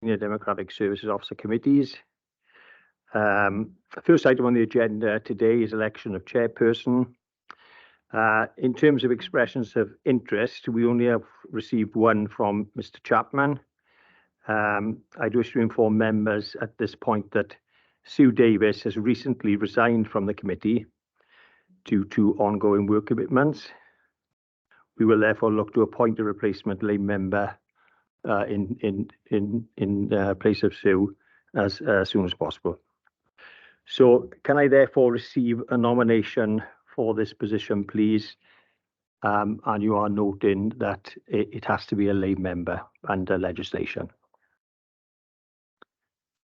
Senior Democratic Services Officer committees. The first item on the agenda today is election of chairperson. In terms of expressions of interest, we only have received one from Mr. Chapman. I wish to inform members at this point that Sue Davis has recently resigned from the committee due to ongoing work commitments. We will therefore look to appoint a replacement lay member in place of Sue as soon as possible. So can I therefore receive a nomination for this position, please? And you are noting that it has to be a lay member under legislation.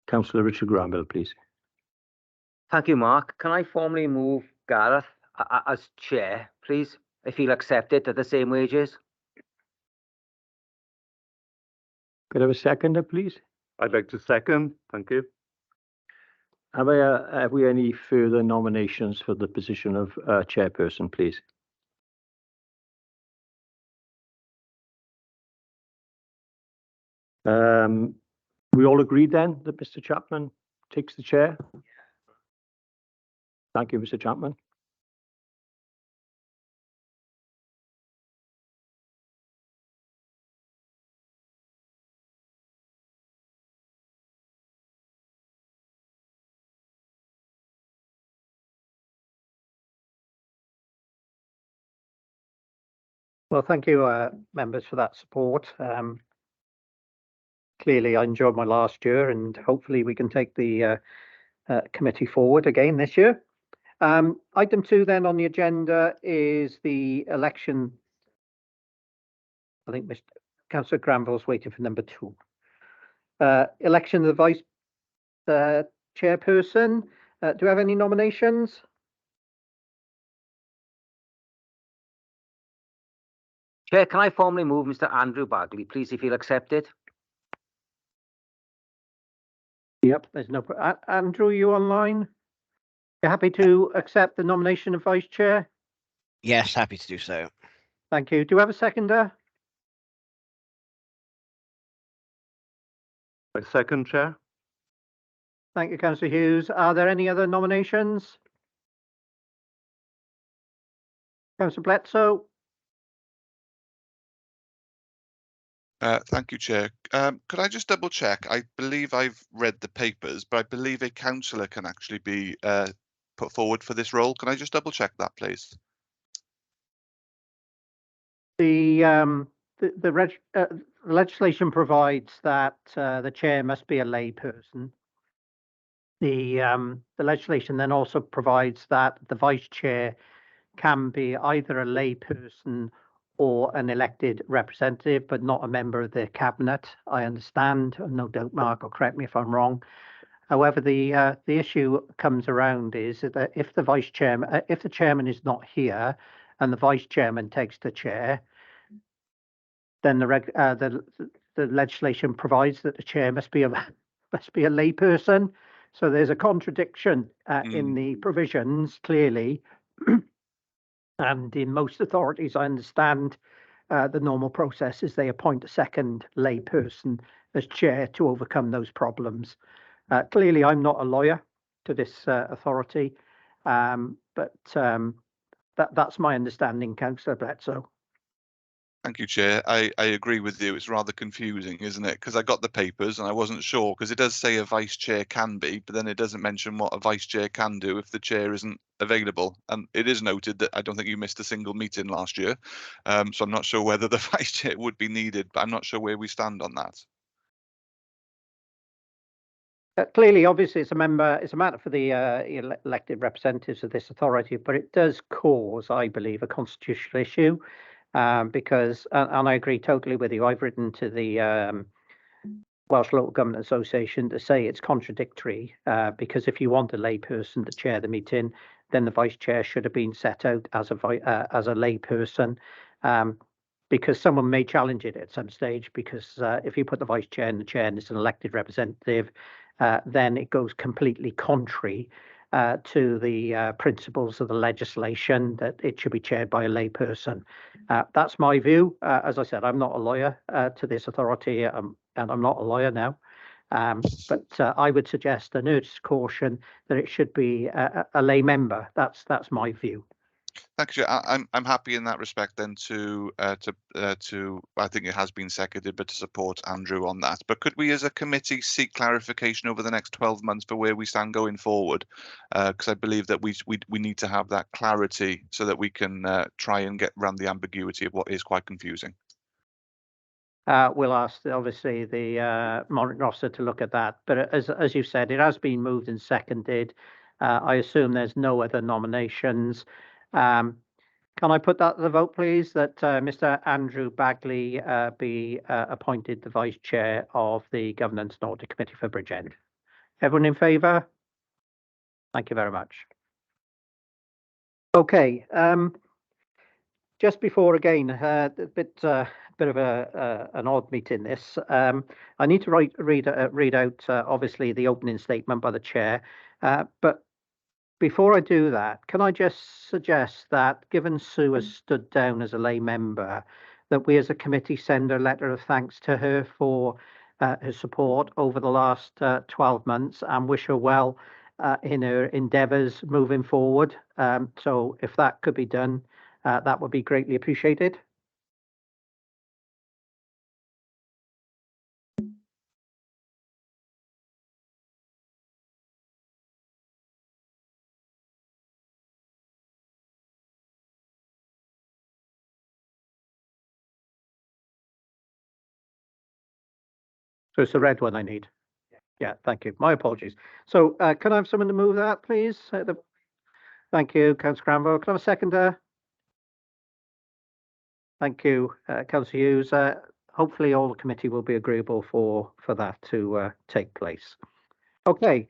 Councillor Richard Granville, please. Thank you, Mark. Can I formally move Gareth as chair, please, if he'll accept it at the same wages? Could I have a seconder, please? I'd like to second. Thank you. Have we any further nominations for the position of chairperson, please? We all agreed then that Mr. Chapman takes the chair? Thank you, Mr. Chapman. Well, thank you, members, for that support. Clearly, I enjoyed my last year, and hopefully we can take the committee forward again this year. Item 2 then on the agenda is the election. I think Mr. Councillor Granville's waiting for number 2. Election of the vice chairperson. Do we have any nominations? Chair, can I formally move Mr. Andrew Bagley, please, if he'll accept it? Yep, there's no. Andrew, you online? You're happy to accept the nomination of vice chair? Yes, happy to do so. Thank you. Do you have a seconder? I second, Chair. Thank you, Councillor Hughes. Are there any other nominations? Councillor Bledsoe? Thank you, Chair. Could I just double check? I believe I've read the papers, but I believe a councillor can actually be put forward for this role. Can I just double check that, please? The legislation provides that the chair must be a lay person. The legislation then also provides that the vice chair can be either a lay person or an elected representative, but not a member of the cabinet. I understand, no doubt Mark will correct me if I'm wrong. However, the issue comes around is that if the chairman is not here and the vice chairman takes the chair, then the legislation provides that the chair must be a lay person. So there's a contradiction in the provisions, clearly. And in most authorities, I understand the normal process is they appoint a second lay person as chair to overcome those problems. Clearly, I'm not a lawyer to this authority, but that's my understanding, Councillor Bledsoe. Thank you, Chair. I agree with you. It's rather confusing, isn't it? Because I got the papers and I wasn't sure, because it does say a vice chair can be, but then it doesn't mention what a vice chair can do if the chair isn't available. And it is noted that I don't think you missed a single meeting last year. So I'm not sure whether the vice chair would be needed, but I'm not sure where we stand on that. Clearly, obviously, it's a matter for the elected representatives of this authority, but it does cause, I believe, a constitutional issue. Because, and I agree totally with you, I've written to the Welsh Local Government Association to say it's contradictory, because if you want a lay person to chair the meeting, then the vice chair should have been set out as a lay person, because someone may challenge it at some stage, because if you put the vice chair in the chair and it's an elected representative, then it goes completely contrary to the principles of the legislation that it should be chaired by a lay person. That's my view. As I said, I'm not a lawyer to this authority, and I'm not a lawyer now. But I would suggest an urged caution that it should be a lay member. That's my view. Thank you. I'm happy in that respect then to I think it has been seconded, but to support Andrew on that. But could we as a committee seek clarification over the next 12 months for where we stand going forward? Because I believe that we need to have that clarity so that we can try and get around the ambiguity of what is quite confusing. We'll ask obviously the monitoring officer to look at that. But as you said, it has been moved and seconded. I assume there's no other nominations. Can I put that to the vote, please, that Mr. Andrew Bagley be appointed the Vice Chair of the Governance and Audit Committee for Bridgend? Everyone in favour? Thank you very much. Okay. Just before again, a bit of an odd meeting. This I need to read out obviously the opening statement by the chair, but before I do that, can I just suggest that, given Sue has stood down as a lay member, that we as a committee send a letter of thanks to her for her support over the last 12 months and wish her well in her endeavours moving forward. So if that could be done, that would be greatly appreciated. So it's the red one I need. Yeah, thank you. My apologies. So can I have someone to move that, please? Thank you, Councillor Granville. Can I have a seconder? Thank you, Councillor Hughes. Hopefully all the committee will be agreeable for that to take place. Okay,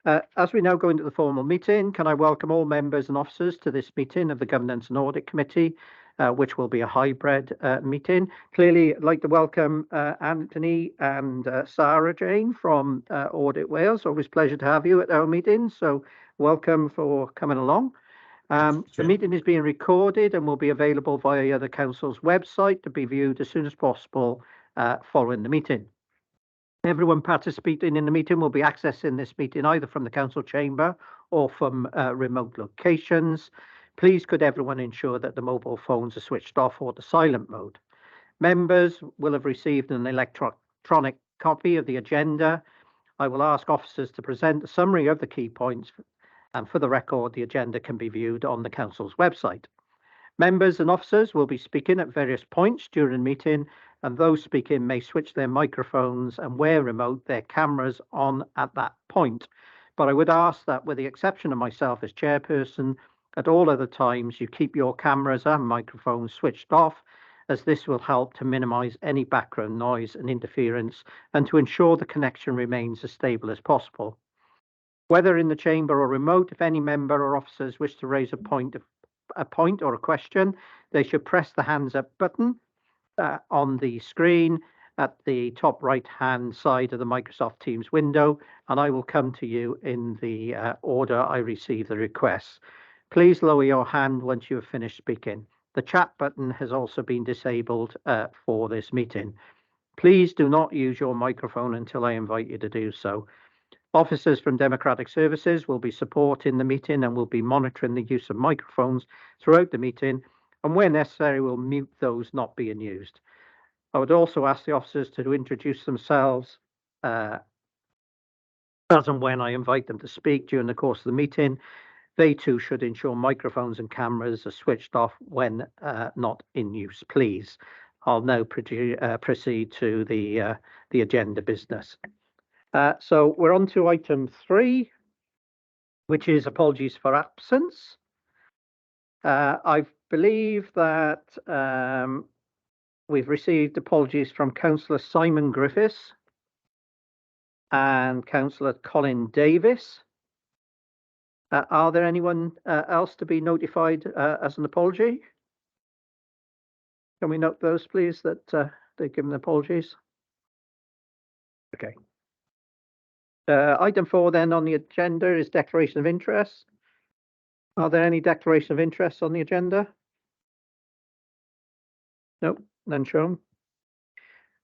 as we now go into the formal meeting, can I welcome all members and officers to this meeting of the Governance and Audit Committee, which will be a hybrid meeting. Clearly, I'd like to welcome Anthony and Sarah Jane from Audit Wales. Always a pleasure to have you at our meeting, so welcome for coming along. The meeting is being recorded and will be available via the Council's website to be viewed as soon as possible following the meeting. Everyone participating in the meeting will be accessing this meeting either from the Council chamber or from remote locations. Please could everyone ensure that the mobile phones are switched off or to silent mode. Members will have received an electronic copy of the agenda. I will ask officers to present a summary of the key points, and for the record, the agenda can be viewed on the Council's website. Members and officers will be speaking at various points during the meeting, and those speaking may switch their microphones and, where remote, their cameras on at that point. But I would ask that, with the exception of myself as chairperson, at all other times you keep your cameras and microphones switched off, as this will help to minimise any background noise and interference and to ensure the connection remains as stable as possible. Whether in the chamber or remote, if any member or officers wish to raise a point or a question, they should press the hands up button on the screen at the top right hand side of the Microsoft Teams window, and I will come to you in the order I receive the requests. Please lower your hand once you have finished speaking. The chat button has also been disabled for this meeting. Please do not use your microphone until I invite you to do so. Officers from Democratic Services will be supporting the meeting and will be monitoring the use of microphones throughout the meeting, and where necessary will mute those not being used. I would also ask the officers to introduce themselves as and when I invite them to speak during the course of the meeting. They too should ensure microphones and cameras are switched off when not in use, please. I'll now proceed to the agenda business. So we're on to item 3, which is apologies for absence. I believe that we've received apologies from Councillor Simon Griffiths and Councillor Colin Davis. Are there anyone else to be notified as an apology? Can we note those, please, that they've given apologies? Okay. Item 4 then on the agenda is declaration of interest. Are there any declaration of interest on the agenda? No, none shown.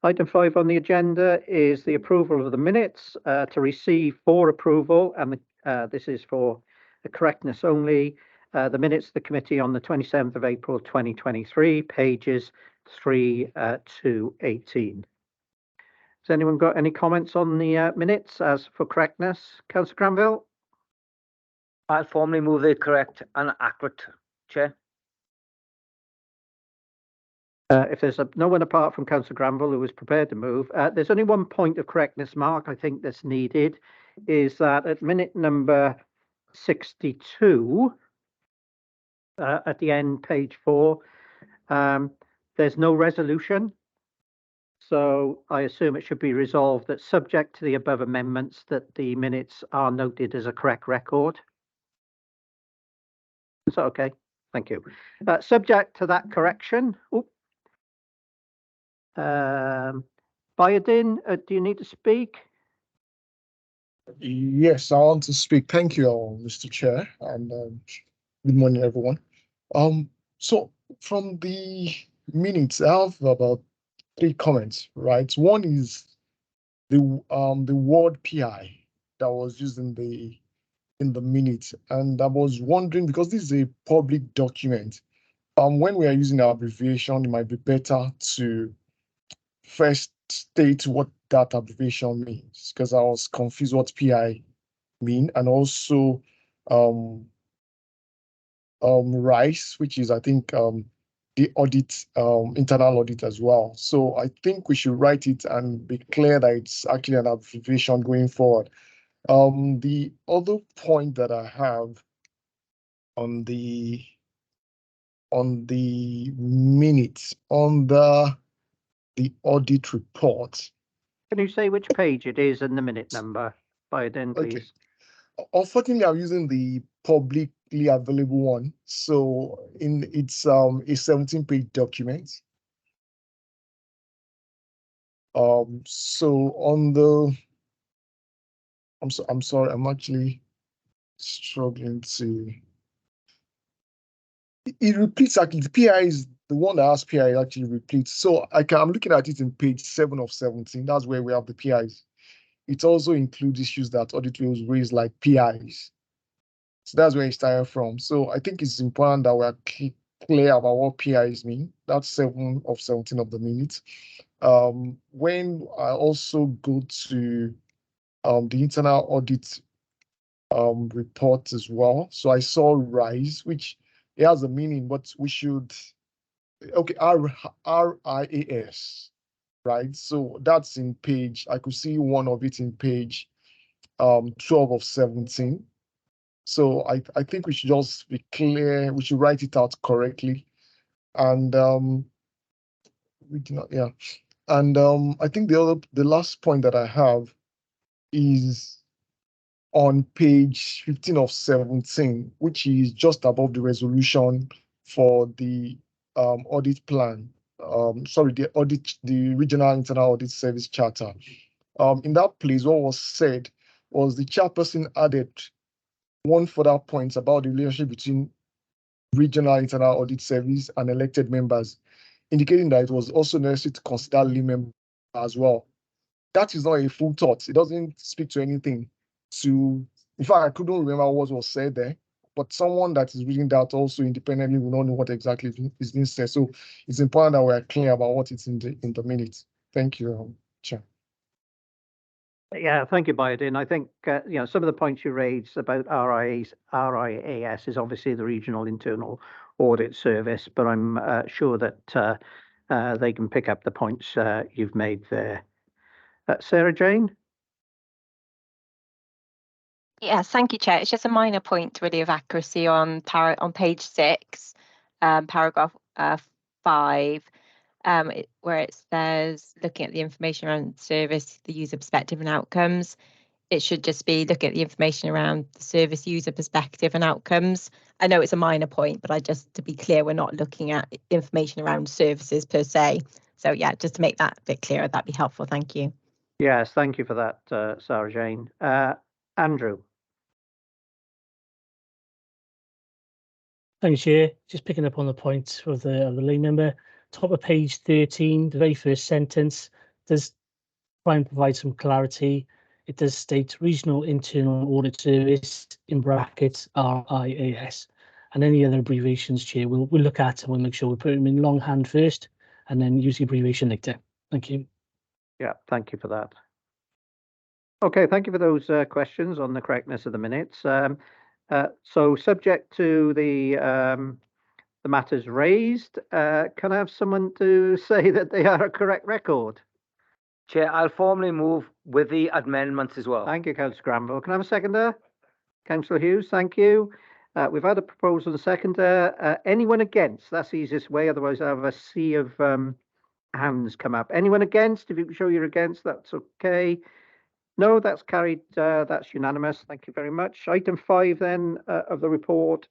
Item 5 on the agenda is the approval of the minutes to receive for approval, and this is for the correctness only. The minutes of the committee on the 27th of April 2023, pages 3 to 18. Has anyone got any comments on the minutes as for correctness? Councillor Granville? I'll formally move the correct and accurate, Chair. If there's no one apart from Councillor Granville who is prepared to move, there's only one point of correctness, Mark, I think that's needed, is that at minute number 62, at the end, page 4, there's no resolution. So I assume it should be resolved that subject to the above amendments that the minutes are noted as a correct record. Is that okay? Thank you. Subject to that correction. Bayadin, do you need to speak? Yes, I want to speak. Thank you, Mr. Chair, and good morning, everyone. So from the minutes, I have about 3 comments, right? One is the word PI that was used in the minutes, and I was wondering, because this is a public document, when we are using our abbreviation, it might be better to first state what that abbreviation means, because I was confused what PI mean, and also RICE, which is I think the audit, internal audit as well. So I think we should write it and be clear that it's actually an abbreviation going forward. The other point that I have on the minutes, on the audit report. Can you say which page it is and the minute number, Bayadin, please? Okay. Unfortunately, I'm using the publicly available one. So it's a 17-page document. So on the, I'm sorry, I'm actually struggling to. It repeats actually. The PI is the one that has PI actually repeats. So I'm looking at it in page 7 of 17. That's where we have the PIs. It also includes issues that audit rules raise, like PIs. So that's where it started from. So I think it's important that we are clear about what PIs mean. That's 7 of 17 of the minutes. When I also go to the internal audit report as well. So I saw RISE, which it has a meaning, but we should, okay, RIAS, right? So that's in page, I could see one of it in page 12 of 17. So I think we should just be clear, we should write it out correctly. And we do not, yeah. And I think the last point that I have is on page 15 of 17, which is just above the resolution for the audit plan. The Regional Internal Audit Service Charter. In that place, what was said was the chairperson added one further point about the relationship between Regional Internal Audit Service and elected members, indicating that it was also necessary to consider lay members as well. That is not a full thought. It doesn't speak to anything. In fact, I couldn't remember what was said there, but someone that is reading that also independently will not know what exactly is being said. So it's important that we are clear about what is in the minutes. Thank you, Chair. Yeah, thank you, Bayadin. I think some of the points you raised about RIAS is obviously the Regional Internal Audit Service, but I'm sure that they can pick up the points you've made there. Sarah Jane? Yes, thank you, Chair. It's just a minor point really of accuracy on page 6, paragraph 5, where it says looking at the information around service, the user perspective and outcomes. It should just be looking at the information around the service user perspective and outcomes. I know it's a minor point, but just to be clear, we're not looking at information around services per se. So yeah, just to make that a bit clearer, that'd be helpful. Thank you. Yes, thank you for that, Sarah Jane. Andrew? Thanks, Chair. Just picking up on the point of the lay member. Top of page 13, the very first sentence, does try and provide some clarity. It does state Regional Internal Audit Service, in brackets RIAS, and any other abbreviations, Chair, we'll look at and we'll make sure we put them in longhand first and then use the abbreviation later. Thank you. Yeah, thank you for that. Okay, thank you for those questions on the correctness of the minutes. So subject to the matters raised, can I have someone to say that they are a correct record? Chair, I'll formally move with the amendments as well. Thank you, Councillor Granville. Can I have a seconder? Councillor Hughes, thank you. We've had a proposal and a seconder. Anyone against? That's the easiest way, otherwise I have a sea of hands come up. Anyone against? If you can show you're against, that's okay. No, that's carried. That's unanimous. Thank you very much. Item 5 then of the report,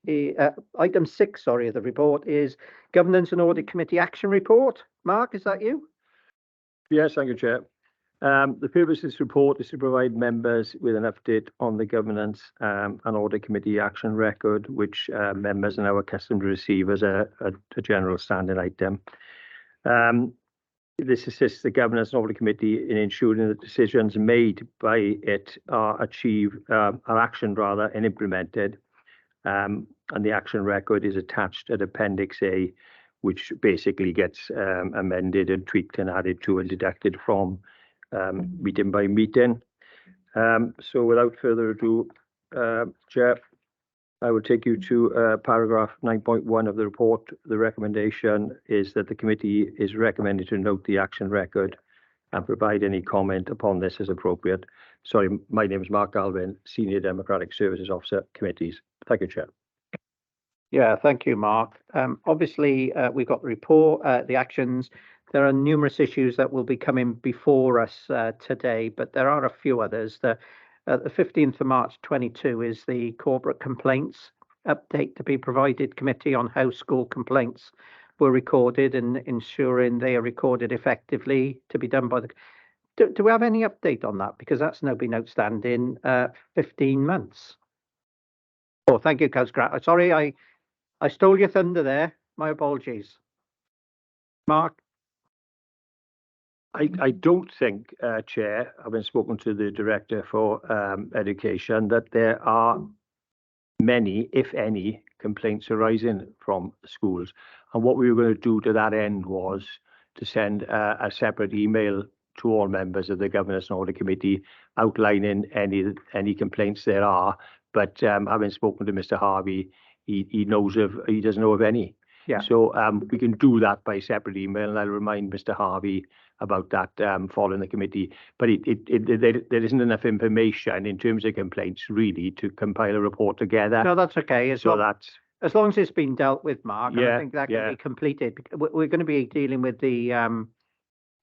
item 6, sorry, of the report is Governance and Audit Committee Action Report. Mark, is that you? Yes, thank you, Chair. The purpose of this report is to provide members with an update on the Governance and Audit Committee action record, which members are now accustomed to receive as a general standing item. This assists the Governance and Audit Committee in ensuring that decisions made by it are actioned rather and implemented. And the action record is attached at Appendix A, which basically gets amended and tweaked and added to and deducted from meeting by meeting. So without further ado, Chair, I will take you to paragraph 9.1 of the report. The recommendation is that the committee is recommended to note the action record and provide any comment upon this as appropriate. Sorry, my name is Mark Galvin, Senior Democratic Services Officer, Committees. Thank you, Chair. Yeah, thank you, Mark. Obviously, we've got the report, the actions. There are numerous issues that will be coming before us today, but there are a few others. The 15th of March 22 is the corporate complaints update to be provided committee on how school complaints were recorded and ensuring they are recorded effectively to be done by the... Do we have any update on that? Because that's now been outstanding 15 months. Oh, thank you, Councillor. Sorry, I stole your thunder there. My apologies. Mark? I don't think, Chair, having spoken to the Director for Education, that there are many, if any, complaints arising from schools. And what we were going to do to that end was to send a separate email to all members of the Governance and Audit Committee outlining any complaints there are. But having spoken to Mr. Harvey, he doesn't know of any. Yeah. So we can do that by separate email, and I'll remind Mr. Harvey about that following the committee. But there isn't enough information in terms of complaints really to compile a report together. No, that's okay. As long as it's been dealt with, Mark, and I think that can yeah. be completed. We're going to be dealing with the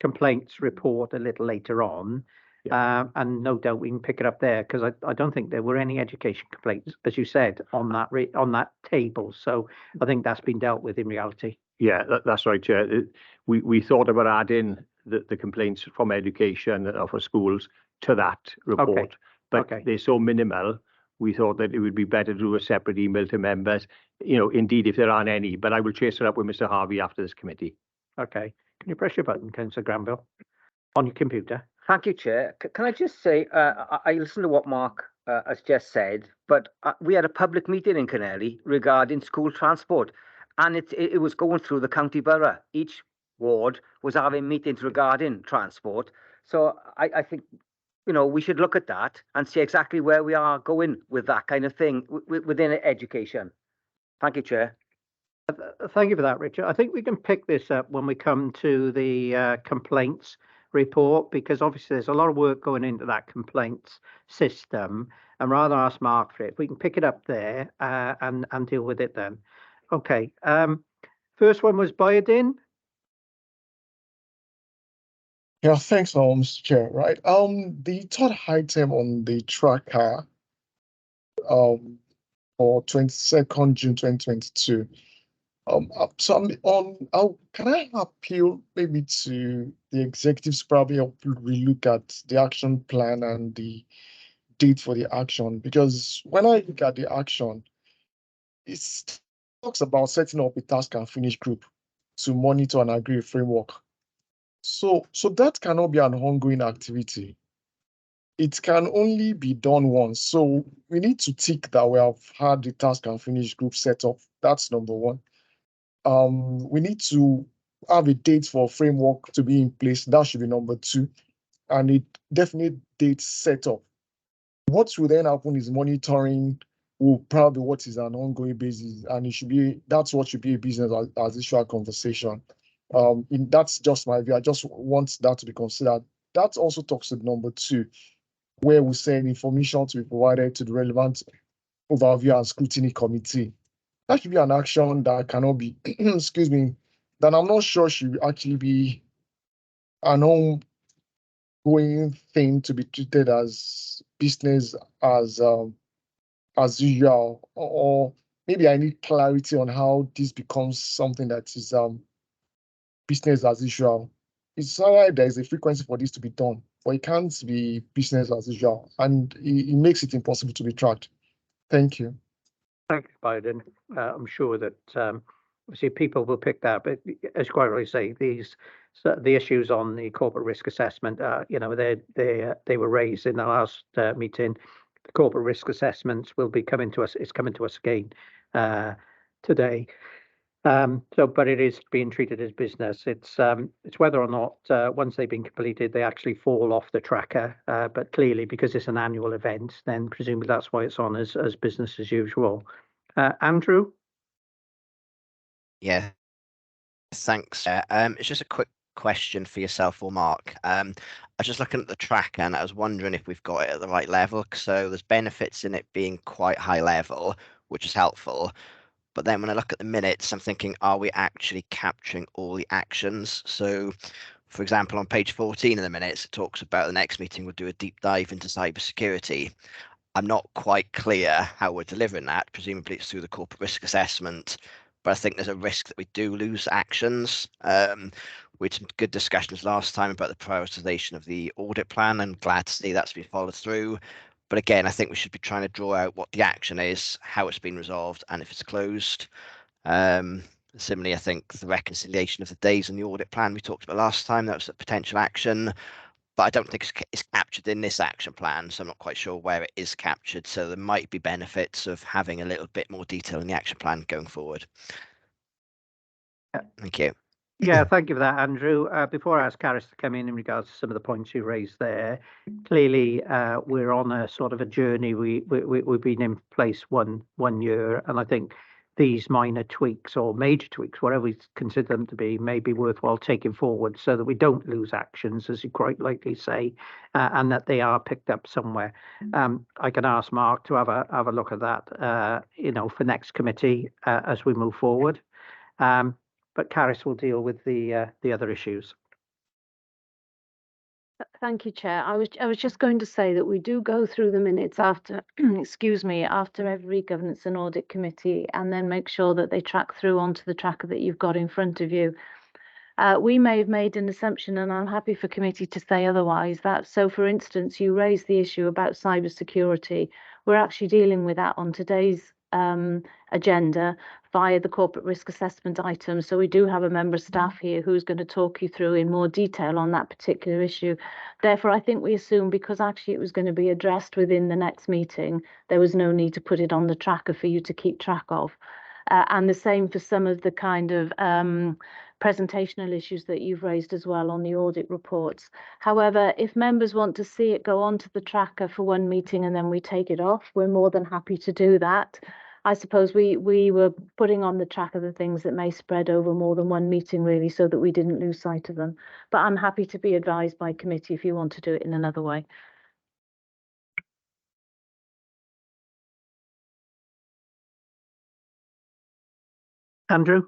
complaints report a little later on. And no doubt we can pick it up there, because I don't think there were any education complaints, as you said, on that table. So I think that's been dealt with in reality. Yeah, that's right, Chair. We thought about adding the complaints from education for schools to that report, but they're so minimal. We thought that it would be better to do a separate email to members. Indeed, if there aren't any, but I will chase it up with Mr. Harvey after this committee. Okay. Can you press your button, Councillor Granville, on your computer? Thank you, Chair. Can I just say, I listened to what Mark has just said, but we had a public meeting in Canelli regarding school transport, and it was going through the county borough. Each ward was having meetings regarding transport. So I think, we should look at that and see exactly where we are going with that kind of thing within education. Thank you, Chair. Thank you for that, Richard. I think we can pick this up when we come to the complaints report, because obviously there's a lot of work going into that complaints system, and rather ask Mark for it. We can pick it up there and deal with it then. Okay. First one was Biodin. Yeah, thanks, Mr. Chair. Right. The third item on the tracker for 22nd June 2022. So I'm on. Can I appeal maybe to the executives, probably relook at the action plan and the date for the action? Because when I look at the action, it talks about setting up a task and finish group to monitor and agree a framework So that cannot be an ongoing activity. It can only be done once. So we need to tick that we have had the task and finish group set up. That's number one. We need to have a date for a framework to be in place. That should be number two. And a definite date set up. What will then happen is monitoring will probably what is an ongoing basis, and it should be that's what should be a business as usual conversation. That's just my view. I just want that to be considered. That also talks to number two, where we send information to be provided to the relevant overview and scrutiny committee. That should be an action that cannot be, excuse me, that I'm not sure should actually be an ongoing thing to be treated as business as usual, or maybe I need clarity on how this becomes something that is business as usual. It's all right, there is a frequency for this to be done, but it can't be business as usual, and it makes it impossible to be tracked. Thank you. Thank you, Biden. I'm sure that obviously people will pick that, but as you quite rightly say, the issues on the corporate risk assessment, they were raised in the last meeting. The corporate risk assessments will be coming to us. It's coming to us again today. But it is being treated as business. It's whether or not once they've been completed, they actually fall off the tracker. But clearly, because it's an annual event, then presumably that's why it's on as business as usual. Andrew? Yeah, thanks. It's just a quick question for yourself or Mark. I was just looking at the tracker and I was wondering if we've got it at the right level. So there's benefits in it being quite high level, which is helpful. But then when I look at the minutes, I'm thinking, are we actually capturing all the actions? So, for example, on page 14 of the minutes, it talks about the next meeting we'll do a deep dive into cybersecurity. I'm not quite clear how we're delivering that. Presumably it's through the corporate risk assessment, but I think there's a risk that we do lose actions. We had some good discussions last time about the prioritization of the audit plan, and glad to see that's been followed through. But again, I think we should be trying to draw out what the action is, how it's been resolved, and if it's closed. Similarly, I think the reconciliation of the days in the audit plan we talked about last time, that was a potential action, but I don't think it's captured in this action plan, so I'm not quite sure where it is captured. So there might be benefits of having a little bit more detail in the action plan going forward. Thank you. Yeah, thank you for that, Andrew. Before I ask Karis to come in regards to some of the points you raised there, clearly we're on a sort of a journey. We've been in place one year, and I think these minor tweaks or major tweaks, whatever we consider them to be, may be worthwhile taking forward so that we don't lose actions, as you quite rightly say, and that they are picked up somewhere. I can ask Mark to have a look at that, for next committee as we move forward. But Karis will deal with the other issues. Thank you, Chair. I was just going to say that we do go through the minutes after, excuse me, after every governance and audit committee, and then make sure that they track through onto the tracker that you've got in front of you. We may have made an assumption, and I'm happy for committee to say otherwise. For instance, you raised the issue about cybersecurity. We're actually dealing with that on today's agenda via the corporate risk assessment item. So we do have a member of staff here who's going to talk you through in more detail on that particular issue. Therefore, I think we assume because actually it was going to be addressed within the next meeting, there was no need to put it on the tracker for you to keep track of. And the same for some of the kind of presentational issues that you've raised as well on the audit reports. However, if members want to see it go onto the tracker for one meeting and then we take it off, we're more than happy to do that. I suppose we were putting on the tracker the things that may spread over more than one meeting, really, so that we didn't lose sight of them. But I'm happy to be advised by committee if you want to do it in another way. Andrew?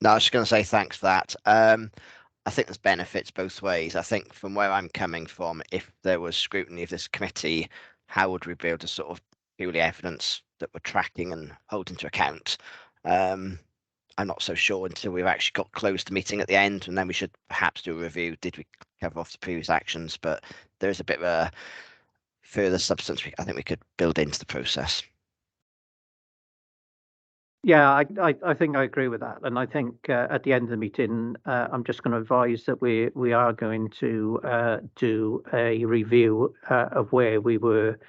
No, I was just going to say thanks for that. I think there's benefits both ways. I think from where I'm coming from, if there was scrutiny of this committee, how would we be able to sort of purely evidence that we're tracking and holding to account? I'm not so sure until we've actually got closed the meeting at the end, and then we should perhaps do a review. Did we cover off the previous actions? But there is a bit of a further substance I think we could build into the process. Yeah, I think I agree with that, and I think at the end of the meeting, I'm just going to advise that we are going to do a review of where we were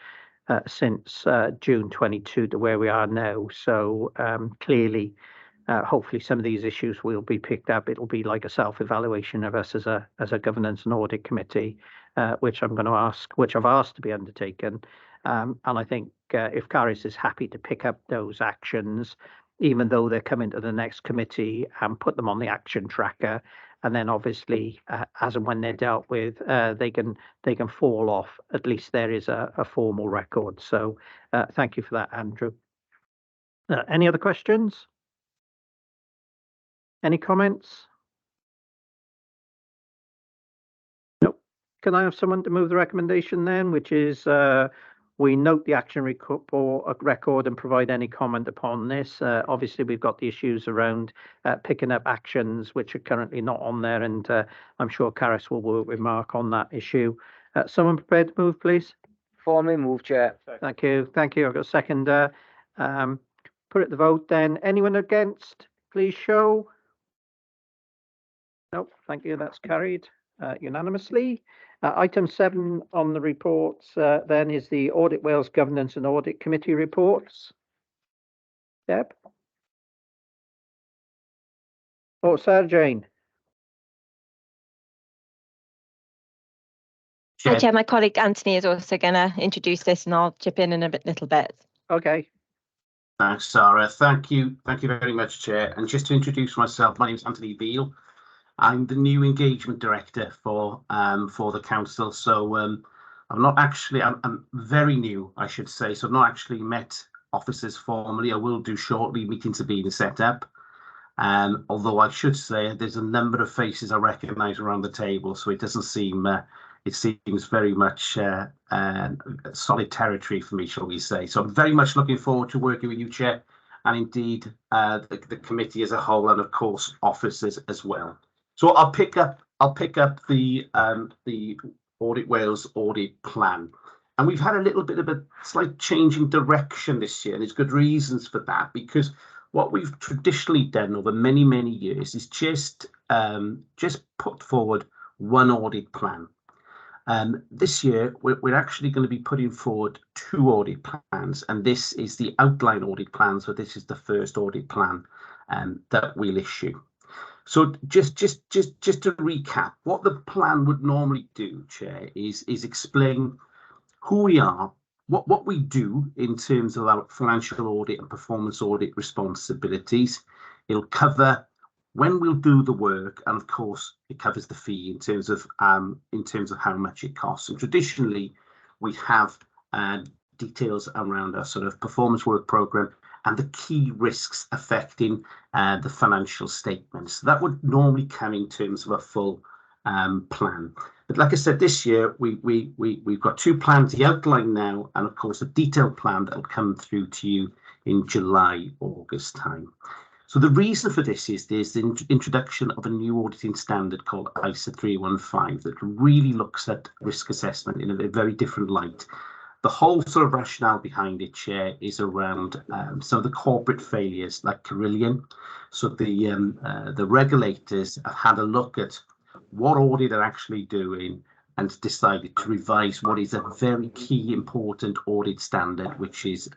since June 22 to where we are now. So clearly, hopefully, some of these issues will be picked up. It'll be like a self-evaluation of us as a governance and audit committee, which I'm going to ask, which I've asked to be undertaken. And I think if Caris is happy to pick up those actions, even though they're coming to the next committee, and put them on the action tracker, and then obviously, as and when they're dealt with, they can fall off. At least there is a formal record. So thank you for that, Andrew. Any other questions? Any comments? Nope. Can I have someone to move the recommendation then, which is we note the action record and provide any comment upon this. Obviously, we've got the issues around picking up actions which are currently not on there, and I'm sure Caris will work with Mark on that issue. Someone prepared to move, please? Formally move, Chair. Thank you. Thank you. I've got a seconder. Put it to the vote then. Anyone against? Please show. Nope, thank you. That's carried unanimously. Item 7 on the reports then is the Audit Wales Governance and Audit Committee reports. Deb? Oh, Sarah Jane. Hi, Chair. My colleague Anthony is also going to introduce this, and I'll chip in a little bit. Okay. Thanks, Sarah. Thank you very much, Chair. And just to introduce myself, my name is Anthony Beale. I'm the new engagement director for the council. So I'm not actually, I'm very new, I should say. So I've not actually met officers formally. I will do shortly. Meetings are being set up. Although I should say there's a number of faces I recognise around the table, so it doesn't seem. It seems very much solid territory for me, shall we say. So I'm very much looking forward to working with you, Chair, and indeed the committee as a whole, and of course officers as well. So I'll pick up the Audit Wales audit plan, and we've had a little bit of a slight change in direction this year, and there's good reasons for that, because what we've traditionally done over many years is just put forward one audit plan. This year, we're actually going to be putting forward 2 audit plans, and this is the outline audit plan. So this is the first audit plan that we'll issue. So just to recap, what the plan would normally do, Chair, is explain who we are, what we do in terms of our financial audit and performance audit responsibilities. It'll cover when we'll do the work, and of course it covers the fee in terms of how much it costs. And traditionally we have details around our sort of performance work programme and the key risks affecting the financial statements. So that would normally come in terms of a full plan. But like I said, this year we've got 2 plans, the outline now, and of course a detailed plan that will come through to you in July, August time. So the reason for this is there's the introduction of a new auditing standard called ISA 315 that really looks at risk assessment in a very different light. The whole sort of rationale behind it, Chair, is around some of the corporate failures like Carillion. So the regulators have had a look at what audit they're actually doing and decided to revise what is a very key important audit standard, which is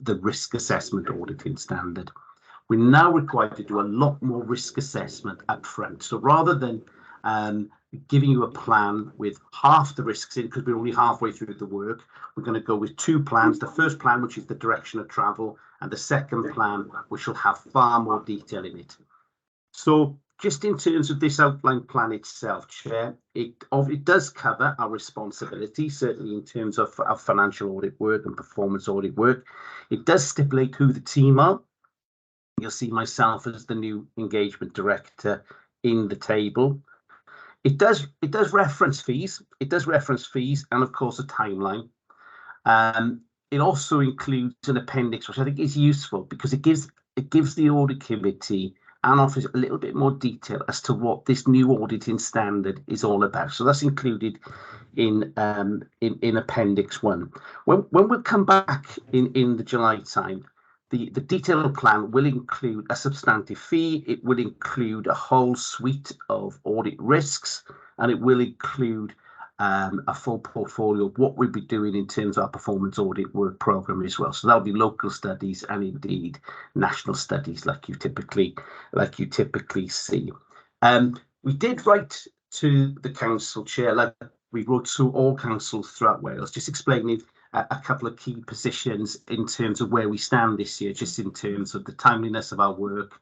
the risk assessment auditing standard. We're now required to do a lot more risk assessment up front. So rather than giving you a plan with half the risks in, because we're only halfway through the work, we're going to go with 2 plans. The first plan, which is the direction of travel, and the second plan, which will have far more detail in it. So just in terms of this outline plan itself, Chair, it does cover our responsibility, certainly in terms of our financial audit work and performance audit work. It does stipulate who the team are. You'll see myself as the new engagement director in the table. It does reference fees. It does reference fees and of course a timeline. It also includes an appendix, which I think is useful because it gives the audit committee and office a little bit more detail as to what this new auditing standard is all about. So that's included in appendix 1. When we'll come back in the July time, the detailed plan will include a substantive fee, it will include a whole suite of audit risks, and it will include a full portfolio of what we'll be doing in terms of our performance audit work programme as well. So that'll be local studies and indeed national studies like you typically see. We did write to the council chair, like we wrote to all councils throughout Wales, just explaining a couple of key positions in terms of where we stand this year, just in terms of the timeliness of our work,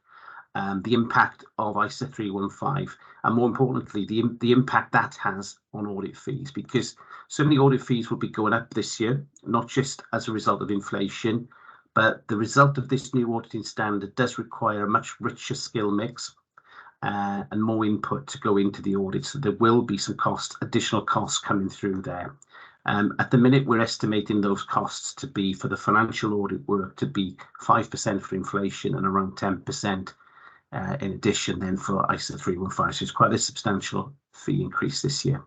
the impact of ISA 315, and more importantly, the impact that has on audit fees, because so many audit fees will be going up this year, not just as a result of inflation, but the result of this new auditing standard does require a much richer skill mix and more input to go into the audit. So there will be some additional costs coming through there. At the minute, we're estimating those costs to be, for the financial audit work, to be 5% for inflation and around 10% in addition then for ISA 315. So it's quite a substantial fee increase this year.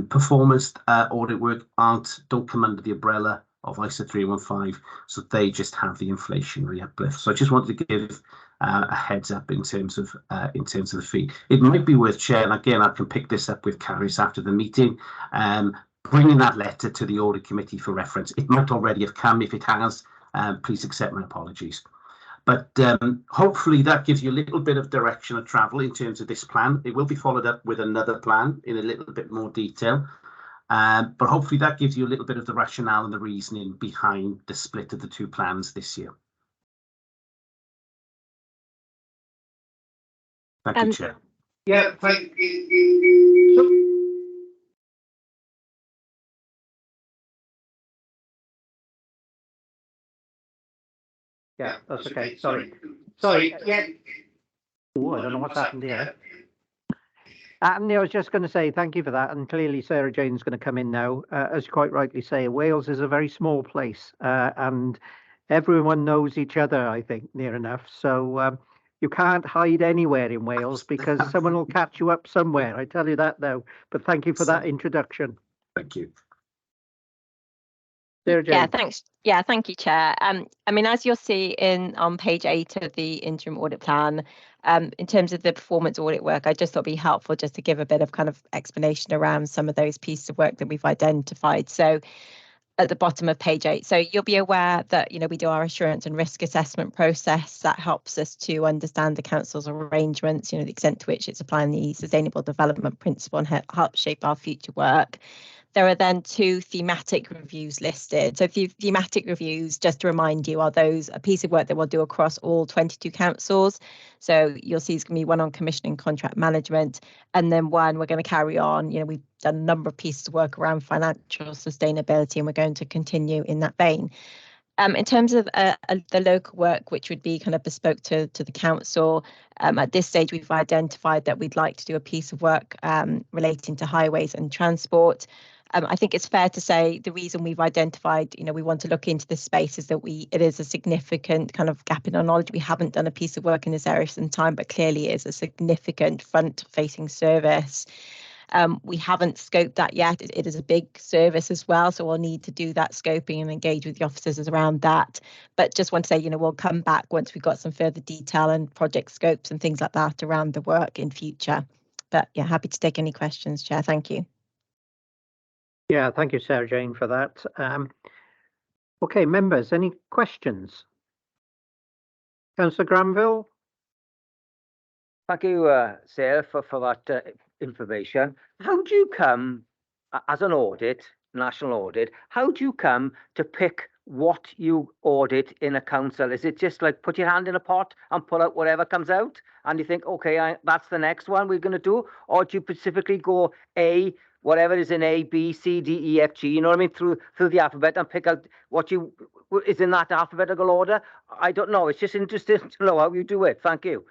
Performance audit work don't come under the umbrella of ISA 315, so they just have the inflationary uplift. So I just wanted to give a heads up in terms of the fee. It might be worth, Chair, and again I can pick this up with Carys after the meeting, bringing that letter to the audit committee for reference. It might already have come. If it has, please accept my apologies. But hopefully that gives you a little bit of direction of travel in terms of this plan. It will be followed up with another plan in a little bit more detail. But hopefully that gives you a little bit of the rationale and the reasoning behind the split of the two plans this year. Thank you, Chair. Yeah, thank you. Yeah, that's okay. Sorry. Yeah. Oh, I don't know what's happened here. I was just going to say thank you for that. And clearly, Sarah Jane's going to come in now. As you quite rightly say, Wales is a very small place and everyone knows each other, I think, near enough. So you can't hide anywhere in Wales because someone will catch you up somewhere. I tell you that now. But thank you for that introduction. Thank you. Sarah Jane. Yeah, thanks. Yeah, thank you, Chair. I mean, as you'll see on page 8 of the interim audit plan, in terms of the performance audit work, I just thought it'd be helpful just to give a bit of kind of explanation around some of those pieces of work that we've identified. So at the bottom of page 8, so you'll be aware that, we do our assurance and risk assessment process that helps us to understand the council's arrangements, the extent to which it's applying the sustainable development principle and help shape our future work. There are then 2 thematic reviews listed. So thematic reviews, just to remind you, are a piece of work that we'll do across all 22 councils. So you'll see it's going to be one on commissioning contract management, and then one we're going to carry on. We've done a number of pieces of work around financial sustainability, and we're going to continue in that vein. In terms of the local work, which would be kind of bespoke to the council, at this stage we've identified that we'd like to do a piece of work relating to highways and transport. I think it's fair to say the reason we've identified, we want to look into this space is that it is a significant kind of gap in our knowledge. We haven't done a piece of work in this area for some time, but clearly it is a significant front-facing service. We haven't scoped that yet. It is a big service as well, so we'll need to do that scoping and engage with the officers around that. But just want to say, we'll come back once we've got some further detail and project scopes and things like that around the work in future. But yeah, happy to take any questions, Chair. Thank you. Yeah, thank you, Sarah Jane, for that. Okay, members, any questions? Councillor Granville? Thank you, Sarah, for that information. How do you come, as an audit, national audit, how do you come to pick what you audit in a council? Is it just like put your hand in a pot and pull out whatever comes out and you think, okay, that's the next one we're going to do? Or do you specifically go whatever is in A, B, C, D, E, F, G, what I mean, through the alphabet and pick out what is in that alphabetical order? I don't know. It's just interesting to know how you do it. Thank you.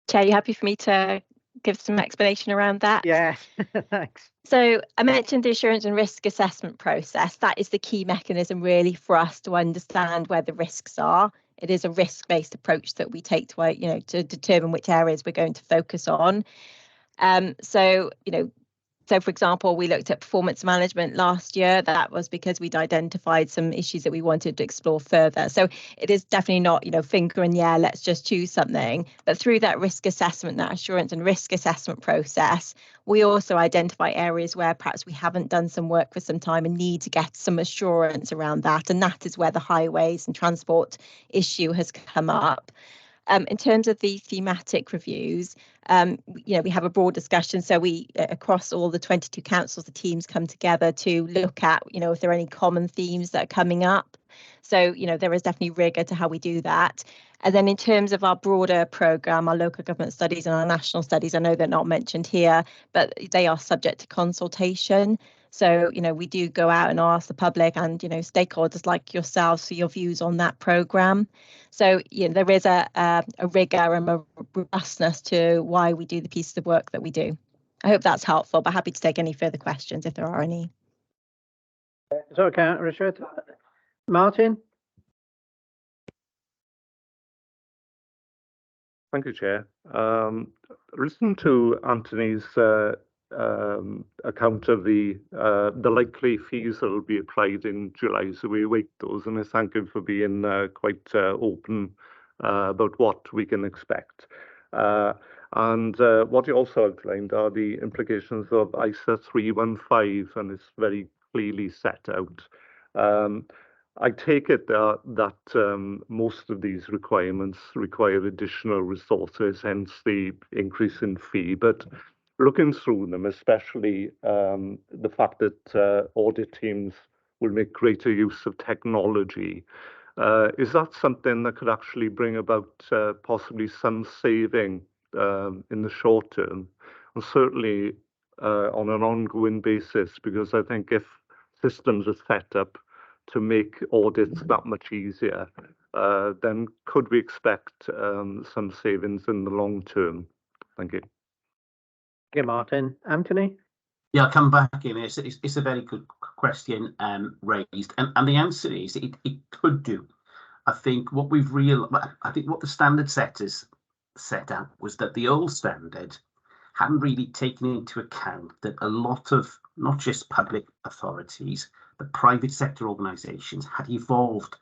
Chair, you happy for me to give some explanation around that? Yes, thanks. So I mentioned the assurance and risk assessment process. That is the key mechanism really for us to understand where the risks are. It is a risk-based approach that we take to determine which areas we're going to focus on. So So, for example, we looked at performance management last year. That was because we'd identified some issues that we wanted to explore further. So it is definitely not, finger in the air, let's just choose something. But through that risk assessment, that assurance and risk assessment process, we also identify areas where perhaps we haven't done some work for some time and need to get some assurance around that. And that is where the highways and transport issue has come up. In terms of the thematic reviews, we have a broad discussion. So we, across all the 22 councils, the teams come together to look at, if there are any common themes that are coming up. So, there is definitely rigour to how we do that. And then in terms of our broader programme, our local government studies and our national studies, I know they're not mentioned here, but they are subject to consultation. So, we do go out and ask the public and, stakeholders like yourselves for your views on that programme. So, there is a rigour and a robustness to why we do the pieces of work that we do. I hope that's helpful, but happy to take any further questions if there are any. Is that okay, Richard? Martin? Thank you, Chair. Listen to Anthony's account of the likely fees that will be applied in July. So we await those, and I thank him for being quite open about what we can expect. And what he also outlined are the implications of ISA 315, and it's very clearly set out. I take it that most of these requirements require additional resources, hence the increase in fee. But looking through them, especially the fact that audit teams will make greater use of technology, is that something that could actually bring about possibly some saving in the short term, and certainly on an ongoing basis? Because I think if systems are set up to make audits that much easier, then could we expect some savings in the long term? Thank you. Okay, Martin. Anthony? Yeah, I'll come back in. It's a very good question raised, and the answer is it could do. I think what the standard setters set out was that the old standard hadn't really taken into account that a lot of not just public authorities, but private sector organisations had evolved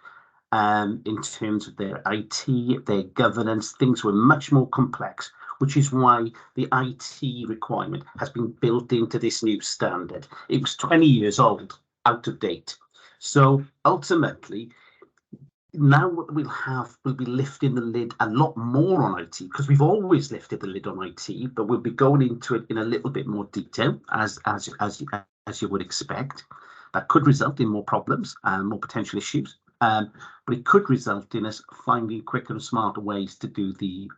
in terms of their IT, their governance. Things were much more complex, which is why the IT requirement has been built into this new standard. It was 20 years old, out of date. So ultimately, now what we'll be lifting the lid a lot more on IT, because we've always lifted the lid on IT, but we'll be going into it in a little bit more detail, as you would expect. That could result in more problems and more potential issues, but it could result in us finding quicker and smarter ways to do the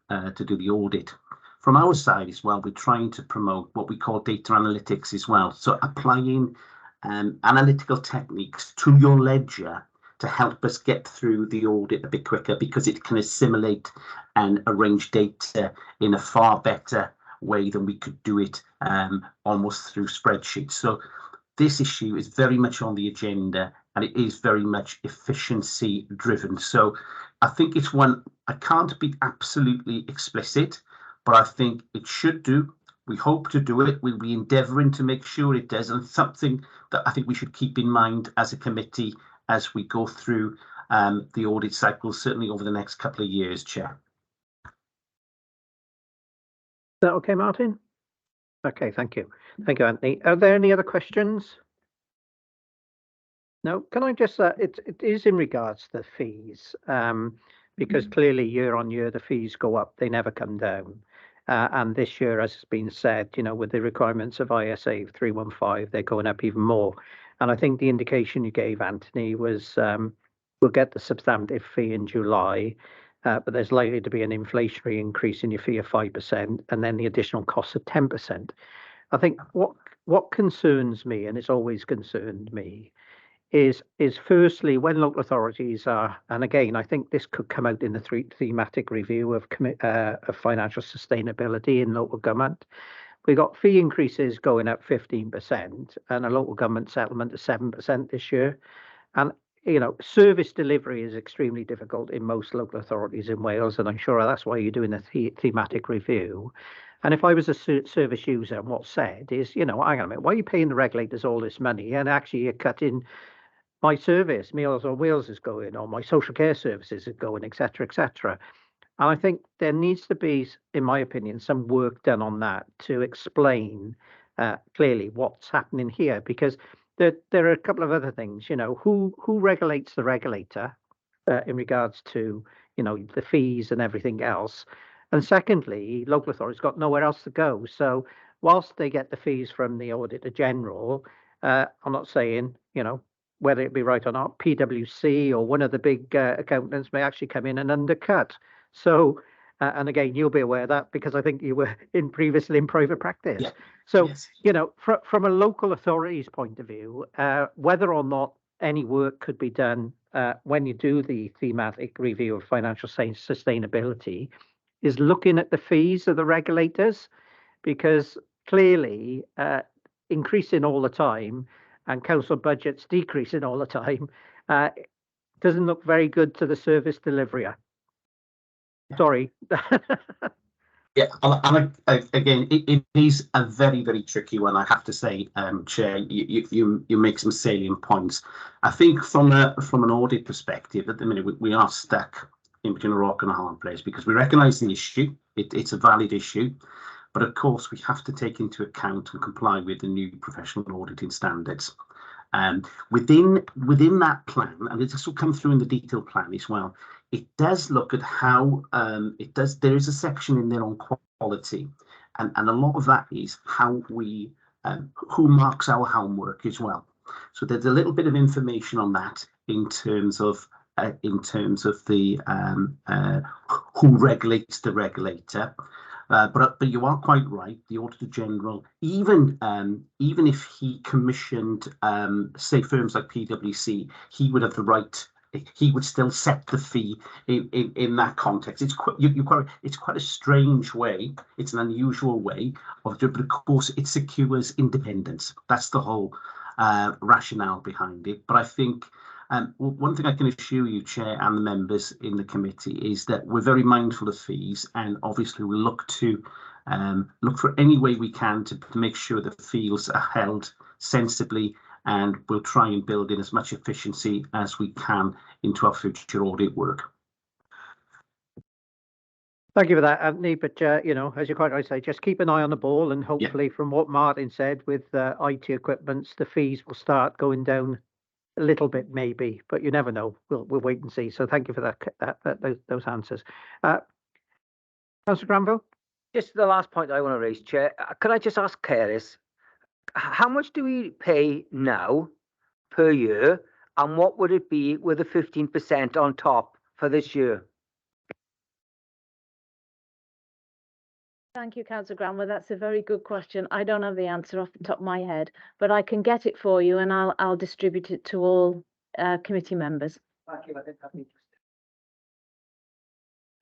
audit. From our side as well, we're trying to promote what we call data analytics as well. So applying analytical techniques to your ledger to help us get through the audit a bit quicker, because it can assimilate and arrange data in a far better way than we could do it almost through spreadsheets. So this issue is very much on the agenda, and it is very much efficiency driven. So I think it's one, I can't be absolutely explicit, but I think it should do. We hope to do it. We'll be endeavouring to make sure it does, and something that I think we should keep in mind as a committee as we go through the audit cycle, certainly over the next couple of years, Chair. Is that okay, Martin? Okay, thank you. Thank you, Anthony. Are there any other questions? No, can I just, it is in regards to the fees, because clearly year on year the fees go up, they never come down. And this year, as has been said, with the requirements of ISA 315, they're going up even more. And I think the indication you gave, Anthony, was we'll get the substantive fee in July, but there's likely to be an inflationary increase in your fee of 5%, and then the additional cost of 10%. I think what concerns me, and it's always concerned me, is firstly when local authorities are, and again, I think this could come out in the thematic review of financial sustainability in local government. We got fee increases going up 15% and a local government settlement of 7% this year. And, service delivery is extremely difficult in most local authorities in Wales. And I'm sure that's why you're doing a thematic review. And if I was a service user, and what's said is, hang on a minute, why are you paying the regulators all this money? And actually you're cutting my service, Meals on Wheels is going, or my social care services is going, etc., etc. And I think there needs to be, in my opinion, some work done on that to explain clearly what's happening here, because there are a couple of other things. Who regulates the regulator in regards to the fees and everything else, and secondly, local authorities got nowhere else to go. So whilst they get the fees from the Auditor General, I'm not saying whether it be right or not, PwC or one of the big accountants may actually come in and undercut. So, and again, you'll be aware of that because I think you were previously in private practice. Yeah. So, Yes. From a local authority's point of view, whether or not any work could be done when you do the thematic review of financial sustainability is looking at the fees of the regulators, because clearly increasing all the time and council budgets decreasing all the time doesn't look very good to the service deliverer. Sorry. Yeah, and again, it is a very, very tricky one, I have to say, Chair. You make some salient points. I think from an audit perspective, at the minute we are stuck in between a rock and a hard place, because we recognise the issue. It's a valid issue, but of course we have to take into account and comply with the new professional auditing standards. Within that plan, and this will come through in the detailed plan as well, it does look at how there is a section in there on quality, and a lot of that is how we who marks our homework as well. So there's a little bit of information on that in terms of the who regulates the regulator. But you are quite right. The Auditor General, even if he commissioned, say, firms like PwC, he would have the right. He would still set the fee in that context. It's quite a strange way. It's an unusual way of doing, but of course it secures independence. That's the whole rationale behind it. But I think one thing I can assure you, Chair, and the members in the committee, is that we're very mindful of fees, and obviously we look for any way we can to make sure that fees are held sensibly, and we'll try and build in as much efficiency as we can into our future audit work. Thank you for that, Anthony. But as you quite rightly say, just keep an eye on the ball, and hopefully, from what Martin said, with IT equipments, the fees will start going down a little bit, maybe, but you never know. We'll wait and see. So thank you for those answers. Councillor Granville? Just the last point I want to raise, Chair. Can I just ask Caris, how much do we pay now per year, and what would it be with the 15% on top for this year? Thank you, Councillor Granville. That's a very good question. I don't have the answer off the top of my head, but I can get it for you, and I'll distribute it to all committee members. Thank you.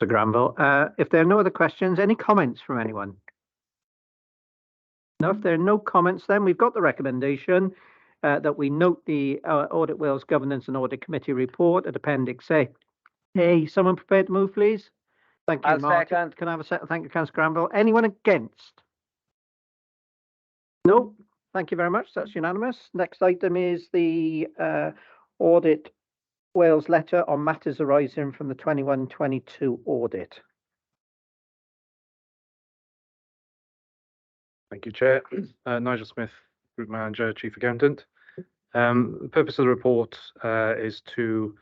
Mr. Granville, if there are no other questions, any comments from anyone? No, if there are no comments, then we've got the recommendation that we note the Audit Wales Governance and Audit Committee report at Appendix A. Hey, someone prepared to move, please? Thank you, Martin. Second. Can I have a second? Thank you, Councillor Granville. Anyone against? No. Thank you very much. That's unanimous. Next item is the Audit Wales letter on matters arising from the 21-22 audit. Thank you, Chair. Nigel Smith, Group Manager, Chief Accountant. The purpose of the report is to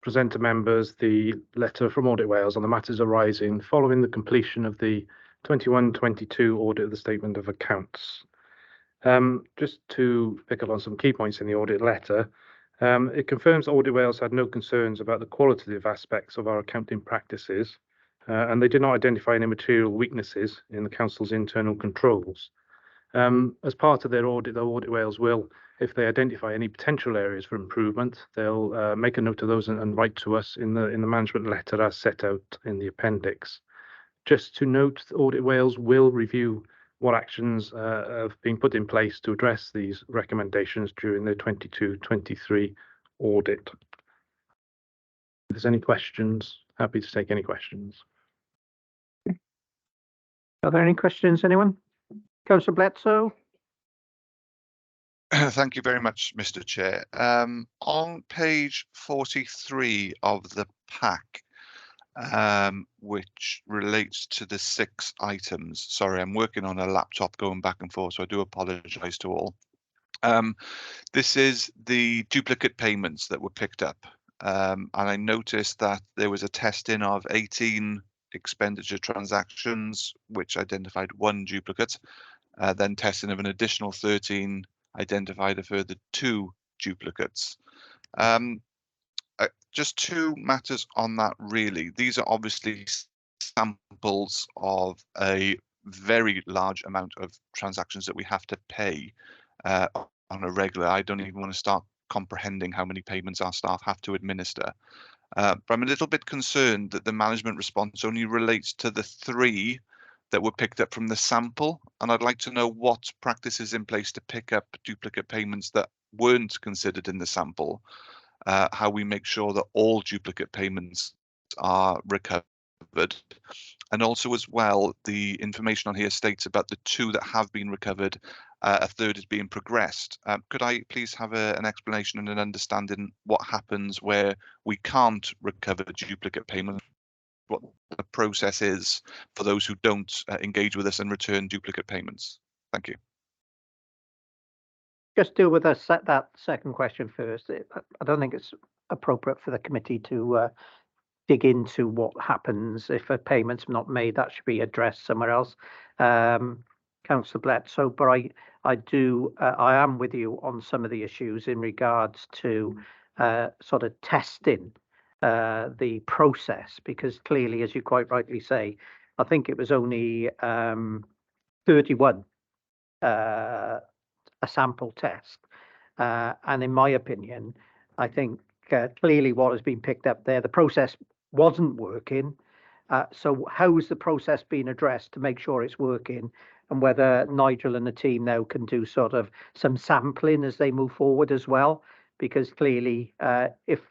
present to members the letter from Audit Wales on the matters arising following the completion of the 21-22 audit of the Statement of Accounts. Just to pick up on some key points in the audit letter, it confirms that Audit Wales had no concerns about the qualitative aspects of our accounting practices, and they did not identify any material weaknesses in the Council's internal controls. As part of their audit, Audit Wales will, if they identify any potential areas for improvement, they'll make a note of those and write to us in the management letter as set out in the appendix. Just to note, Audit Wales will review what actions have been put in place to address these recommendations during the 22-23 audit. If there's any questions, happy to take any questions. Are there any questions, anyone? Councillor Bledsoe? Thank you very much, Mr. Chair. On page 43 of the pack, which relates to the 6 items. Sorry, I'm working on a laptop going back and forth, so I do apologise to all. This is the duplicate payments that were picked up. And I noticed that there was a testing of 18 expenditure transactions, which identified 1 duplicate. Then testing of an additional 13 identified a further 2 duplicates. Just 2 matters on that, really. These are obviously samples of a very large amount of transactions that we have to pay on a regular. I don't even want to start comprehending how many payments our staff have to administer. But I'm a little bit concerned that the management response only relates to the 3 that were picked up from the sample, and I'd like to know what practice is in place to pick up duplicate payments that weren't considered in the sample, how we make sure that all duplicate payments are recovered. And also as well, the information on here states about the 2 that have been recovered, a 3rd is being progressed. Could I please have an explanation and an understanding what happens where we can't recover duplicate payments, what the process is for those who don't engage with us and return duplicate payments? Thank you. Just deal with that second question first. I don't think it's appropriate for the committee to dig into what happens if a payment's not made. That should be addressed somewhere else. Councillor Bledsoe, but I am with you on some of the issues in regards to sort of testing the process, because clearly, as you quite rightly say, I think it was only 31 a sample test, and in my opinion, I think clearly what has been picked up there, the process wasn't working. So how is the process being addressed to make sure it's working, and whether Nigel and the team now can do sort of some sampling as they move forward as well? Because clearly, if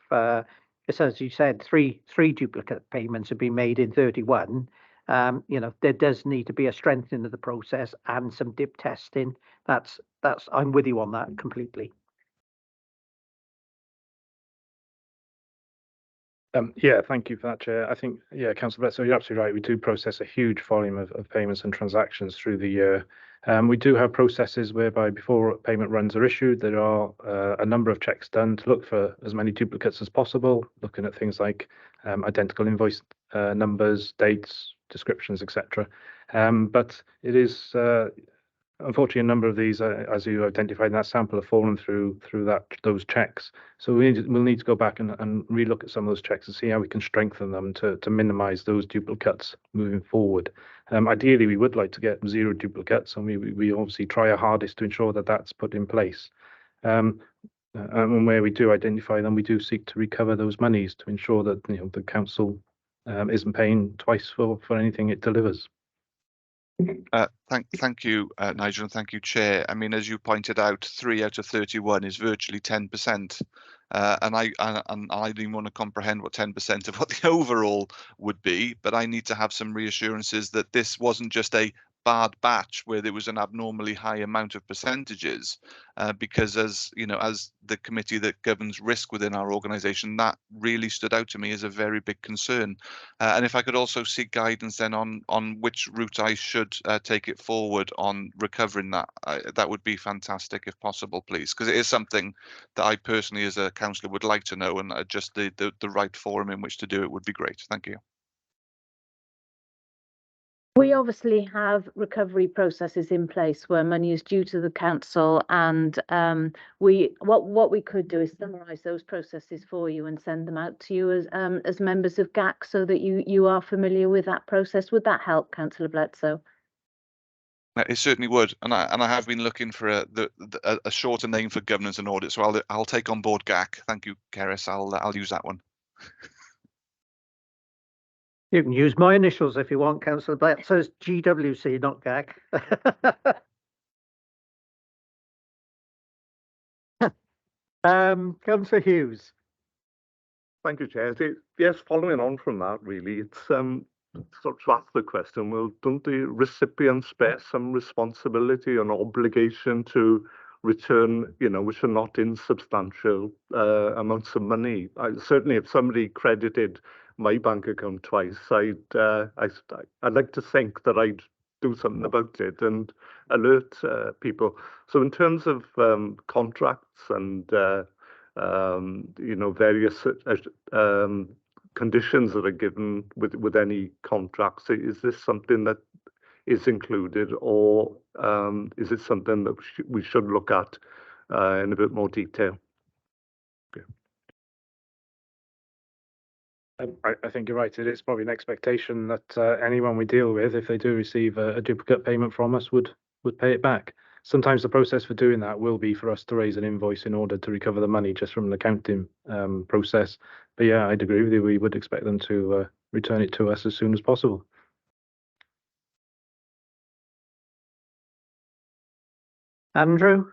as you said, three duplicate payments have been made in 31, there does need to be a strengthening of the process and some dip testing. I'm with you on that completely. Yeah, thank you for that, Chair. I think, yeah, Councillor Bledsoe, you're absolutely right. We do process a huge volume of payments and transactions through the year. We do have processes whereby before payment runs are issued, there are a number of checks done to look for as many duplicates as possible, looking at things like identical invoice numbers, dates, descriptions, etc. But it is unfortunately, a number of these, as you identified in that sample, have fallen through those checks. So we'll need to go back and relook at some of those checks and see how we can strengthen them to minimise those duplicates moving forward. Ideally, we would like to get 0 duplicates, and we obviously try our hardest to ensure that that's put in place. And where we do identify them, we do seek to recover those monies to ensure that the council isn't paying twice for anything it delivers. Thank you, Nigel, and thank you, Chair. I mean, as you pointed out, 3 out of 31 is virtually 10%, and I didn't want to comprehend what 10% of what the overall would be, but I need to have some reassurances that this wasn't just a bad batch where there was an abnormally high amount of percentages, because as the committee that governs risk within our organisation, that really stood out to me as a very big concern. And if I could also seek guidance then on which route I should take it forward on recovering that, that would be fantastic if possible, please, because it is something that I personally as a councillor would like to know, and just the right forum in which to do it would be great. Thank you. We obviously have recovery processes in place where money is due to the council, and what we could do is summarise those processes for you and send them out to you as members of GAC, so that you are familiar with that process. Would that help, Councillor Bledsoe? It certainly would, and I have been looking for a shorter name for governance and audit, so I'll take on board GAC. Thank you, Keris. I'll use that one. You can use my initials if you want, Councillor Black. So it's GWC, not GAC. Councillor Hughes. Thank you, Chair. Yes, following on from that, really, it's sort of ask the question, well, don't the recipients bear some responsibility and obligation to return, which are not insubstantial amounts of money? Certainly, if somebody credited my bank account twice, I'd like to think that I'd do something about it and alert people. So in terms of contracts and various conditions that are given with any contracts, is this something that is included, or is it something that we should look at in a bit more detail? I think you're right. It is probably an expectation that anyone we deal with, if they do receive a duplicate payment from us, would pay it back. Sometimes the process for doing that will be for us to raise an invoice in order to recover the money just from an accounting process. But yeah, I'd agree with you. We would expect them to return it to us as soon as possible. Andrew?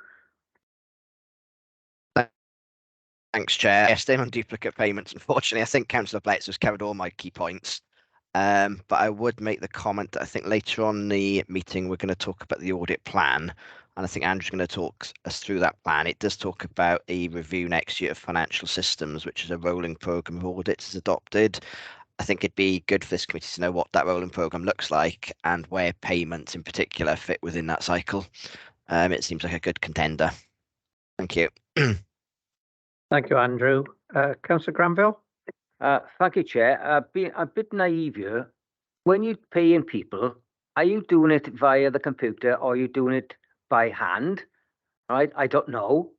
Thanks, Chair. Yeah, staying on duplicate payments, unfortunately, I think Councillor Blitz has covered all my key points. But I would make the comment that I think later on in the meeting, we're going to talk about the audit plan. And I think Andrew's going to talk us through that plan. It does talk about a review next year of financial systems, which is a rolling programme of audits is adopted. I think it'd be good for this committee to know what that rolling programme looks like and where payments in particular fit within that cycle. It seems like a good contender. Thank you. Thank you, Andrew. Councillor Granville? Thank you, Chair. Being a bit naive here, when you're paying people, are you doing it via the computer or are you doing it by hand? Right? I don't know.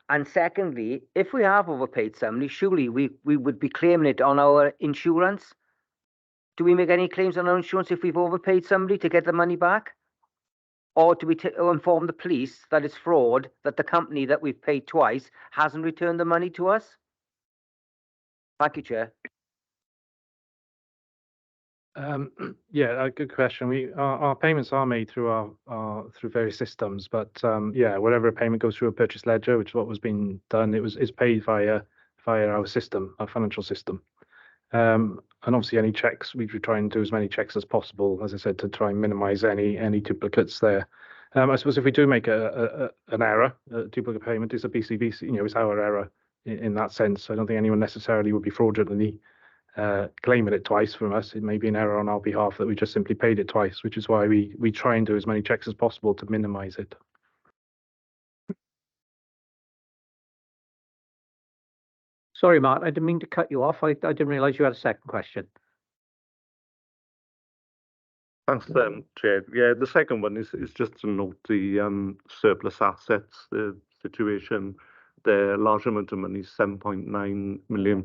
And secondly, if we have overpaid somebody, surely we would be claiming it on our insurance. Do we make any claims on our insurance if we've overpaid somebody to get the money back? Or do we inform the police that it's fraud, that the company that we've paid twice hasn't returned the money to us? Thank you, Chair. Yeah, a good question. Our payments are made through through various systems, but yeah, whatever a payment goes through a purchase ledger, which is what was being done, is paid via our system, our financial system. And obviously, any checks, we try and do as many checks as possible, as I said, to try and minimise any duplicates there. I suppose if we do make an error, a duplicate payment is a BCBC, it's our error in that sense. I don't think anyone necessarily would be fraudulently claiming it twice from us. It may be an error on our behalf that we just simply paid it twice, which is why we try and do as many checks as possible to minimise it. Sorry, Mark, I didn't mean to cut you off. I didn't realise you had a second question. Thanks, Chair. Yeah, the second one is just to note the surplus assets, the situation. The large amount of money, £7.9 million.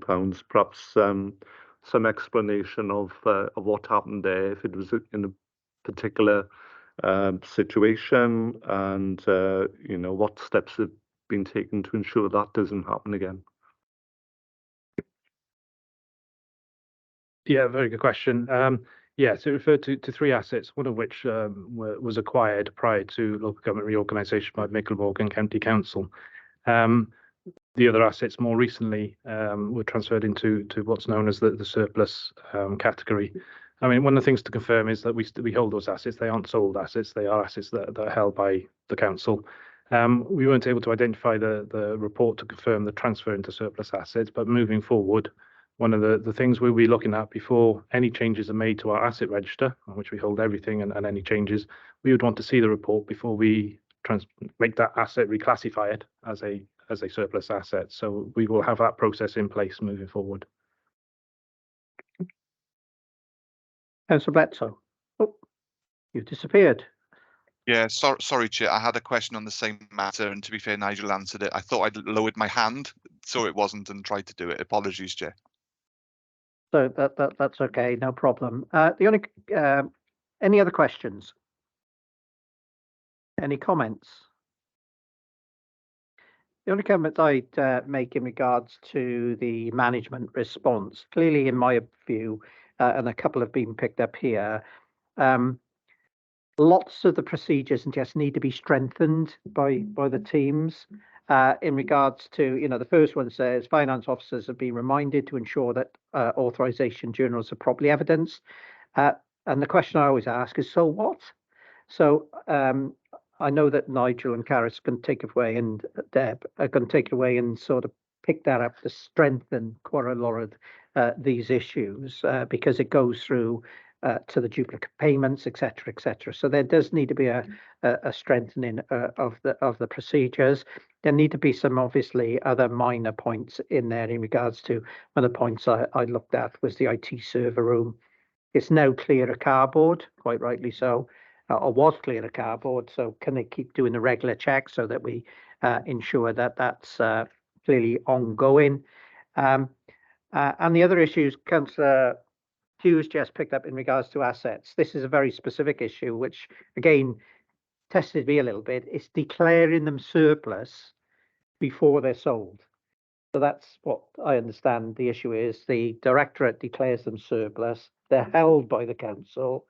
Perhaps some explanation of what happened there, if it was in a particular situation, and what steps have been taken to ensure that doesn't happen again. Yeah, very good question. Yeah, so it referred to three assets, one of which was acquired prior to local government reorganisation by Mickleborg County Council. The other assets more recently were transferred into what's known as the surplus category. I mean, one of the things to confirm is that we hold those assets. They aren't sold assets. They are assets that are held by the council. We weren't able to identify the report to confirm the transfer into surplus assets, but moving forward, one of the things we'll be looking at before any changes are made to our asset register, on which we hold everything and any changes, we would want to see the report before we make that asset, reclassify it as a surplus asset. So we will have that process in place moving forward. Councillor Bledsoe. Oh, you've disappeared. Yeah, sorry, Chair. I had a question on the same matter, and to be fair, Nigel answered it. I thought I'd lowered my hand, so it wasn't, and tried to do it. Apologies, Chair. So that's okay, no problem. The only any other questions? Any comments? The only comment I'd make in regards to the management response, clearly in my view, and a couple have been picked up here, lots of the procedures just need to be strengthened by the teams. In regards to, the first one says finance officers have been reminded to ensure that authorization journals are properly evidenced. And the question I always ask is, so what? So I know that Nigel and Caris can take it away, and Deb are going to take it away and sort of pick that up to strengthen quite a lot of these issues because it goes through to the duplicate payments, etc., etc. So there does need to be a strengthening of the procedures. There need to be some obviously other minor points in there in regards to one of the points I looked at was the IT server room. It's now clear of cardboard, quite rightly so, or was clear of cardboard. So can they keep doing the regular checks so that we ensure that that's clearly ongoing? And the other issues, Councillor Hughes just picked up in regards to assets. This is a very specific issue, which again tested me a little bit. It's declaring them surplus before they're sold. So that's what I understand the issue is. The directorate declares them surplus. They're held by the council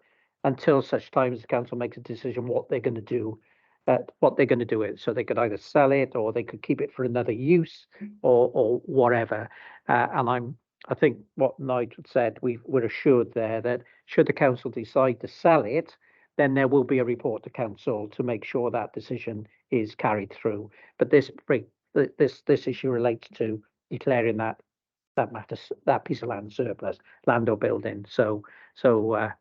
until such time as the council makes a decision what they're going to do. It. So they could either sell it or they could keep it for another use or whatever. And I think what Nigel said, we're assured there that should the council decide to sell it, then there will be a report to council to make sure that decision is carried through. But this issue relates to declaring that piece of land surplus, land or building. So I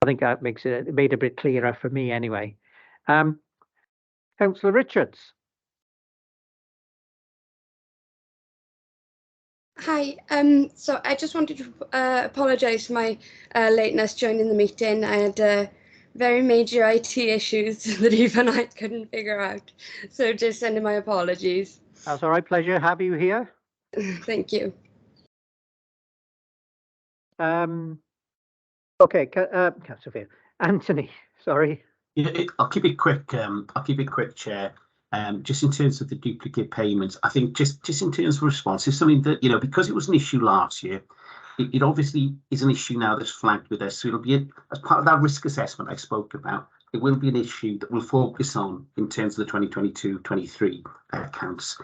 think that makes it made a bit clearer for me anyway. Councillor Richards. Hi, so I just wanted to apologise for my lateness joining the meeting. I had very major IT issues that even I couldn't figure out. So just sending my apologies. That's all right, pleasure have you here. Thank you. Okay, Councillor Anthony, sorry. Yeah, I'll keep it quick. I'll keep it quick, Chair. Just in terms of the duplicate payments, I think just in terms of response, it's something that, because it was an issue last year, it obviously is an issue now that's flagged with us. So it'll be, as part of that risk assessment I spoke about, it will be an issue that we'll focus on in terms of the 2022-23 accounts.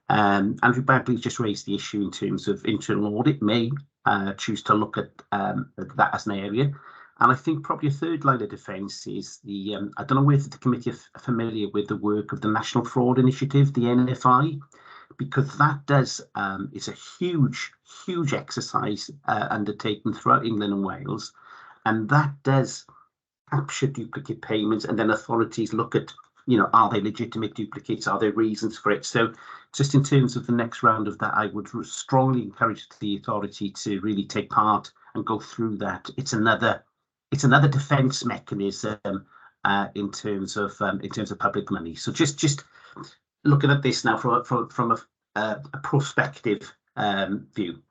Andrew Bagley's just raised the issue in terms of internal audit may choose to look at that as an area. And I think probably a third line of defence is the, I don't know whether the committee are familiar with the work of the National Fraud Initiative, the NFI, because that does, it's a huge exercise undertaken throughout England and Wales. And that does capture duplicate payments, and then authorities look at, are they legitimate duplicates? Are there reasons for it? So just in terms of the next round of that, I would strongly encourage the authority to really take part and go through that. It's another defence mechanism in terms of public money. So just looking at this now from a prospective view.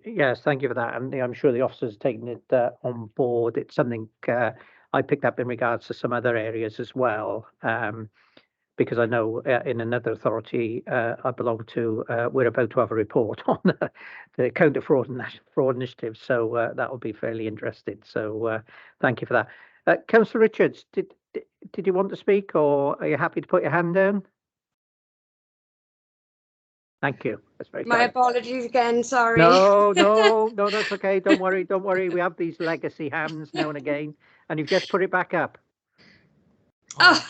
Yes, thank you for that. And I'm sure the officers are taking it on board. It's something I picked up in regards to some other areas as well. Because I know in another authority I belong to, we're about to have a report on the counter fraud and national fraud initiative. So that will be fairly interesting. So thank you for that. Councillor Richards, did you want to speak, or are you happy to put your hand down? Thank you. That's very My kind. apologies again. Sorry. No, that's okay. Don't worry. We have these legacy hands now and again, and you've just put it back up. Oh,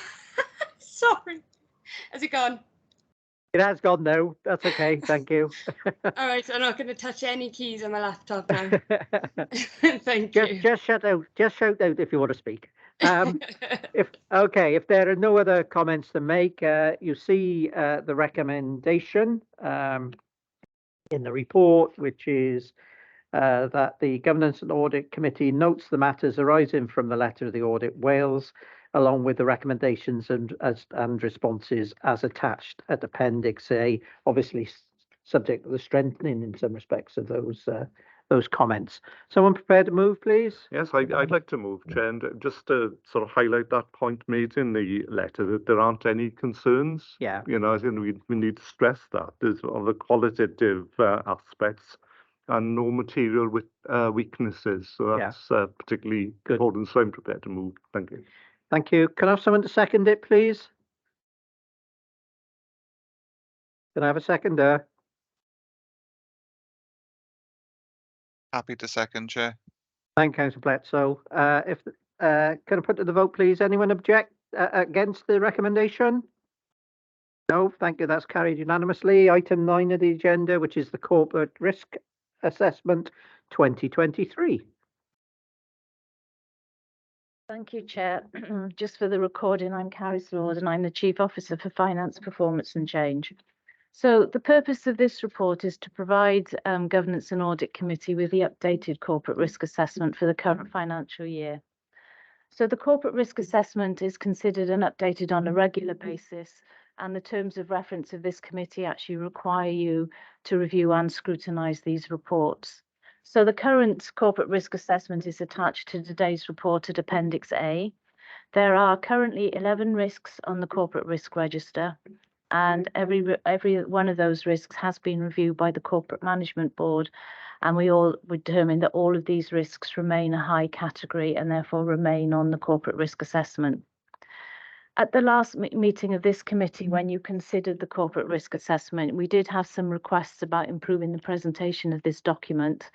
sorry. Has it gone? It has gone now. That's okay. Thank you. All right, I'm not going to touch any keys on my laptop now. Thank you. Just shout out if you want to speak. If there are no other comments to make, you see the recommendation in the report, which is that the Governance and Audit Committee notes the matters arising from the letter of the Audit Wales, along with the recommendations and responses as attached at Appendix A, obviously subject to the strengthening in some respects of those comments. Someone prepared to move, please? Yes, I'd like to move, Chair, and just to sort of highlight that point made in the letter that there aren't any concerns. Yeah. I think we need to stress that there's of the qualitative aspects and no material with weaknesses. So that's particularly good. important. So I'm prepared to move. Thank you. Thank you. Can I have someone to second it, please? Can I have a seconder? Happy to second, Chair. Thank you, Councillor Bledsoe. Can I put to the vote, please? Anyone object against the recommendation? No, thank you. That's carried unanimously. Item 9 of the agenda, which is the Corporate Risk Assessment 2023. Thank you, Chair. Just for the recording, I'm Carrie Sword and I'm the Chief Officer for Finance, Performance and Change. So the purpose of this report is to provide Governance and Audit Committee with the updated corporate risk assessment for the current financial year. So the corporate risk assessment is considered and updated on a regular basis, and the terms of reference of this committee actually require you to review and scrutinise these reports. So the current corporate risk assessment is attached to today's report at Appendix A. There are currently 11 risks on the corporate risk register, and every one of those risks has been reviewed by the Corporate Management Board, and we all determined that all of these risks remain a high category and therefore remain on the corporate risk assessment. At the last meeting of this committee, when you considered the corporate risk assessment, we did have some requests about improving the presentation of this document.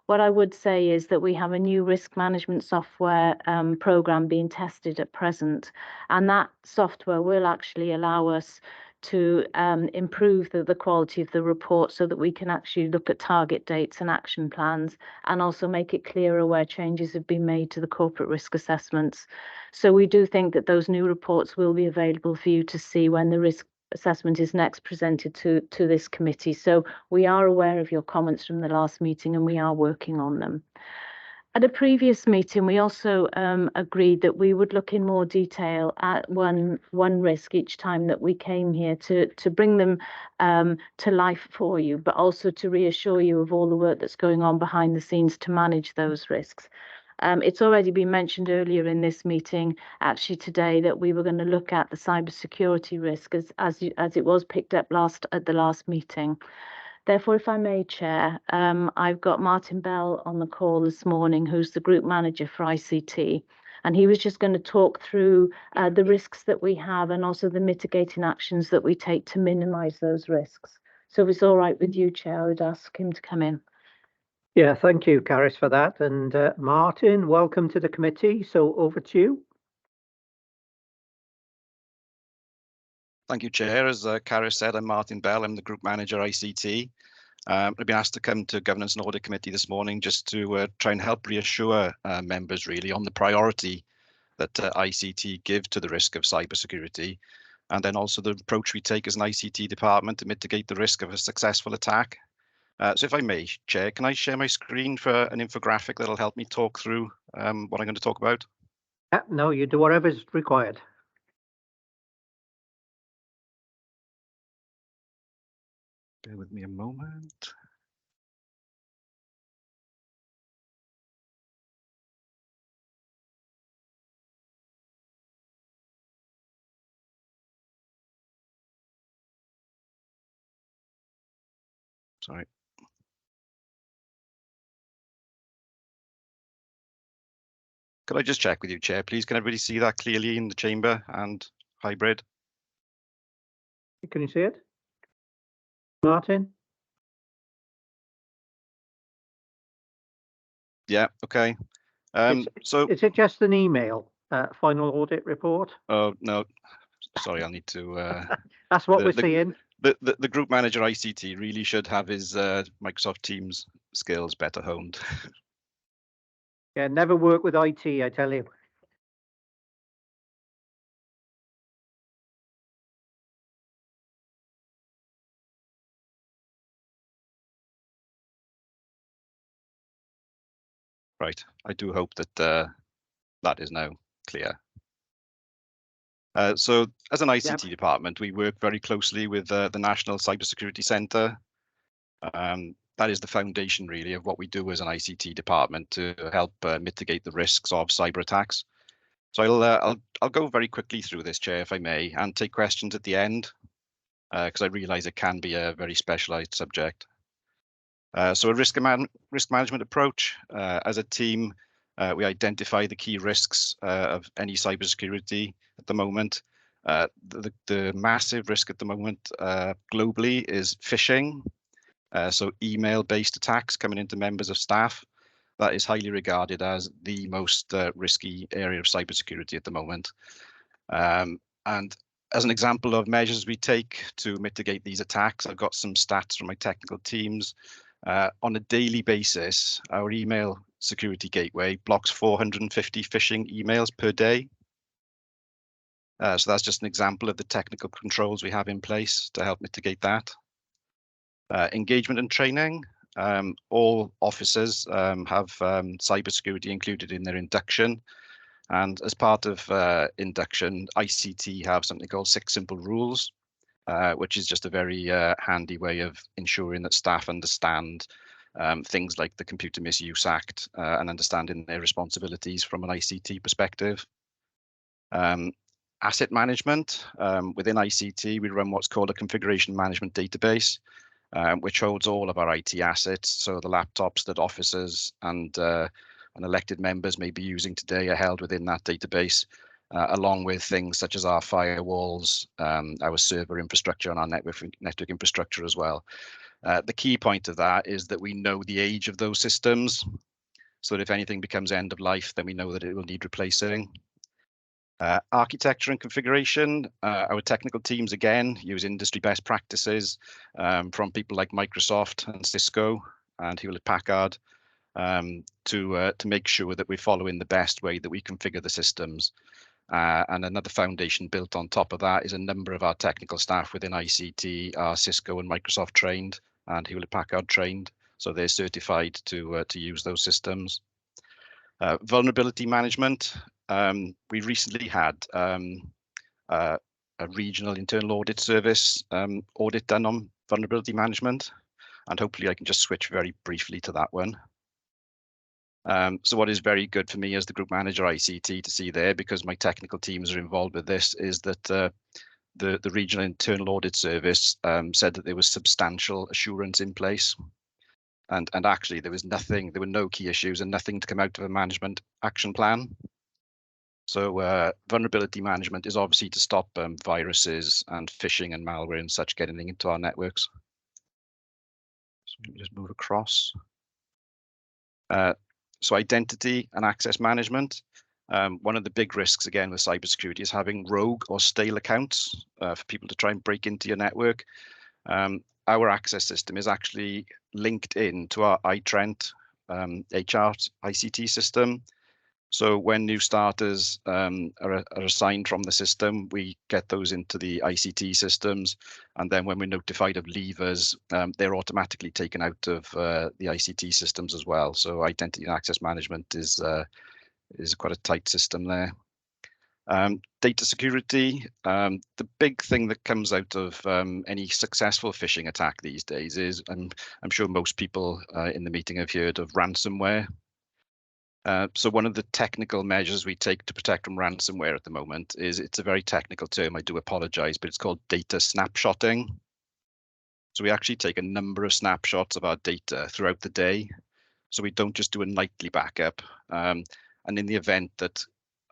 What I would say is that we have a new risk management software program being tested at present, and that software will actually allow us to improve the quality of the report so that we can actually look at target dates and action plans, and also make it clearer where changes have been made to the corporate risk assessments. So we do think that those new reports will be available for you to see when the risk assessment is next presented to this committee. So we are aware of your comments from the last meeting and we are working on them. At a previous meeting, we also agreed that we would look in more detail at one risk each time that we came here to bring them to life for you, but also to reassure you of all the work that's going on behind the scenes to manage those risks. It's already been mentioned earlier in this meeting, actually today, that we were going to look at the cybersecurity risk as it was picked up at the last meeting. Therefore, if I may, Chair, I've got Martin Bell on the call this morning, who's the Group Manager for ICT, and he was just going to talk through the risks that we have and also the mitigating actions that we take to minimise those risks. So if it's all right with you, Chair, I would ask him to come in. Yeah, thank you, Caris, for that. And Martin, welcome to the committee. So over to you. Thank you, Chair. As Caris said, I'm Martin Bell. I'm the Group Manager ICT. I've been asked to come to Governance and Audit Committee this morning just to try and help reassure members really on the priority that ICT give to the risk of cybersecurity, and then also the approach we take as an ICT department to mitigate the risk of a successful attack. So if I may, Chair, can I share my screen for an infographic that'll help me talk through what I'm going to talk about? No, you do whatever is required. Bear with me a moment. Sorry. Could I just check with you, Chair, please? Can everybody see that clearly in the chamber and hybrid? Can you see it? Martin? Yeah, okay. So is it just an email, final audit report? Oh, no, sorry, I'll need to... That's what we're seeing. The Group Manager ICT really should have his Microsoft Teams skills better honed. Yeah, never work with IT, I tell you. Right, I do hope that that is now clear. So as an ICT department, we work very closely with the National Cybersecurity Centre. That is the foundation really of what we do as an ICT department to help mitigate the risks of cyber attacks. So I'll go very quickly through this, Chair, if I may, and take questions at the end, because I realise it can be a very specialised subject. So a risk management approach. As a team, we identify the key risks of any cybersecurity at the moment. The massive risk at the moment globally is phishing. So email-based attacks coming into members of staff, that is highly regarded as the most risky area of cybersecurity at the moment. And as an example of measures we take to mitigate these attacks, I've got some stats from my technical teams. On a daily basis, our email security gateway blocks 450 phishing emails per day. So that's just an example of the technical controls we have in place to help mitigate that. Engagement and training. All officers have cybersecurity included in their induction. And as part of induction, ICT have something called 6 Simple Rules, which is just a very handy way of ensuring that staff understand things like the Computer Misuse Act and understanding their responsibilities from an ICT perspective. Asset management. Within ICT, we run what's called a configuration management database, which holds all of our IT assets. So the laptops that officers and elected members may be using today are held within that database, along with things such as our firewalls, our server infrastructure, and our network infrastructure as well. The key point of that is that we know the age of those systems, so that if anything becomes end of life, then we know that it will need replacing. Architecture and configuration. Our technical teams, again, use industry best practices from people like Microsoft and Cisco and Hewlett-Packard to make sure that we're following the best way that we configure the systems. And another foundation built on top of that is a number of our technical staff within ICT are Cisco and Microsoft trained and Hewlett-Packard trained, so they're certified to use those systems. Vulnerability management. We recently had a regional internal audit service audit done on vulnerability management, and hopefully I can just switch very briefly to that one. So what is very good for me as the group manager ICT to see there, because my technical teams are involved with this, is that the regional internal audit service said that there was substantial assurance in place. And actually there were no key issues and nothing to come out of a management action plan. So vulnerability management is obviously to stop viruses and phishing and malware and such getting into our networks. So let me just move across. So identity and access management. One of the big risks, again, with cybersecurity is having rogue or stale accounts for people to try and break into your network. Our access system is actually linked in to our iTrent HR ICT system. So when new starters are assigned from the system, we get those into the ICT systems. And then when we're notified of leavers, they're automatically taken out of the ICT systems as well. So identity and access management is quite a tight system there. Data security. The big thing that comes out of any successful phishing attack these days is, I'm sure most people in the meeting have heard of ransomware. So one of the technical measures we take to protect from ransomware at the moment is, it's a very technical term, I do apologize, but it's called data snapshotting. So we actually take a number of snapshots of our data throughout the day. So we don't just do a nightly backup. And in the event that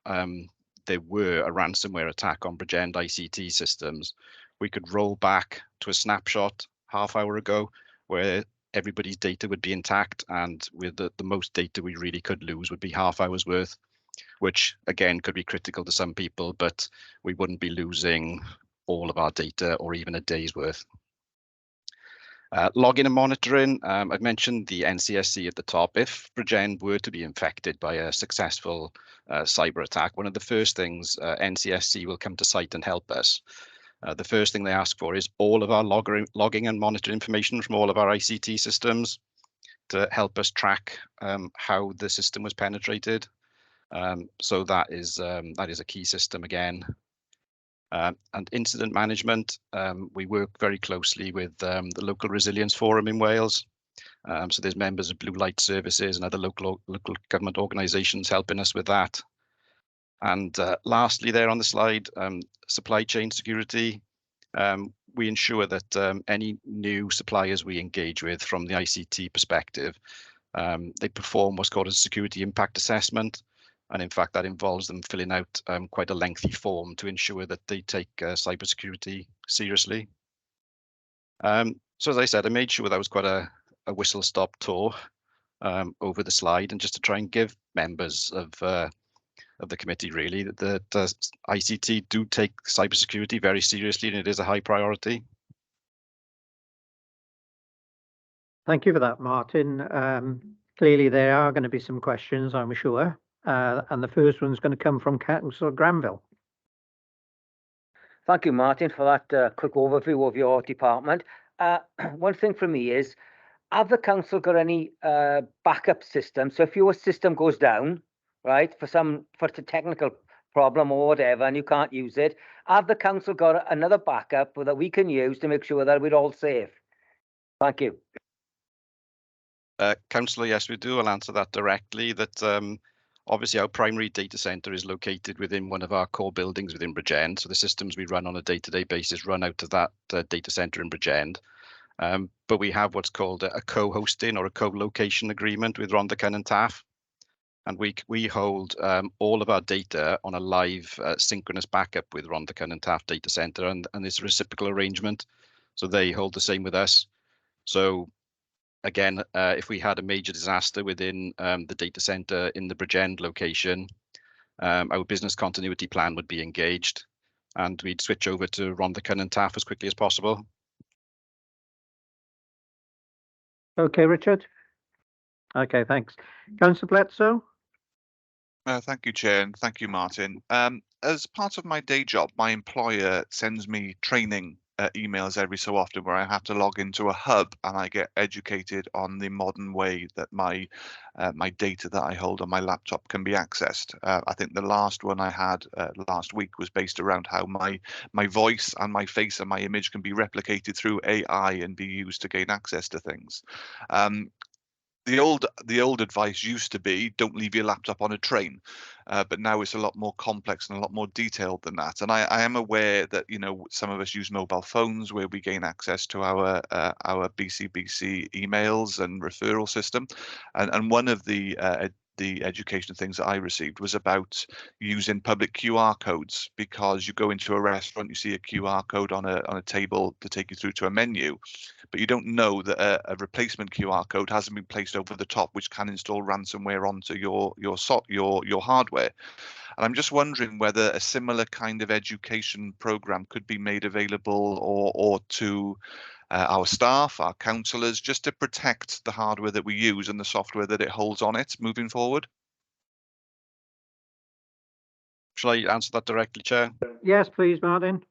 there were a ransomware attack on Bridgend ICT systems, we could roll back to a snapshot half hour ago where everybody's data would be intact, and with the most data we really could lose would be half hour's worth, which again could be critical to some people, but we wouldn't be losing all of our data or even a day's worth. Login and monitoring. I've mentioned the NCSC at the top. If Bridgend were to be infected by a successful cyber attack, one of the first things NCSC will come to site and help us. The first thing they ask for is all of our logging and monitoring information from all of our ICT systems to help us track how the system was penetrated. So that is a key system again. And incident management, we work very closely with the local resilience forum in Wales. So there's members of Blue Light Services and other local government organisations helping us with that. And lastly, there on the slide, supply chain security. We ensure that any new suppliers we engage with from the ICT perspective, they perform what's called a security impact assessment. And in fact, that involves them filling out quite a lengthy form to ensure that they take cybersecurity seriously. So as I said, I made sure that was quite a whistle-stop tour over the slide, and just to try and give members of the committee really that ICT do take cybersecurity very seriously, and it is a high priority. Thank you for that, Martin. Clearly, there are going to be some questions, I'm sure. And the first one's going to come from Councillor Granville. Thank you, Martin, for that quick overview of your department. One thing for me is, have the council got any backup system? So if your system goes down, right, for a technical problem or whatever, and you can't use it, have the council got another backup that we can use to make sure that we're all safe? Thank you. Councillor, yes, we do. I'll answer that directly. That obviously our primary data centre is located within one of our core buildings within Bridgend. So the systems we run on a day-to-day basis run out of that data centre in Bridgend. But we have what's called a co-hosting or a co-location agreement with Rhondda and Taff. And we hold all of our data on a live synchronous backup with Rhondda and Taff data centre, and it's a reciprocal arrangement. So they hold the same with us. So again, if we had a major disaster within the data center in the Bridgend location, our business continuity plan would be engaged, and we'd switch over to Rhondda and Taff as quickly as possible. Okay, Richard. Okay, thanks. Councillor Bledsoe. Thank you, Chair, and thank you, Martin. As part of my day job, my employer sends me training emails every so often where I have to log into a hub and I get educated on the modern way that my data that I hold on my laptop can be accessed. I think the last one I had last week was based around how my voice and my face and my image can be replicated through AI and be used to gain access to things. The old advice used to be don't leave your laptop on a train, but now it's a lot more complex and a lot more detailed than that. And I am aware that some of us use mobile phones where we gain access to our BCBC emails and referral system, and one of the education things that I received was about using public QR codes, because you go into a restaurant, you see a QR code on a table to take you through to a menu, but you don't know that a replacement QR code hasn't been placed over the top, which can install ransomware onto your hardware. And I'm just wondering whether a similar kind of education program could be made available or to our staff, our councillors, just to protect the hardware that we use and the software that it holds on it moving forward. Shall I answer that directly, Chair? Yes, please, Martin.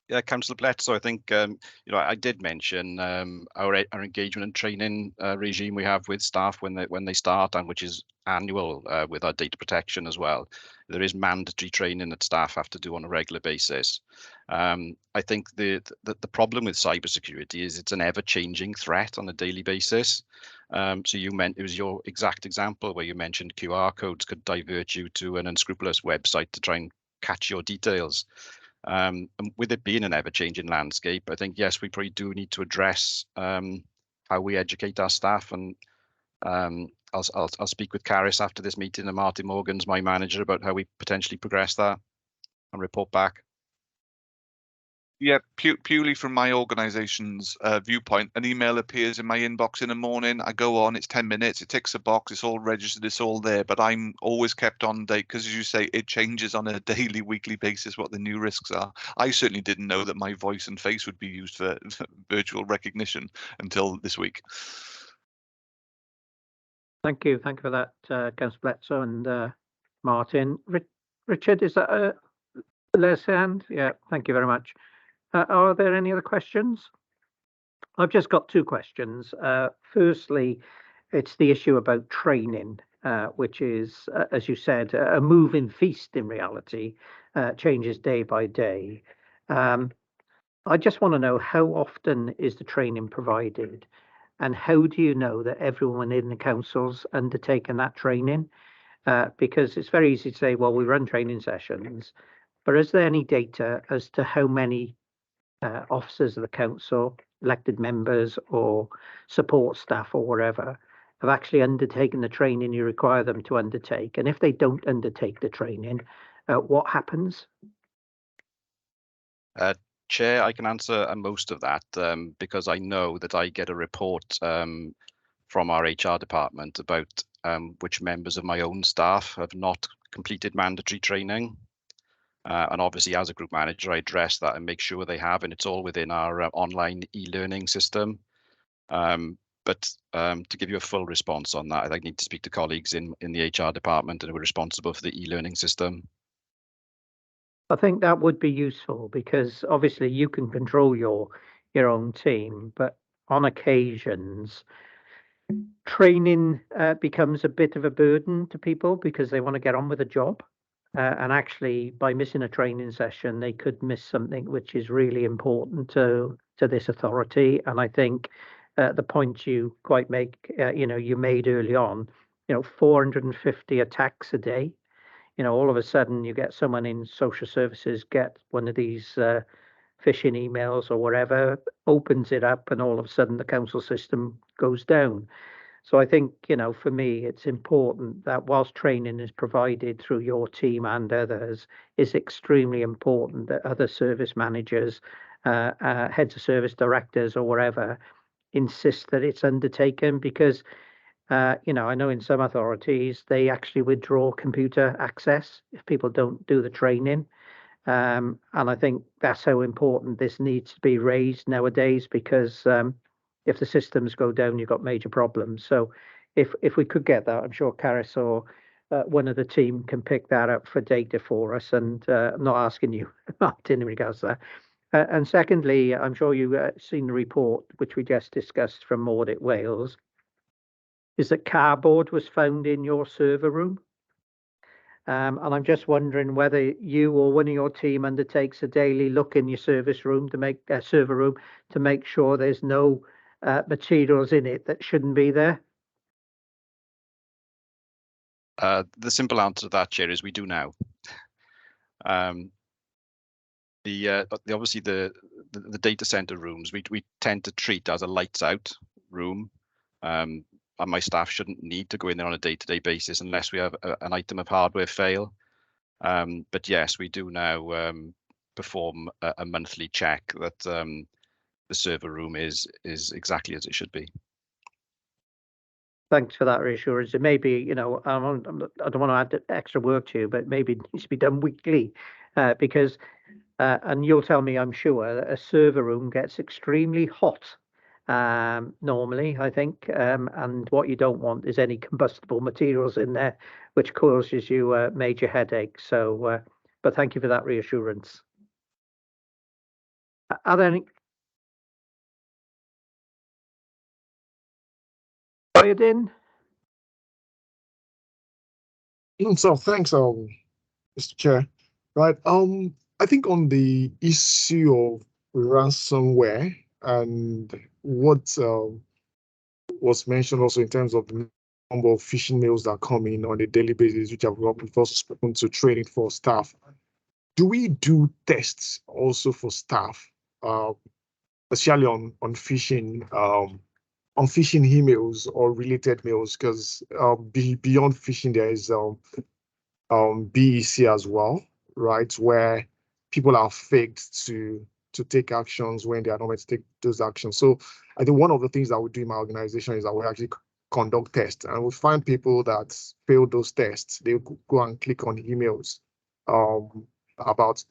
Yeah, Councillor Bledsoe, I think I did mention our engagement and training regime we have with staff when they start, and which is annual with our data protection as well. There is mandatory training that staff have to do on a regular basis. I think the problem with cybersecurity is it's an ever-changing threat on a daily basis. So it was your exact example where you mentioned QR codes could divert you to an unscrupulous website to try and catch your details. And with it being an ever-changing landscape, I think, yes, we probably do need to address how we educate our staff. And I'll speak with Caris after this meeting, and Martin Morgan's my manager, about how we potentially progress that and report back. Yeah, purely from my organisation's viewpoint, an email appears in my inbox in the morning. I go on, it's 10 minutes, it ticks a box, it's all registered, it's all there, but I'm always kept on date because, as you say, it changes on a daily, weekly basis what the new risks are. I certainly didn't know that my voice and face would be used for virtual recognition until this week. Thank you for that, Councillor Bledsoe and Martin. Richard, is that a last hand? Yeah, thank you very much. Are there any other questions? I've just got two questions. Firstly, it's the issue about training, which is, as you said, a moving feast in reality, changes day by day. I just want to know, how often is the training provided, and how do you know that everyone in the council's undertaken that training? Because it's very easy to say, well, we run training sessions, but is there any data as to how many officers of the council, elected members or support staff or whatever, have actually undertaken the training you require them to undertake? And if they don't undertake the training, what happens? Chair, I can answer most of that because I know that I get a report from our HR department about which members of my own staff have not completed mandatory training. And obviously, as a group manager, I address that and make sure they have, and it's all within our online e-learning system. But to give you a full response on that, I need to speak to colleagues in the HR department who are responsible for the e-learning system. I think that would be useful because obviously you can control your own team, but on occasions, training becomes a bit of a burden to people because they want to get on with the job. And actually, by missing a training session, they could miss something which is really important to this authority. And I think the point you you made early on, 450 attacks a day. All of a sudden you get someone in social services get one of these phishing emails or whatever, opens it up, and all of a sudden the council system goes down. So I think, for me, it's important that whilst training is provided through your team and others, it's extremely important that other service managers, heads of service directors or whatever, insist that it's undertaken because, I know in some authorities, they actually withdraw computer access if people don't do the training. And I think that's how important this needs to be raised nowadays because if the systems go down, you've got major problems. So if we could get that, I'm sure Caris or one of the team can pick that up for data for us. And I'm not asking you, Martin, in regards to that. And secondly, I'm sure you've seen the report, which we just discussed from Audit Wales, is that cardboard was found in your server room. And I'm just wondering whether you or one of your team undertakes a daily look in your service room to make server room to make sure there's no materials in it that shouldn't be there. The simple answer to that, Chair, is we do now. Obviously the data center rooms we tend to treat as a lights out room. And my staff shouldn't need to go in there on a day-to-day basis unless we have an item of hardware fail. But yes, we do now perform a monthly check that the server room is exactly as it should be. Thanks for that reassurance. It may be, I don't want to add extra work to you, but maybe it needs to be done weekly because, and you'll tell me, I'm sure, that a server room gets extremely hot. Normally, I think, and what you don't want is any combustible materials in there, which causes you a major headache. So, but thank you for that reassurance. Are there any? Iodine? So thanks, Mr. Chair. Right. I think on the issue of ransomware and what was mentioned also in terms of the number of phishing mails that come in on a daily basis, which we've also spoken to training for staff. Do we do tests also for staff, especially on phishing emails or related mails? Because beyond phishing, there is BEC as well, right, where people are faked to take actions when they are not meant to take those actions. So I think one of the things that we do in my organization is that we actually conduct tests, and we find people that fail those tests. They go and click on emails about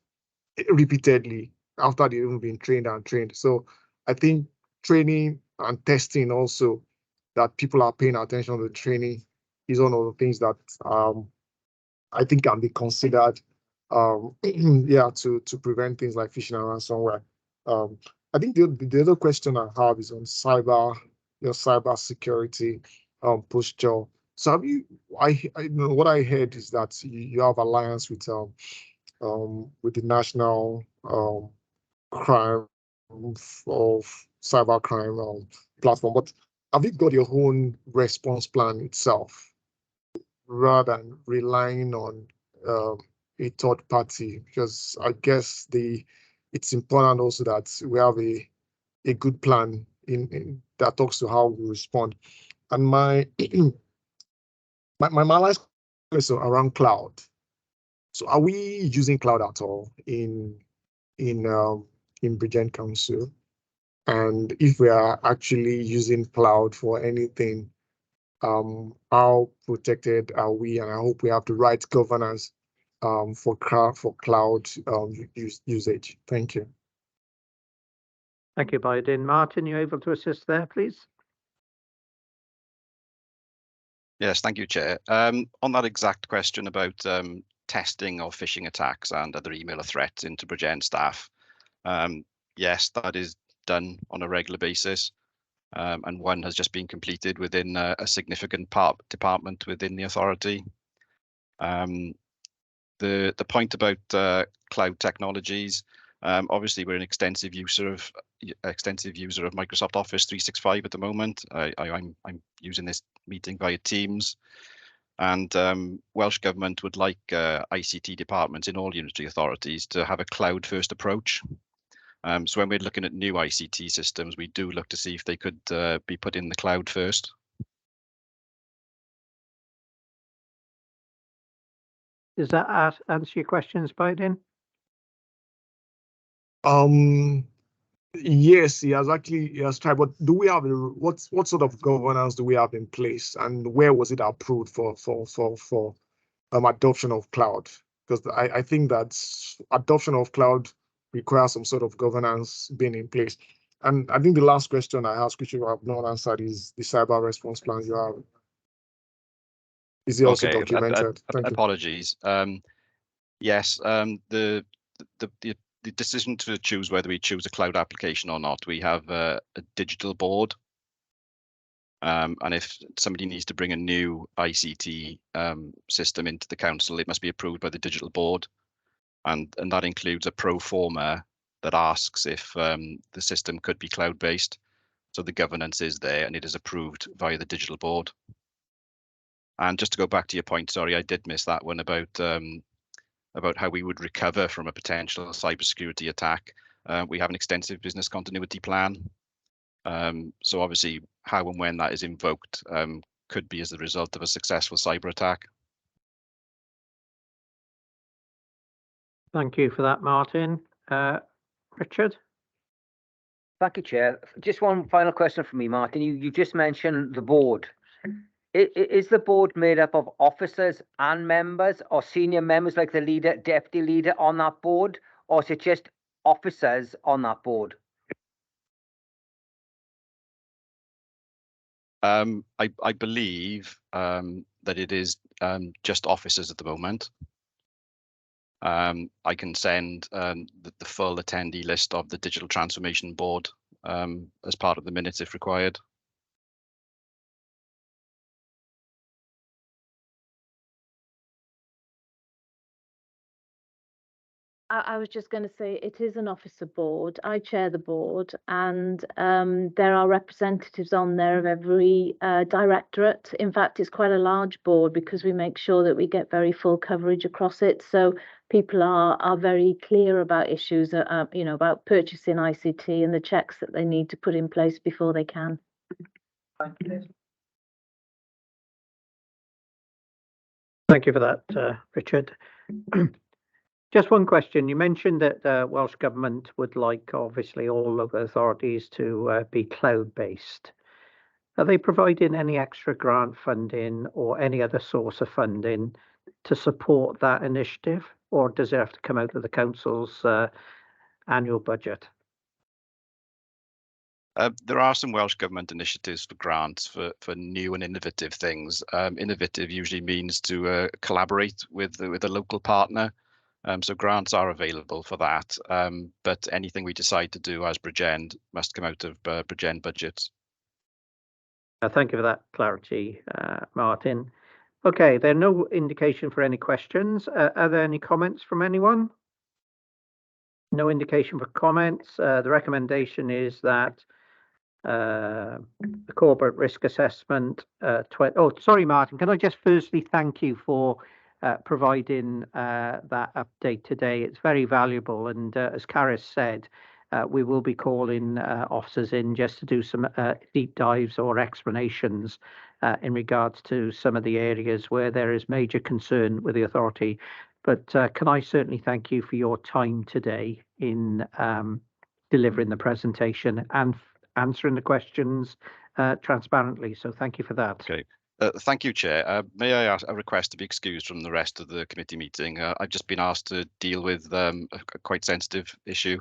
repeatedly after they've even been trained. So I think training and testing also, that people are paying attention to the training, is one of the things that I think can be considered, to prevent things like phishing and ransomware. I think the other question I have is on cyber security posture. So have you? I what I heard is that you have alliance with the national crime of cybercrime platform, but have you got your own response plan itself, rather than relying on a third party? Because I guess it's important also that we have a good plan in that talks to how we respond. And my last question around cloud. So are we using cloud at all in in Bridgend Council, and if we are actually using cloud for anything, how protected are we? And I hope we have the right governance for cloud usage. Thank you. Thank you, Biden. Martin, you able to assist there, please? Yes, thank you, Chair. On that exact question about testing of phishing attacks and other email threats into Bridgend staff, yes, that is done on a regular basis, and one has just been completed within a significant department within the authority. The point about cloud technologies, obviously we're an extensive user of Microsoft Office 365 at the moment. I'm using this meeting via Teams, and Welsh Government would like ICT departments in all unitary authorities to have a cloud-first approach. So when we're looking at new ICT systems, we do look to see if they could be put in the cloud first. Does that answer your questions, Biden? Yes, he has tried, but do we have what sort of governance do we have in place, and where was it approved for adoption of cloud? Because I think that adoption of cloud requires some sort of governance being in place. And I think the last question I asked, which you have not answered, is the cyber response plan you have. Is it also documented? Thank you. Apologies. Yes, the decision to choose whether we choose a cloud application or not, we have a digital board. And if somebody needs to bring a new ICT system into the council, it must be approved by the digital board. And that includes a pro forma that asks if the system could be cloud-based. So the governance is there and it is approved via the digital board. And just to go back to your point, sorry, I did miss that one about how we would recover from a potential cybersecurity attack. We have an extensive business continuity plan. So obviously, how and when that is invoked could be as the result of a successful cyber attack. Thank you for that, Martin. Richard? Thank you, Chair. Just one final question from me, Martin. You just mentioned the board. Is the board made up of officers and members, or senior members like the leader, deputy leader on that board, or is it just officers on that board? I believe that it is just officers at the moment. I can send the full attendee list of the Digital Transformation Board as part of the minutes if required. I was just going to say it is an officer board. I chair the board, and there are representatives on there of every directorate. In fact, it's quite a large board because we make sure that we get very full coverage across it. So people are very clear about issues, about purchasing ICT and the checks that they need to put in place before they can. Thank you for that, Richard. Just one question. You mentioned that Welsh Government would like, obviously, all local authorities to be cloud-based. Are they providing any extra grant funding or any other source of funding to support that initiative, or does it have to come out of the council's annual budget? There are some Welsh Government initiatives for grants for new and innovative things. Innovative usually means to collaborate with a local partner. So grants are available for that, but anything we decide to do as Bridgend must come out of Bridgend budgets. Thank you for that clarity, Martin. Okay, there are no indication for any questions. Are there any comments from anyone? No indication for comments. The recommendation is that the corporate risk assessment. Sorry, Martin. Can I just firstly thank you for providing that update today? It's very valuable, and as Karis said, we will be calling officers in just to do some deep dives or explanations in regards to some of the areas where there is major concern with the authority. But can I certainly thank you for your time today in delivering the presentation and answering the questions transparently. So thank you for that. Okay. Thank you, Chair. May I ask a request to be excused from the rest of the committee meeting? I've just been asked to deal with a quite sensitive issue.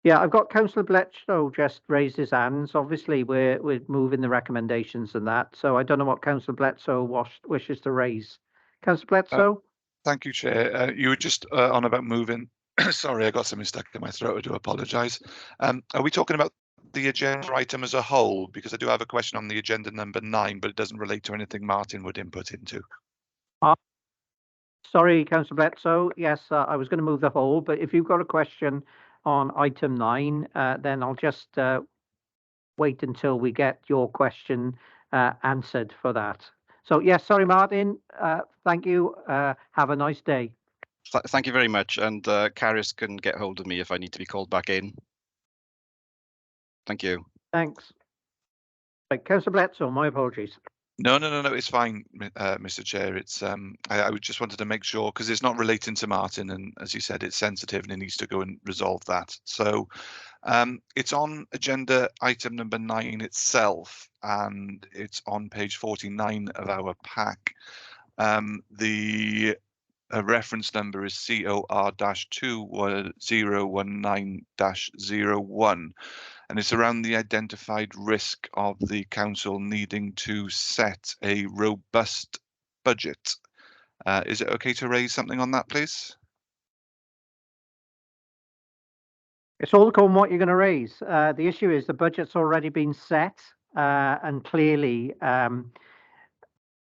Yeah, I've got Councillor Bledsoe just raised his hands. Obviously, we're moving the recommendations and that. So I don't know what Councillor Bledsoe wishes to raise. Councillor Bledsoe? Thank you, Chair. You were just on about moving. Sorry, I got something stuck in my throat. I do apologise. Are we talking about the agenda item as a whole? Because I do have a question on the agenda number 9, but it doesn't relate to anything Martin would input into. Sorry, Councillor Bledsoe. Yes, I was going to move the whole, but if you've got a question on item 9, then I'll just wait until we get your question answered for that. So yes, sorry, Martin. Thank you. Have a nice day. Thank you very much. And Caris can get hold of me if I need to be called back in. Thank you. Thanks. Right, Councillor Bledsoe, my apologies. No, it's fine, Mr. Chair. It's I just wanted to make sure, because it's not relating to Martin, and as you said, it's sensitive and it needs to go and resolve that. So it's on agenda item number 9 itself, and it's on page 49 of our pack. The reference number is COR-2019-01, and it's around the identified risk of the council needing to set a robust budget. Is it okay to raise something on that, please? It's all on what you're going to raise. The issue is the budget's already been set, and clearly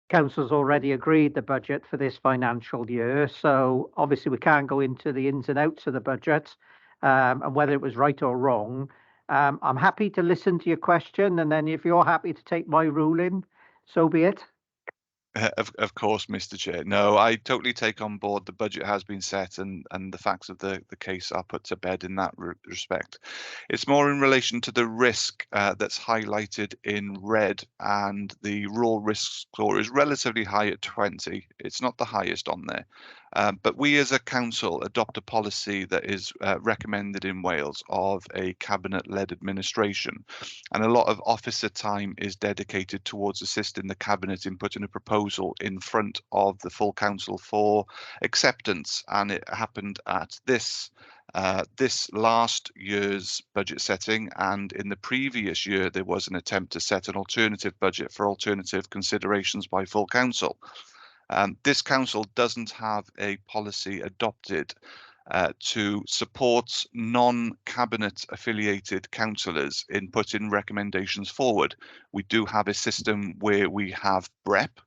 council's already agreed the budget for this financial year. So obviously we can't go into the ins and outs of the budget and whether it was right or wrong. I'm happy to listen to your question, and then if you're happy to take my ruling, so be it. Of course, Mr. Chair. No, I totally take on board the budget has been set, and the facts of the case are put to bed in that respect. It's more in relation to the risk that's highlighted in red, and the raw risk score is relatively high at 20. It's not the highest on there. But we as a council adopt a policy that is recommended in Wales of a cabinet-led administration, and a lot of officer time is dedicated towards assisting the cabinet in putting a proposal in front of the full council for acceptance. And it happened at this last year's budget setting, and in the previous year there was an attempt to set an alternative budget for alternative considerations by full council. This council doesn't have a policy adopted to support non-cabinet affiliated councillors in putting recommendations forward. We do have a system where we have BREP,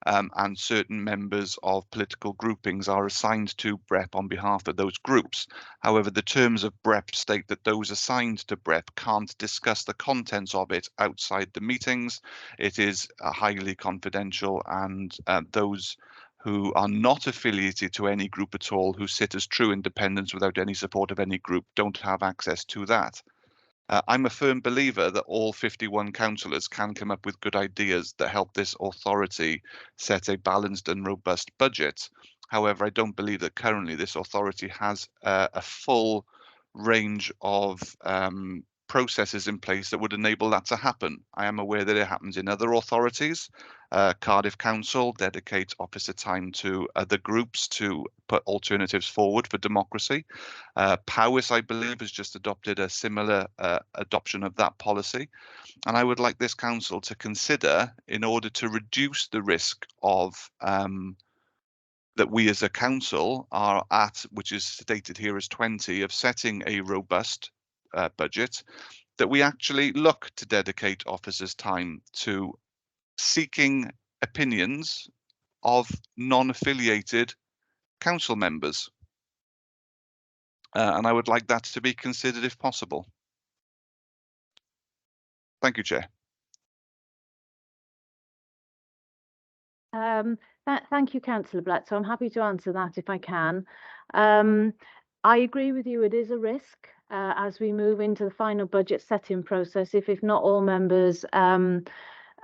and certain members of political groupings are assigned to BREP on behalf of those groups. However, the terms of BREP state that those assigned to BREP can't discuss the contents of it outside the meetings. It is highly confidential, and those who are not affiliated to any group at all, who sit as true independents without any support of any group, don't have access to that. I'm a firm believer that all 51 councillors can come up with good ideas that help this authority set a balanced and robust budget. However, I don't believe that currently this authority has a full range of processes in place that would enable that to happen. I am aware that it happens in other authorities. Cardiff Council dedicates officer time to other groups to put alternatives forward for democracy. Powys, I believe, has just adopted a similar adoption of that policy. And I would like this council to consider, in order to reduce the risk of that we as a council are at, which is stated here as 20, of setting a robust budget, that we actually look to dedicate officers' time to seeking opinions of non-affiliated council members. And I would like that to be considered if possible. Thank you, Chair. Thank you, Councillor Blatt. So I'm happy to answer that if I can. I agree with you, it is a risk as we move into the final budget setting process if not all members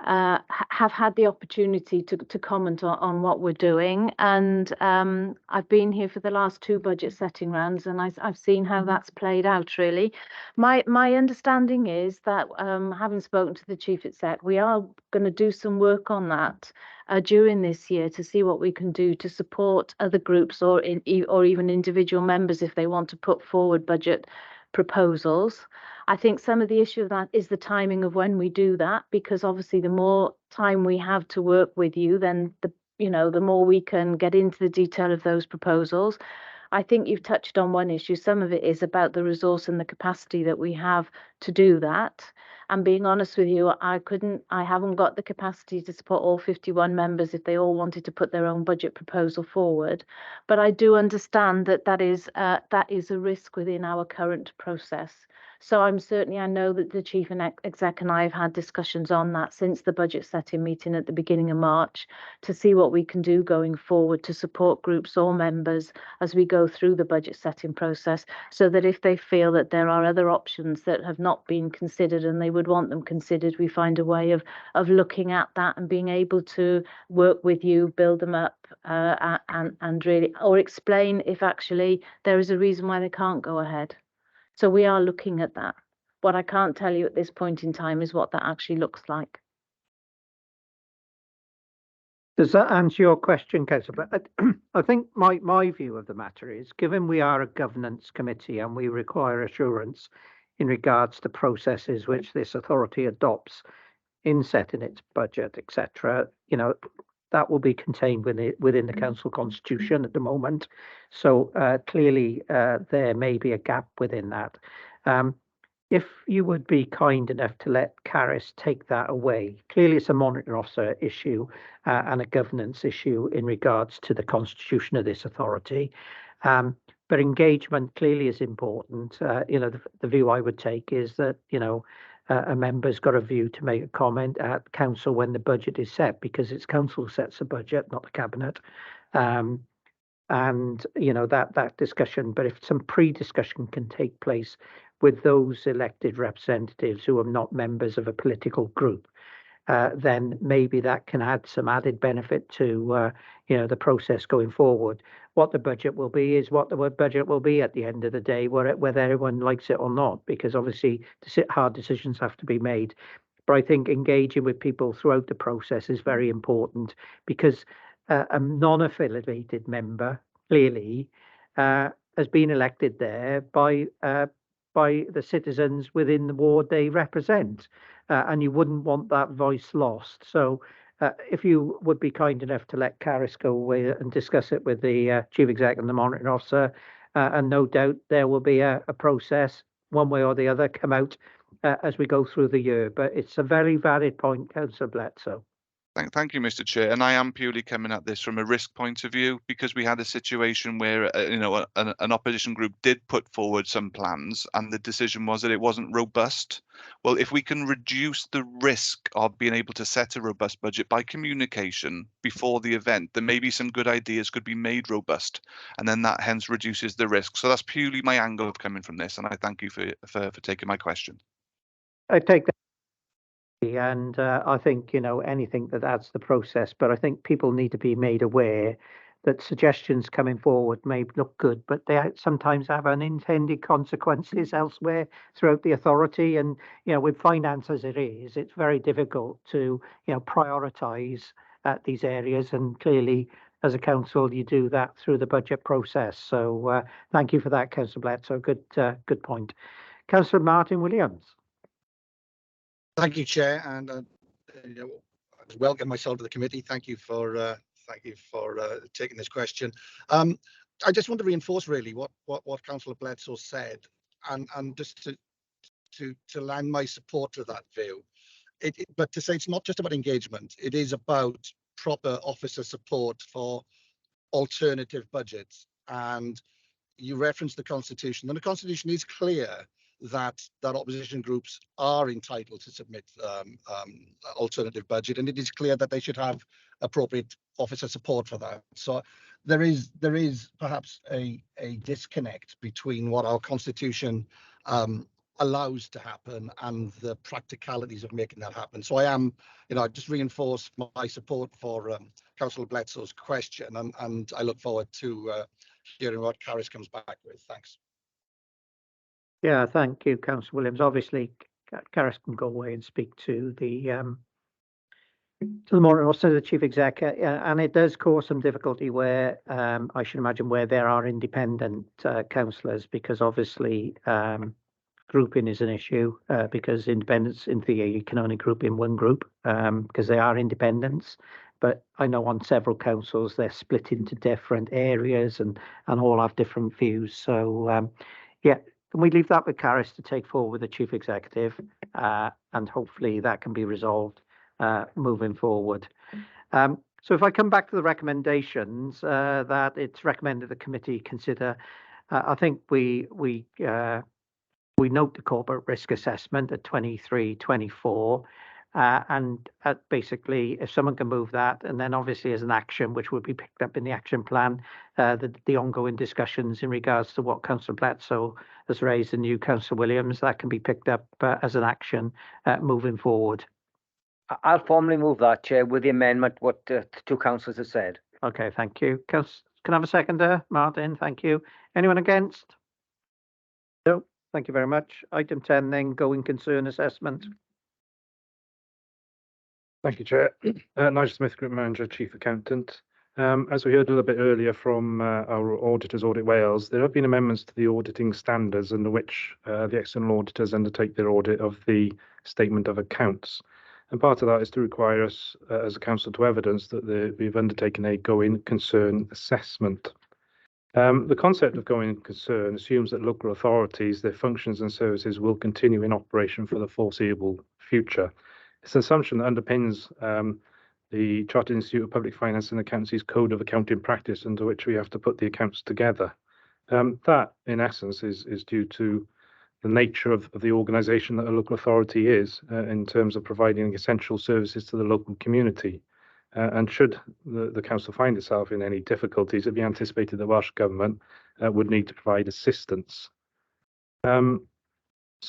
have had the opportunity to comment on what we're doing. And I've been here for the last 2 budget setting rounds, and I've seen how that's played out, really. My understanding is that, having spoken to the Chief Exec, we are going to do some work on that during this year to see what we can do to support other groups or even individual members if they want to put forward budget proposals. I think some of the issue of that is the timing of when we do that, because obviously the more time we have to work with you, then the more we can get into the detail of those proposals. I think you've touched on one issue. Some of it is about the resource and the capacity that we have to do that. And being honest with you, I haven't got the capacity to support all 51 members if they all wanted to put their own budget proposal forward. But I do understand that is a risk within our current process. So I know that the Chief Exec and I have had discussions on that since the budget setting meeting at the beginning of March to see what we can do going forward to support groups or members as we go through the budget setting process, so that if they feel that there are other options that have not been considered and they would want them considered, we find a way of looking at that and being able to work with you, build them up, and really, or explain if actually there is a reason why they can't go ahead. So we are looking at that. What I can't tell you at this point in time is what that actually looks like. Does that answer your question, Councillor? I think my view of the matter is, given we are a governance committee and we require assurance in regards to processes which this authority adopts in setting its budget, etc., that will be contained within the council constitution at the moment. So clearly there may be a gap within that. If you would be kind enough to let Caris take that away, clearly it's a monitoring officer issue and a governance issue in regards to the constitution of this authority. But engagement clearly is important. The view I would take is that, a member's got a view to make a comment at council when the budget is set, because it's council who sets the budget, not the cabinet. And that discussion, but if some pre-discussion can take place with those elected representatives who are not members of a political group, then maybe that can add some added benefit to the process going forward. What the budget will be is what the budget will be at the end of the day, whether everyone likes it or not, because obviously hard decisions have to be made. But I think engaging with people throughout the process is very important, because a non-affiliated member clearly has been elected there by the citizens within the ward they represent, and you wouldn't want that voice lost. So if you would be kind enough to let Caris go away and discuss it with the Chief Exec and the monitoring officer, and no doubt there will be a process one way or the other come out as we go through the year. But it's a very valid point, Councillor Bledsoe. Thank you, Mr. Chair. And I am purely coming at this from a risk point of view, because we had a situation where, an opposition group did put forward some plans and the decision was that it wasn't robust. Well, if we can reduce the risk of being able to set a robust budget by communication before the event, then maybe some good ideas could be made robust, and then that hence reduces the risk. So that's purely my angle of coming from this, and I thank you for taking my question. I take that. And I think, anything that adds to the process, but I think people need to be made aware that suggestions coming forward may look good, but they sometimes have unintended consequences elsewhere throughout the authority. And, with finance as it is, it's very difficult to, prioritise these areas. And clearly, as a council, you do that through the budget process. So thank you for that, Councillor Bledsoe. Good point. Councillor Martin Williams. Thank you, Chair, and I welcome myself to the committee. Thank you for taking this question. I just want to reinforce really what Councillor Bledsoe said, and just to lend my support to that view. But to say it's not just about engagement; it is about proper officer support for alternative budgets. And you referenced the Constitution, and the Constitution is clear that opposition groups are entitled to submit alternative budget, and it is clear that they should have appropriate officer support for that. So there is perhaps a disconnect between what our Constitution allows to happen and the practicalities of making that happen. So I am, I just reinforce my support for Councillor Bledsow's question, and I look forward to hearing what Caris comes back with. Thanks. Yeah, thank you, Councillor Williams. Obviously, Caris can go away and speak to the more also the chief exec, and it does cause some difficulty where I should imagine where there are independent councillors, because obviously grouping is an issue, because independents in theory can only group in one group because they are independents. But I know on several councils they're split into different areas and all have different views. So yeah, can we leave that with Caris to take forward with the chief executive, and hopefully that can be resolved moving forward. So if I come back to the recommendations, that it's recommended the committee consider, I think we note the corporate risk assessment at 23-24, and basically if someone can move that, and then obviously as an action which would be picked up in the action plan, the ongoing discussions in regards to what Councillor Bledsoe has raised and new Councillor Williams, that can be picked up as an action moving forward. I'll formally move that, Chair, with the amendment what the two councillors have said. Okay, thank you. Can I have a seconder? Martin, thank you. Anyone against? No, thank you very much. Item 10 then, going concern assessment. Thank you, Chair. Nigel Smith, Group Manager, Chief Accountant. As we heard a little bit earlier from our auditors, Audit Wales, there have been amendments to the auditing standards under which the external auditors undertake their audit of the statement of accounts. And part of that is to require us as a council to evidence that we've undertaken a going concern assessment. The concept of going concern assumes that local authorities, their functions and services will continue in operation for the foreseeable future. It's an assumption that underpins the Chartered Institute of Public Finance and Accountancy's Code of Accounting Practice, under which we have to put the accounts together. That, in essence, is due to the nature of the organisation that a local authority is in terms of providing essential services to the local community. And should the council find itself in any difficulties, it'd be anticipated that Welsh Government would need to provide assistance. So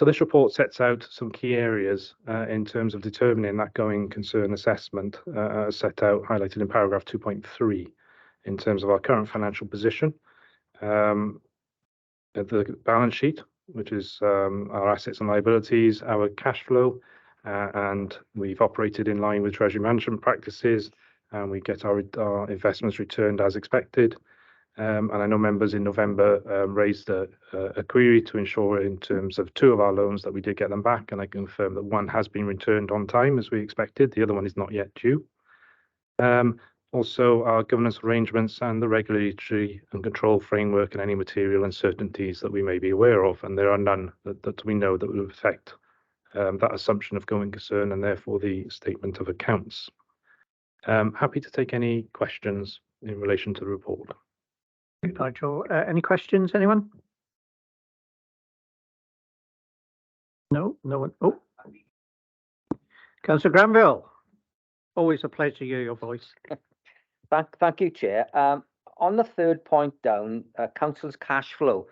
this report sets out some key areas in terms of determining that going concern assessment, set out, highlighted in paragraph 2.3, in terms of our current financial position, the balance sheet, which is our assets and liabilities, our cash flow, and we've operated in line with Treasury management practices, and we get our investments returned as expected. And I know members in November raised a query to ensure in terms of two of our loans that we did get them back, and I confirm that one has been returned on time as we expected. The other one is not yet due. Also, our governance arrangements and the regulatory and control framework and any material uncertainties that we may be aware of, and there are none that we know that will affect that assumption of going concern and therefore the statement of accounts. Happy to take any questions in relation to the report. Nigel, any questions, anyone? No one. Oh, Councillor Granville, always a pleasure to hear your voice. Thank you, Chair. On the third point down, council's cash flow,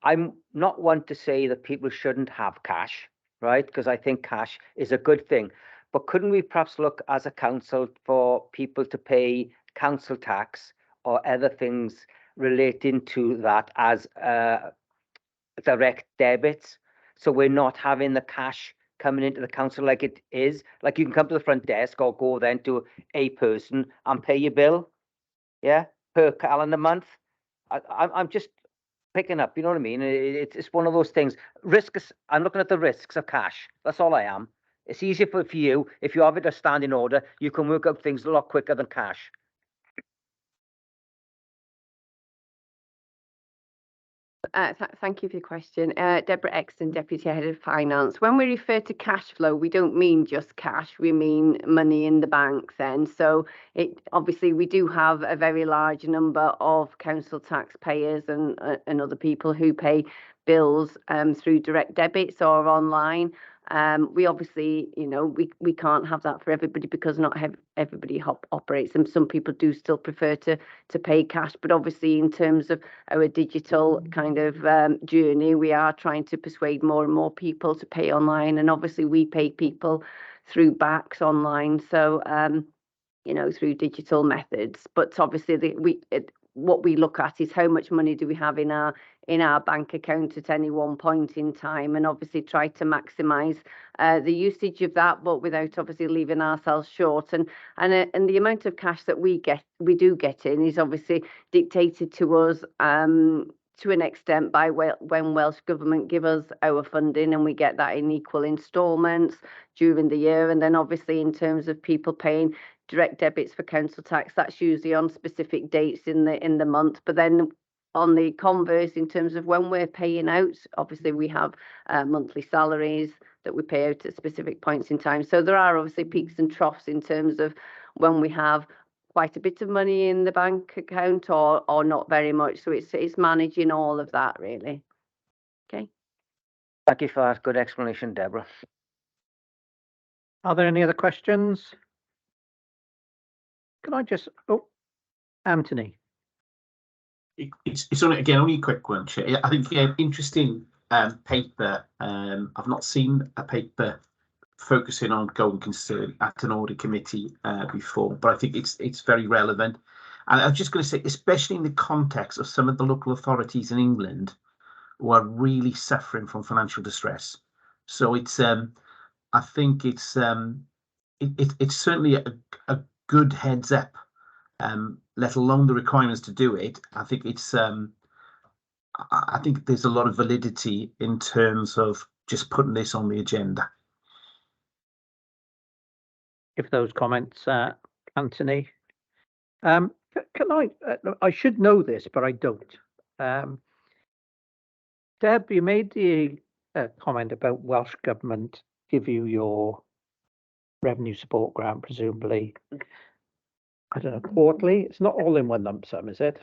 I'm not one to say that people shouldn't have cash, right? Because I think cash is a good thing. But couldn't we perhaps look as a council for people to pay council tax or other things relating to that as direct debits? So we're not having the cash coming into the council like it is. Like you can come to the front desk or go then to a person and pay your bill, yeah, per calendar month. I'm just picking up, you know what I mean? It's one of those things. Risks. I'm looking at the risks of cash. That's all I am. It's easier for you if you have it a standing order. You can work out things a lot quicker than cash. Thank you for your question. Deborah Exton, Deputy Head of Finance. When we refer to cash flow, we don't mean just cash, we mean money in the bank then. So obviously we do have a very large number of council taxpayers and other people who pay bills through direct debits or online. We obviously, we can't have that for everybody because not everybody operates, and some people do still prefer to pay cash. But obviously, in terms of our digital kind of journey, we are trying to persuade more and more people to pay online, and obviously we pay people through backs online, so through digital methods. But obviously, what we look at is how much money do we have in our bank account at any one point in time, and obviously try to maximise the usage of that, but without obviously leaving ourselves short. And the amount of cash that we do get in is obviously dictated to us to an extent by when Welsh Government give us our funding, and we get that in equal instalments during the year. And then obviously in terms of people paying direct debits for council tax, that's usually on specific dates in the month. But then on the converse, in terms of when we're paying out, obviously we have monthly salaries that we pay out at specific points in time. So there are obviously peaks and troughs in terms of when we have quite a bit of money in the bank account or not very much. So it's managing all of that, really. Okay. Thank you for that good explanation, Deborah. Are there any other questions? Can I just, Anthony. It's only a quick one, Chair. I think interesting paper. I've not seen a paper focusing on going concern at an audit committee before, but I think it's very relevant. And I was just going to say, especially in the context of some of the local authorities in England who are really suffering from financial distress. So it's I think it's certainly a good heads up, let alone the requirements to do it. I think I think there's a lot of validity in terms of just putting this on the agenda. Give those comments, Anthony. Can I should know this, but I don't. Deb, you made the comment about Welsh Government give you your revenue support grant, presumably, I don't know, quarterly? It's not all in one lump sum, is it?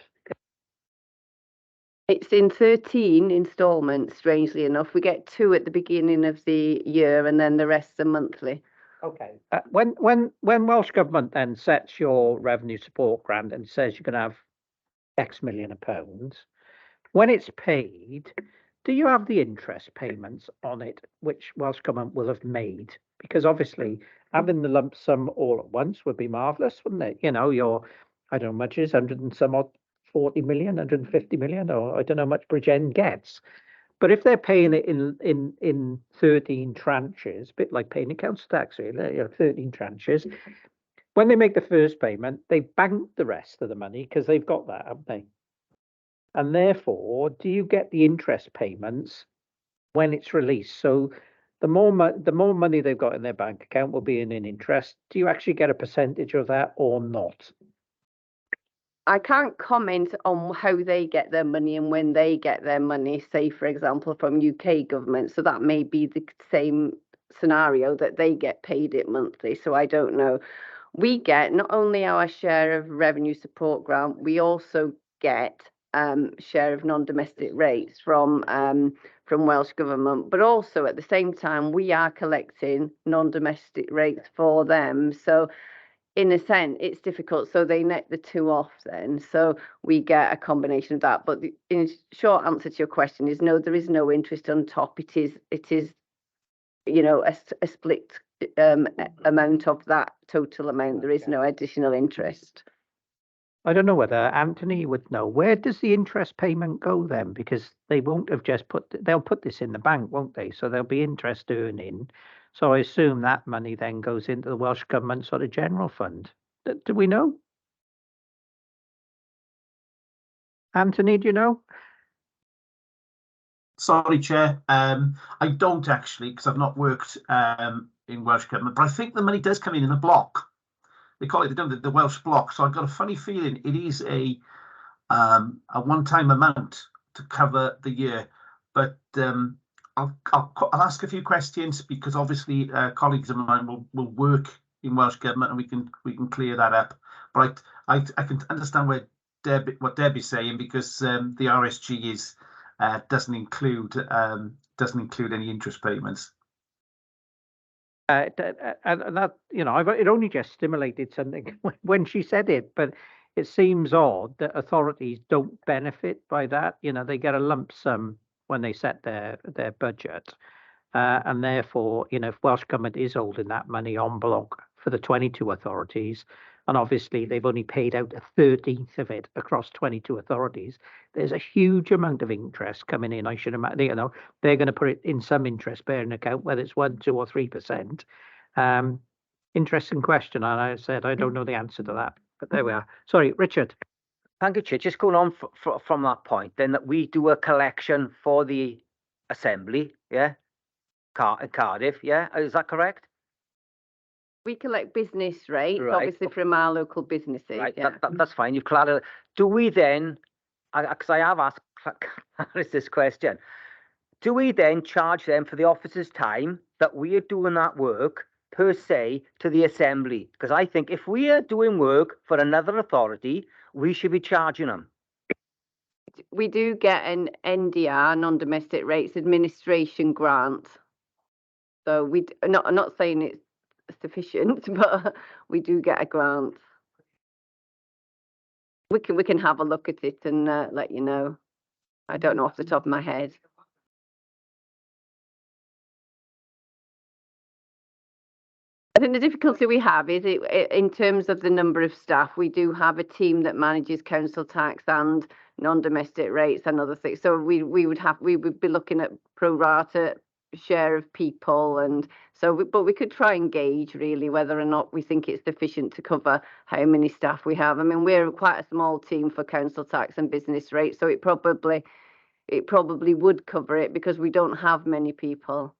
It's in 13 instalments, strangely enough. We get 2 at the beginning of the year, and then the rest are monthly. Okay. When Welsh Government then sets your revenue support grant and says you're going to have X million of pounds, when it's paid, do you have the interest payments on it, which Welsh Government will have made? Because obviously having the lump sum all at once would be marvellous, wouldn't it? Your, I don't know much is 100 and some odd 40 million, 150 million, or I don't know how much Bridgend gets. But if they're paying it in 13 tranches, a bit like paying a council tax, really, 13 tranches, when they make the first payment, they bank the rest of the money because they've got that, haven't they? And therefore, do you get the interest payments when it's released? So the more money they've got in their bank account will be in interest. Do you actually get a percentage of that or not? I can't comment on how they get their money and when they get their money, say, for example, from UK government. So that may be the same scenario that they get paid it monthly. So I don't know. We get not only our share of revenue support grant, we also get share of non-domestic rates from Welsh Government, but also at the same time we are collecting non-domestic rates for them. So in a sense it's difficult, so they net the 2 off then, so we get a combination of that. But in short answer to your question is no, there is no interest on top. It is a split amount of that total amount. There is no additional interest. I don't know whether Anthony would know. Where does the interest payment go then? Because they won't have just they'll put this in the bank, won't they? So there'll be interest earning. So I assume that money then goes into the Welsh Government sort of general fund. Do we know? Anthony, do you know? Sorry, Chair. I don't actually, because I've not worked in Welsh Government, but I think the money does come in a block. They call it the Welsh block. So I've got a funny feeling it is a one-time amount to cover the year. But I'll ask a few questions because obviously colleagues of mine will work in Welsh Government and we can clear that up. But I can understand what Debbie's saying, because the RSG doesn't include any interest payments. And that, you know, it only just stimulated something when she said it, but it seems odd that authorities don't benefit by that. You know, they get a lump sum when they set their budget. And therefore, you know, if Welsh Government is holding that money en bloc for the 22 authorities, and obviously they've only paid out a 13th of it across 22 authorities, there's a huge amount of interest coming in. I should imagine, you know, they're going to put it in some interest bearing account, whether it's 1%, 2%, or 3%. Interesting question. And I said, I don't know the answer to that, but there we are. Sorry, Richard. Thank you, Chair. Just going on from that point, then, that we do a collection for the Assembly, yeah? Cardiff, yeah? Is that correct? We collect business rates, Right. obviously from our local businesses. Right, Yeah. that's fine. You've clarified. Do we then, because I have asked Clarice this question, do we then charge them for the officers' time that we are doing that work per se to the Assembly? Because I think if we are doing work for another authority, we should be charging them. We do get an NDR, non-domestic rates administration grant. So I'm not saying it's sufficient, but we do get a grant. We can have a look at it and let you know. I don't know off the top of my head. I think the difficulty we have is in terms of the number of staff. We do have a team that manages council tax and non-domestic rates and other things. So we would be looking at pro rata share of people, and so but we could try and gauge really whether or not we think it's sufficient to cover how many staff we have. I mean, we're quite a small team for council tax and business rates, so it probably would cover it because we don't have many people.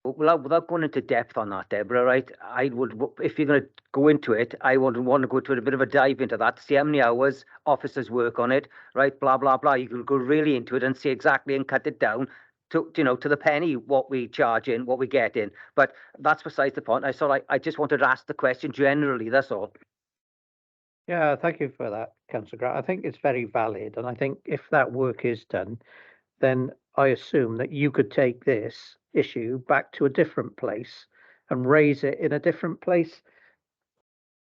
Without going into depth on that, Deborah, right? I would, if you're going to go into it, I would want to go to a bit of a dive into that, see how many hours officers work on it, right? Blah, blah, blah. You can go really into it and see exactly and cut it down to, you know, to the penny, what we charge in, what we get in. But that's besides the point. I just wanted to ask the question generally, that's all. Yeah, thank you for that, Councillor Grant. I think it's very valid. And I think if that work is done, then I assume that you could take this issue back to a different place and raise it in a different place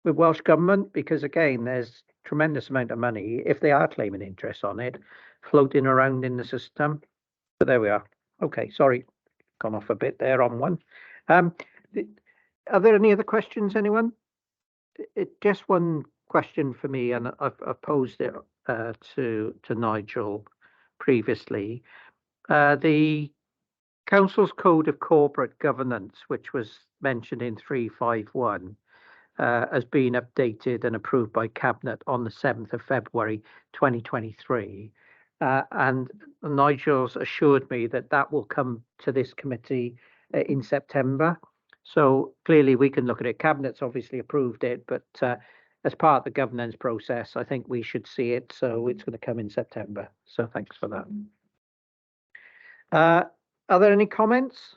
with Welsh Government, because again, there's tremendous amount of money, if they are claiming interest on it, floating around in the system. But there we are. Okay, sorry, gone off a bit there on one. Are there any other questions, anyone? Just one question for me, and I've posed it to Nigel previously. The Council's Code of Corporate Governance, which was mentioned in 351, has been updated and approved by Cabinet on the 7th of February 2023. And Nigel's assured me that that will come to this committee in September. So clearly we can look at it. Cabinet's obviously approved it, but as part of the governance process, I think we should see it. So it's going to come in September. So thanks for that. Are there any comments?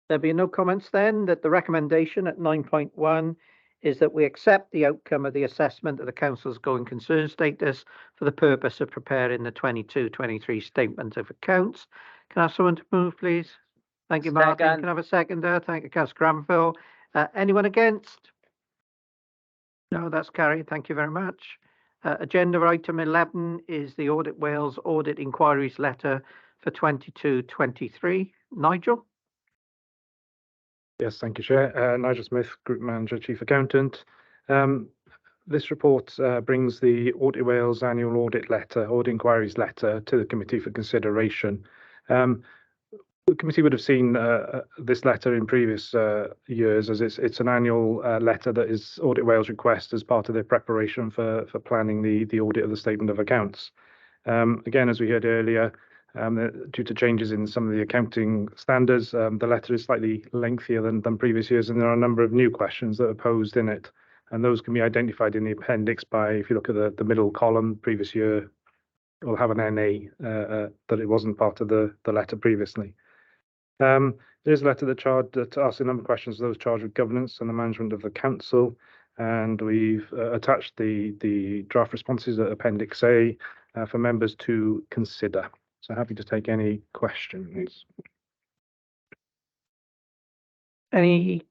There be no comments then. That the recommendation at 9.1 is that we accept the outcome of the assessment of the Council's going concern status for the purpose of preparing the 22-23 statement of accounts. Can I have someone to move, please? Thank you, Martin. Can I have a seconder? Thank you, Councillor Granville. Anyone against? No, that's carried. Thank you very much. Agenda item 11 is the Audit Wales Audit Inquiries Letter for 22-23. Nigel? Yes, thank you, Chair. Nigel Smith, Group Manager, Chief Accountant. This report brings the Audit Wales Annual Audit Letter, Audit Inquiries Letter, to the committee for consideration. The committee would have seen this letter in previous years, as it's an annual letter that is Audit Wales request as part of their preparation for planning the audit of the statement of accounts. Again, as we heard earlier, due to changes in some of the accounting standards, the letter is slightly lengthier than previous years, and there are a number of new questions that are posed in it. And those can be identified in the appendix by, if you look at the middle column, previous year will have an NA that it wasn't part of the letter previously. There's a letter that asks a number of questions of those charged with governance and the management of the council, and we've attached the draft responses at Appendix A for members to consider. So happy to take any questions. Any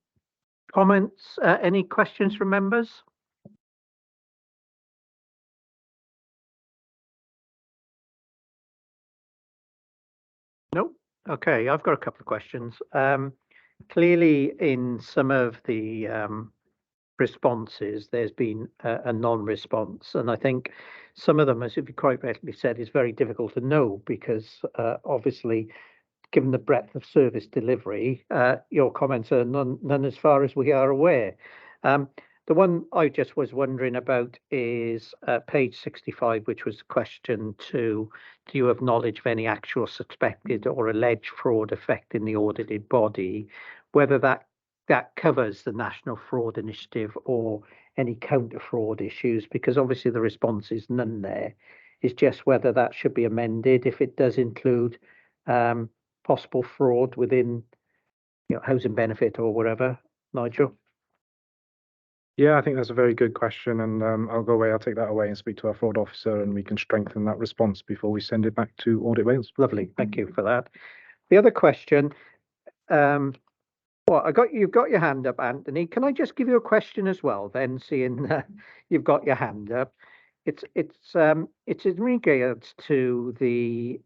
comments, any questions from members? No? Okay, I've got a couple of questions. Clearly, in some of the responses, there's been a non-response, and I think some of them, as you quite rightly said, is very difficult to know because obviously, given the breadth of service delivery, your comments are none as far as we are aware. The one I just was wondering about is page 65, which was question 2. Do you have knowledge of any actual suspected or alleged fraud affecting the audited body? Whether that covers the National Fraud Initiative or any counter fraud issues, because obviously the response is none there. It's just whether that should be amended if it does include possible fraud within, housing benefit or whatever. Nigel? Yeah, I think that's a very good question, and I'll take that away and speak to our fraud officer, and we can strengthen that response before we send it back to Audit Wales. Lovely, thank you for that. The other question, you've got your hand up, Anthony. Can I just give you a question as well? Then, seeing you've got your hand up, it's in regards to the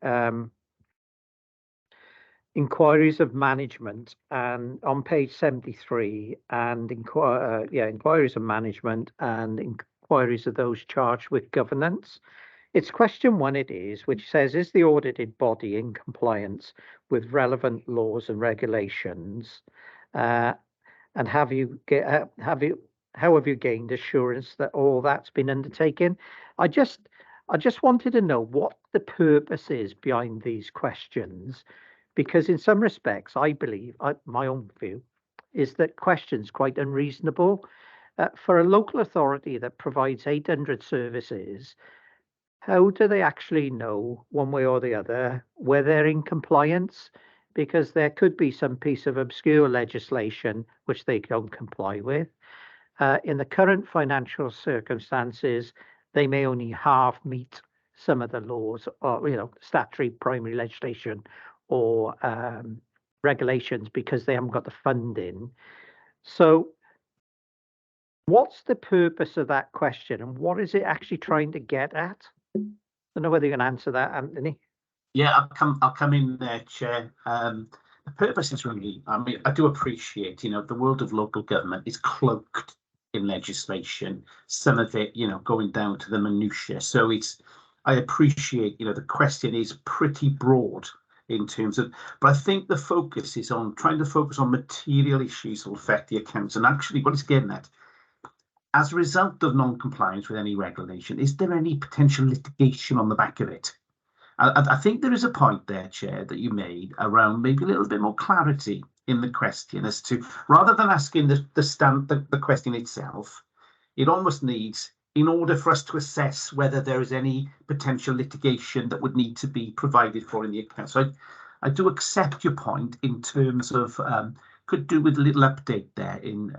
inquiries of management, and on page 73, and inquiries of management and inquiries of those charged with governance. It's question 1, it is, which says, is the audited body in compliance with relevant laws and regulations? And how have you gained assurance that all that's been undertaken? I just wanted to know what the purpose is behind these questions, because in some respects, I believe, my own view, is that questions quite unreasonable. For a local authority that provides 800 services, how do they actually know one way or the other whether they're in compliance? Because there could be some piece of obscure legislation which they don't comply with. In the current financial circumstances, they may only half meet some of the laws or, statutory primary legislation or regulations because they haven't got the funding. So what's the purpose of that question, and what is it actually trying to get at? I don't know whether you can answer that, Anthony. Yeah, I'll come in there, Chair. The purpose is really, I do appreciate, the world of local government is cloaked in legislation, some of it, going down to the minutiae. So I appreciate, the question is pretty broad in terms of, but I think the focus is on trying to focus on material issues that will affect the accounts. And actually what it's getting at, as a result of non-compliance with any regulation, is there any potential litigation on the back of it? I think there is a point there, Chair, that you made around maybe a little bit more clarity in the question as to, rather than asking the question itself, it almost needs, in order for us to assess whether there is any potential litigation that would need to be provided for in the account. So I do accept your point in terms of could do with a little update there in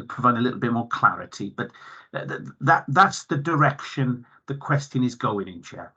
providing a little bit more clarity, but that's the direction the question is going in, Chair.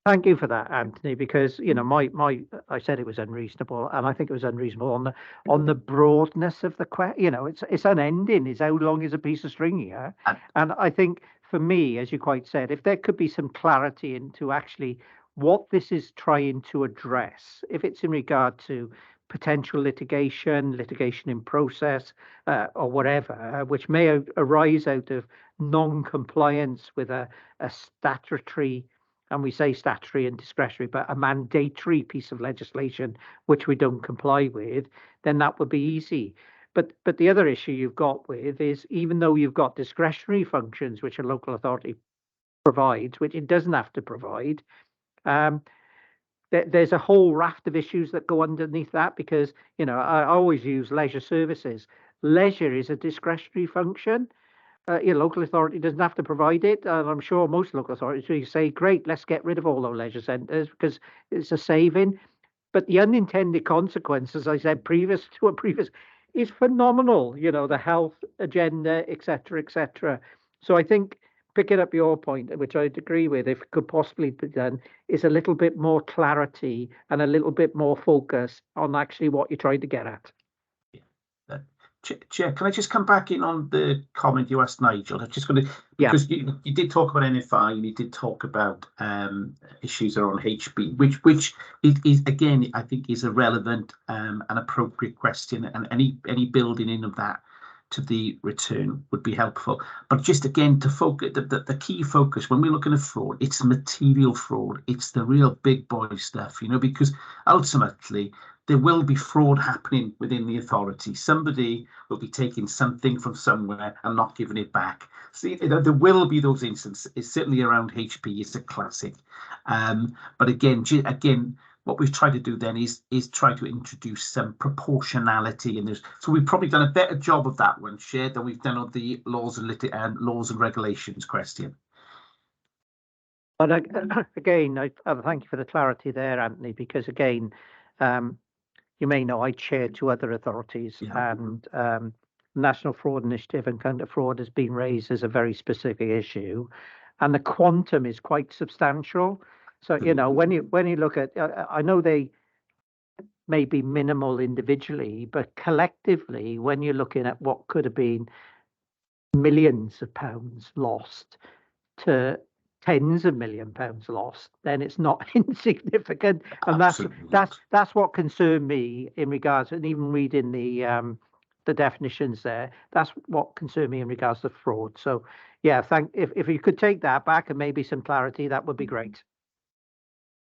Thank you for that, Anthony, because I said it was unreasonable, and I think it was unreasonable on the broadness of the question. It's unending. It's how long is a piece of string here? And I think for me, as you quite said, if there could be some clarity into actually what this is trying to address, if it's in regard to potential litigation in process, or whatever, which may arise out of non-compliance with a statutory, and we say statutory and discretionary, but a mandatory piece of legislation which we don't comply with, then that would be easy. But the other issue you've got with is, even though you've got discretionary functions which a local authority provides, which it doesn't have to provide, there's a whole raft of issues that go underneath that, because I always use leisure services. Leisure is a discretionary function. Your local authority doesn't have to provide it, and I'm sure most local authorities will say, great, let's get rid of all those leisure centres because it's a saving. But the unintended consequence, as I said previous, is phenomenal. The health agenda, etc., etc. So I think picking up your point, which I'd agree with, if it could possibly be done, is a little bit more clarity and a little bit more focus on actually what you're trying to get at. Chair, can I just come back in on the comment you asked Nigel? I'm just going to, because you did talk about NFI and you did talk about issues around HB, which is again, I think is a relevant and appropriate question, and any building in of that to the return would be helpful. But just again, to focus, the key focus when we're looking at fraud, it's material fraud. It's the real big boy stuff, you know, because ultimately there will be fraud happening within the authority. Somebody will be taking something from somewhere and not giving it back. So there will be those instances. It's certainly around HP. It's a classic. But again, what we've tried to do then is try to introduce some proportionality in this. So we've probably done a better job of that one, Chair, than we've done of the laws and regulations question. But again, I thank you for the clarity there, Anthony, because again, you may know I chair two other authorities, and National Fraud Initiative and counter fraud has been raised as a very specific issue, and the quantum is quite substantial. So you know, when you look at, I know they may be minimal individually, but collectively, when you're looking at what could have been millions of pounds lost to tens of £1 million lost, then it's not insignificant, and that's what concerned me in regards, and even reading the definitions there, that's what concerned me in regards to fraud. So yeah, if you could take that back and maybe some clarity, that would be great.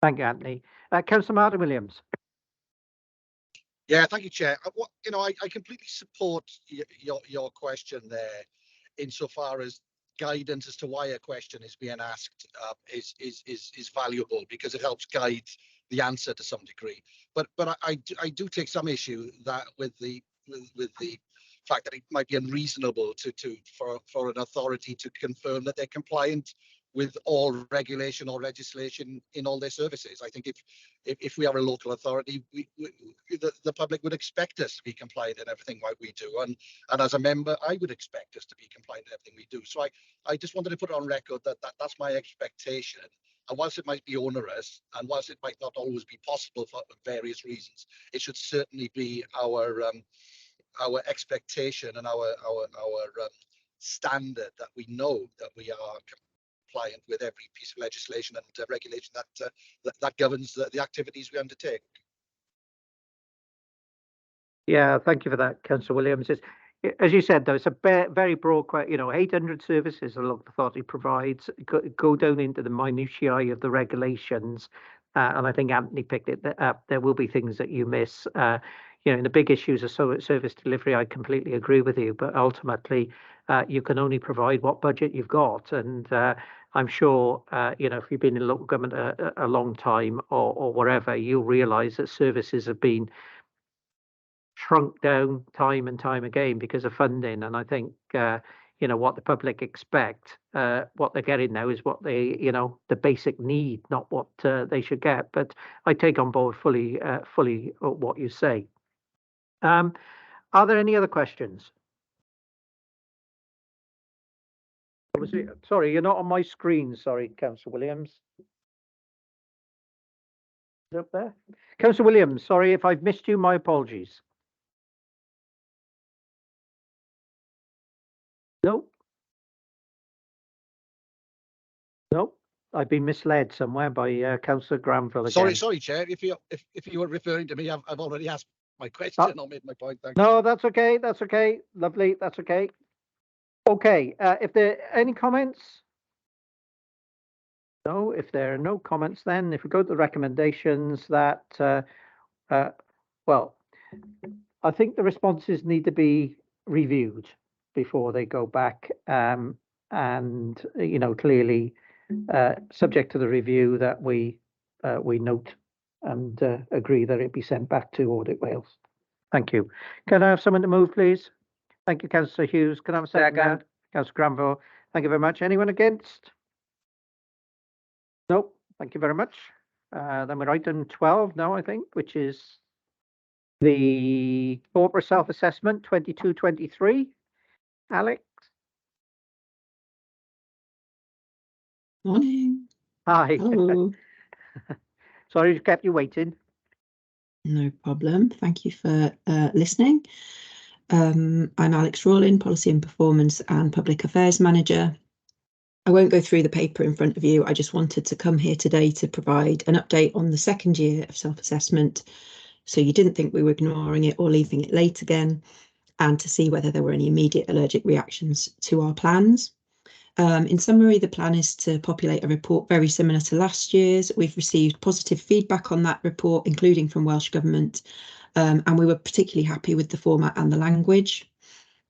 Thank you, Anthony. Councillor Martin Williams. Yeah, thank you, Chair. You know, I completely support your question there, insofar as guidance as to why a question is being asked is valuable, because it helps guide the answer to some degree. But I do take some issue that with the fact that it might be unreasonable for an authority to confirm that they're compliant with all regulation or legislation in all their services. I think if we are a local authority, the public would expect us to be compliant in everything what we do, and as a member, I would expect us to be compliant in everything we do. So I just wanted to put on record that's my expectation. And whilst it might be onerous, and whilst it might not always be possible for various reasons, it should certainly be our expectation and our standard that we know that we are compliant with every piece of legislation and regulation that governs the activities we undertake. Yeah, thank you for that, Councillor Williams. As you said, though, it's a very broad question. You know, 800 services a local authority provides go down into the minutiae of the regulations, and I think Anthony picked it up. There will be things that you miss. You know, in the big issues of service delivery, I completely agree with you. But ultimately, you can only provide what budget you've got, and I'm sure you know, if you've been in local government a long time or wherever, you'll realise that services have been shrunk down time and time again because of funding. And I think you know, what the public expect, what they're getting now is what they, you know, the basic need, not what they should get. But I take on board fully what you say. Are there any other questions? Sorry, you're not on my screen. Sorry, Councillor Williams. Up there, Councillor Williams. Sorry if I've missed you. My apologies. No. No, I've been misled somewhere by Councillor Granville again. Sorry, Chair. If you were referring to me, I've already asked my question or made my point. Thanks. No, that's okay. That's okay. Lovely. That's okay. Okay. If there are any comments? No. If there are no comments, then if we go to the recommendations, that well, I think the responses need to be reviewed before they go back, and you know, clearly subject to the review that we note and agree that it be sent back to Audit Wales. Thank you. Can I have someone to move, please? Thank you, Councillor Hughes. Can I have a second? Councillor Granville. Thank you very much. Anyone against? No. Thank you very much. Then we're item 12 now, I think, which is the corporate self-assessment 22-23. Alex? Morning. Hi. Hello. Sorry to kept you waiting. No problem. Thank you for listening. I'm Alex Rawlin, Policy and Performance and Public Affairs Manager. I won't go through the paper in front of you. I just wanted to come here today to provide an update on the second year of self-assessment, so you didn't think we were ignoring it or leaving it late again, and to see whether there were any immediate allergic reactions to our plans. In summary, the plan is to populate a report very similar to last year's. We've received positive feedback on that report, including from Welsh Government, and we were particularly happy with the format and the language.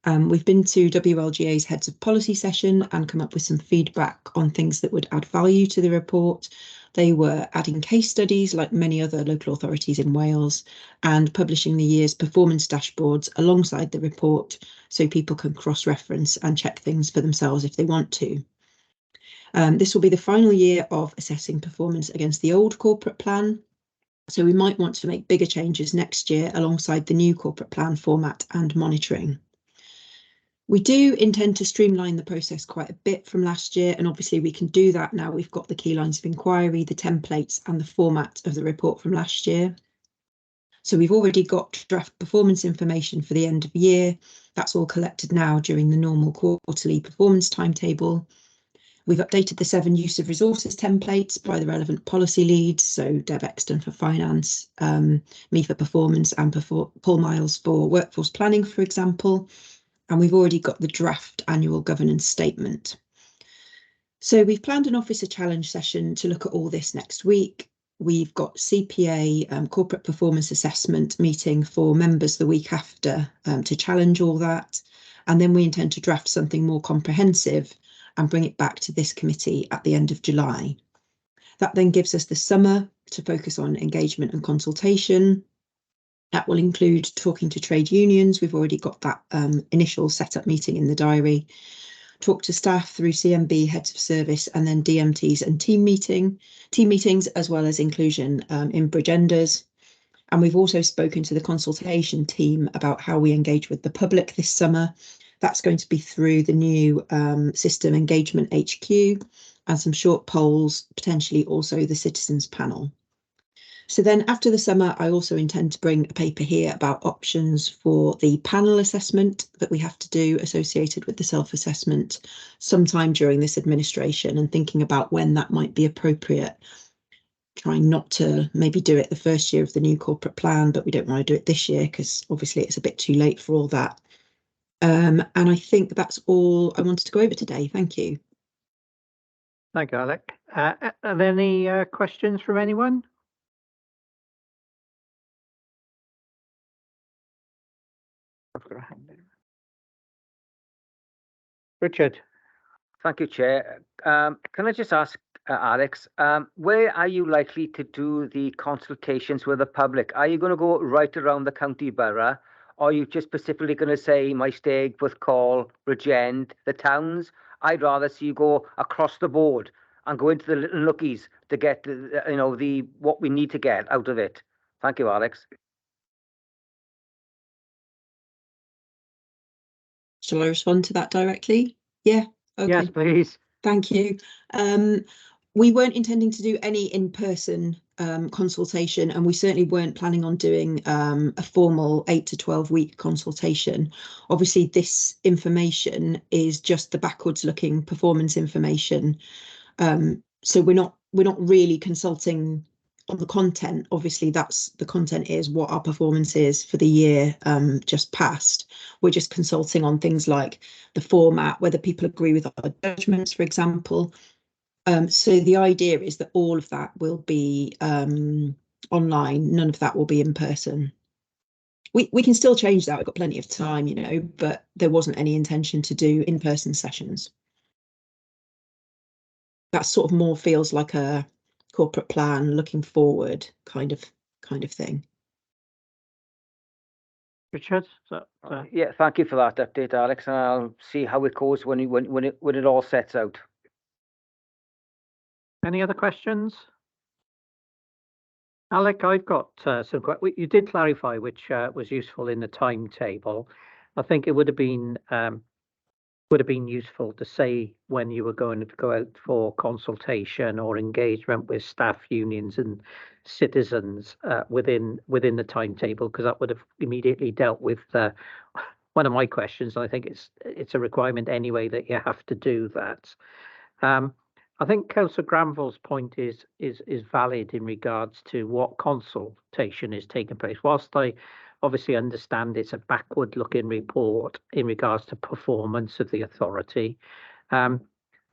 We've been to WLGA's Heads of Policy session and come up with some feedback on things that would add value to the report. They were adding case studies like many other local authorities in Wales and publishing the year's performance dashboards alongside the report so people can cross-reference and check things for themselves if they want to. This will be the final year of assessing performance against the old corporate plan, so we might want to make bigger changes next year alongside the new corporate plan format and monitoring. We do intend to streamline the process quite a bit from last year, and obviously we can do that now we've got the key lines of inquiry, the templates and the format of the report from last year. So we've already got draft performance information for the end of year. That's all collected now during the normal quarterly performance timetable. We've updated the 7 use of resources templates by the relevant policy leads, so Deb Exton for finance, me for performance and Paul Miles for workforce planning, for example. And we've already got the draft annual governance statement. So we've planned an officer challenge session to look at all this next week. We've got CPA corporate performance assessment meeting for members the week after to challenge all that. And then we intend to draft something more comprehensive and bring it back to this committee at the end of July. That then gives us the summer to focus on engagement and consultation. That will include talking to trade unions. We've already got that initial setup meeting in the diary. Talk to staff through CMB, heads of service, and then DMTs and team meetings, as well as inclusion in Bridgenders. And we've also spoken to the consultation team about how we engage with the public this summer. That's going to be through the new system Engagement HQ and some short polls, potentially also the citizens panel. So then after the summer, I also intend to bring a paper here about options for the panel assessment that we have to do associated with the self-assessment sometime during this administration, and thinking about when that might be appropriate. Trying not to maybe do it the first year of the new corporate plan, but we don't want to do it this year because obviously it's a bit too late for all that. And I think that's all I wanted to go over today. Thank you. Thank you, Alec. Are there any questions from anyone? Richard. Thank you, Chair. Can I just ask, Alex, where are you likely to do the consultations with the public? Are you going to go right around the county borough, or are you just specifically going to say Maesteg, Bwthcol, Bridgend, the towns? I'd rather see you go across the board and go into the little nookies to get, what we need to get out of it. Thank you, Alex. Shall I respond to that directly? Yeah. Okay. Yes, please. Thank you. We weren't intending to do any in-person consultation, and we certainly weren't planning on doing a formal 8 to 12 week consultation. Obviously, this information is just the backwards looking performance information. So we're not really consulting on the content. Obviously, the content is what our performance is for the year just past. We're just consulting on things like the format, whether people agree with our judgments, for example. So the idea is that all of that will be online. None of that will be in person. We can still change that. We've got plenty of time, but there wasn't any intention to do in-person sessions. That sort of more feels like a corporate plan looking forward kind of thing. Richard? Yeah, thank you for that update, Alex, and I'll see how it goes when it all sets out. Any other questions? Alec, I've got some questions. You did clarify, which was useful in the timetable. I think it would have been would have been useful to say when you were going to go out for consultation or engagement with staff unions and citizens within the timetable, because that would have immediately dealt with one of my questions. I think it's a requirement anyway that you have to do that. I think Councillor Granville's point is valid in regards to what consultation is taking place. Whilst I obviously understand it's a backward-looking report in regards to performance of the authority, the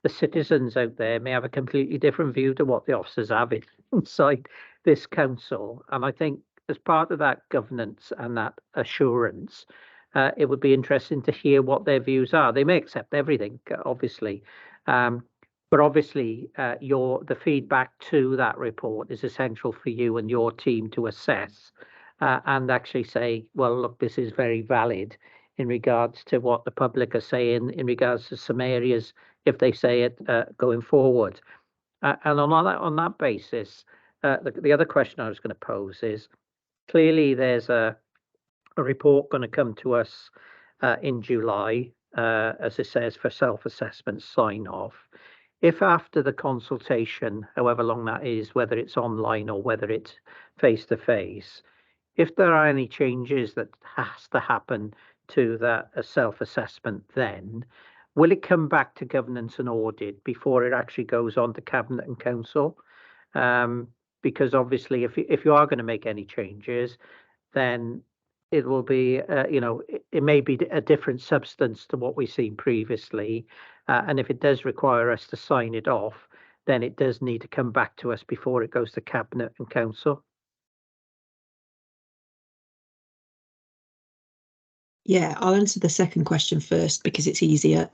citizens out there may have a completely different view to what the officers have inside this council. And I think as part of that governance and that assurance, it would be interesting to hear what their views are. They may accept everything, obviously, but obviously the feedback to that report is essential for you and your team to assess and actually say, well, look, this is very valid in regards to what the public are saying in regards to some areas, if they say it going forward. And on that basis, the other question I was going to pose is, clearly there's a report going to come to us in July, as it says, for self-assessment sign-off. If after the consultation, however long that is, whether it's online or whether it's face-to-face, if there are any changes that has to happen to that self-assessment, then will it come back to governance and audit before it actually goes on to cabinet and council? Because obviously, if you are going to make any changes, then it will be, it may be a different substance to what we've seen previously. And if it does require us to sign it off, then it does need to come back to us before it goes to cabinet and council. Yeah, I'll answer the second question first because it's easier.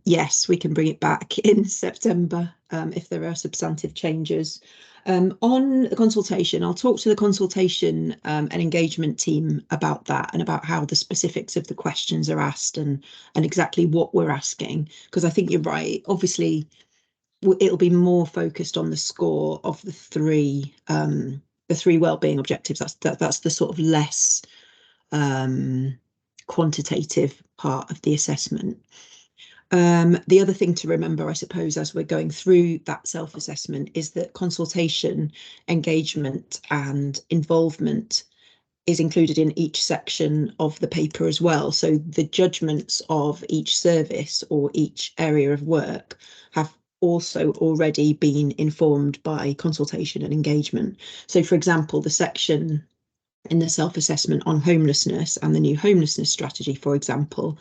Yes, we can bring it back in September if there are substantive changes. On the consultation, I'll talk to the consultation and engagement team about that and about how the specifics of the questions are asked and exactly what we're asking, because I think you're right. Obviously, it'll be more focused on the score of the three wellbeing objectives. That's the sort of less quantitative part of the assessment. The other thing to remember, I suppose, as we're going through that self-assessment is that consultation, engagement and involvement is included in each section of the paper as well. So the judgments of each service or each area of work have also already been informed by consultation and engagement. So, for example, the section in the self-assessment on homelessness and the new homelessness strategy, for example,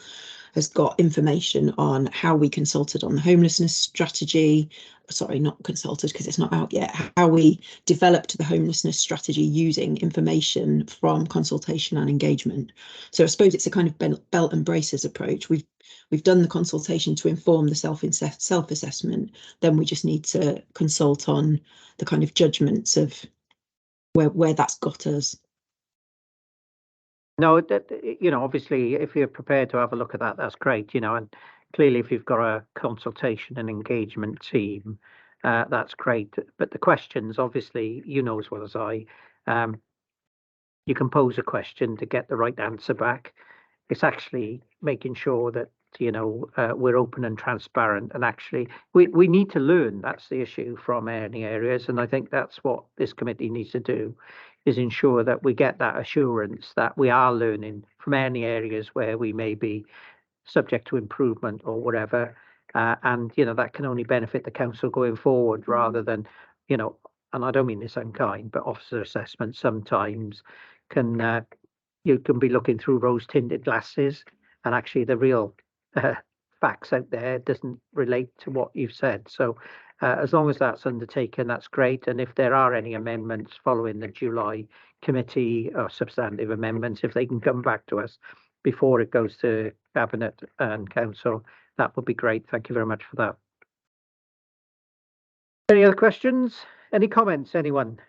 has got information on how we consulted on the homelessness strategy. Sorry, not consulted because it's not out yet. How we developed the homelessness strategy using information from consultation and engagement. So I suppose it's a kind of belt and braces approach. We've done the consultation to inform the self-assessment. Then we just need to consult on the kind of judgments of where that's got us. No, obviously, if you're prepared to have a look at that, that's great, and clearly if you've got a consultation and engagement team, that's great. But the questions, obviously, as well as I, you can pose a question to get the right answer back. It's actually making sure that, we're open and transparent, and actually we need to learn. That's the issue from any areas. And I think that's what this committee needs to do, is ensure that we get that assurance that we are learning from any areas where we may be subject to improvement or whatever. And, that can only benefit the council going forward rather than, and I don't mean this unkind, but officer assessment sometimes can, you can be looking through rose-tinted glasses and actually the real facts out there doesn't relate to what you've said. So as long as that's undertaken, that's great. And if there are any amendments following the July committee or substantive amendments, if they can come back to us before it goes to cabinet and council, that would be great. Thank you very much for that. Any other questions? Any comments, anyone?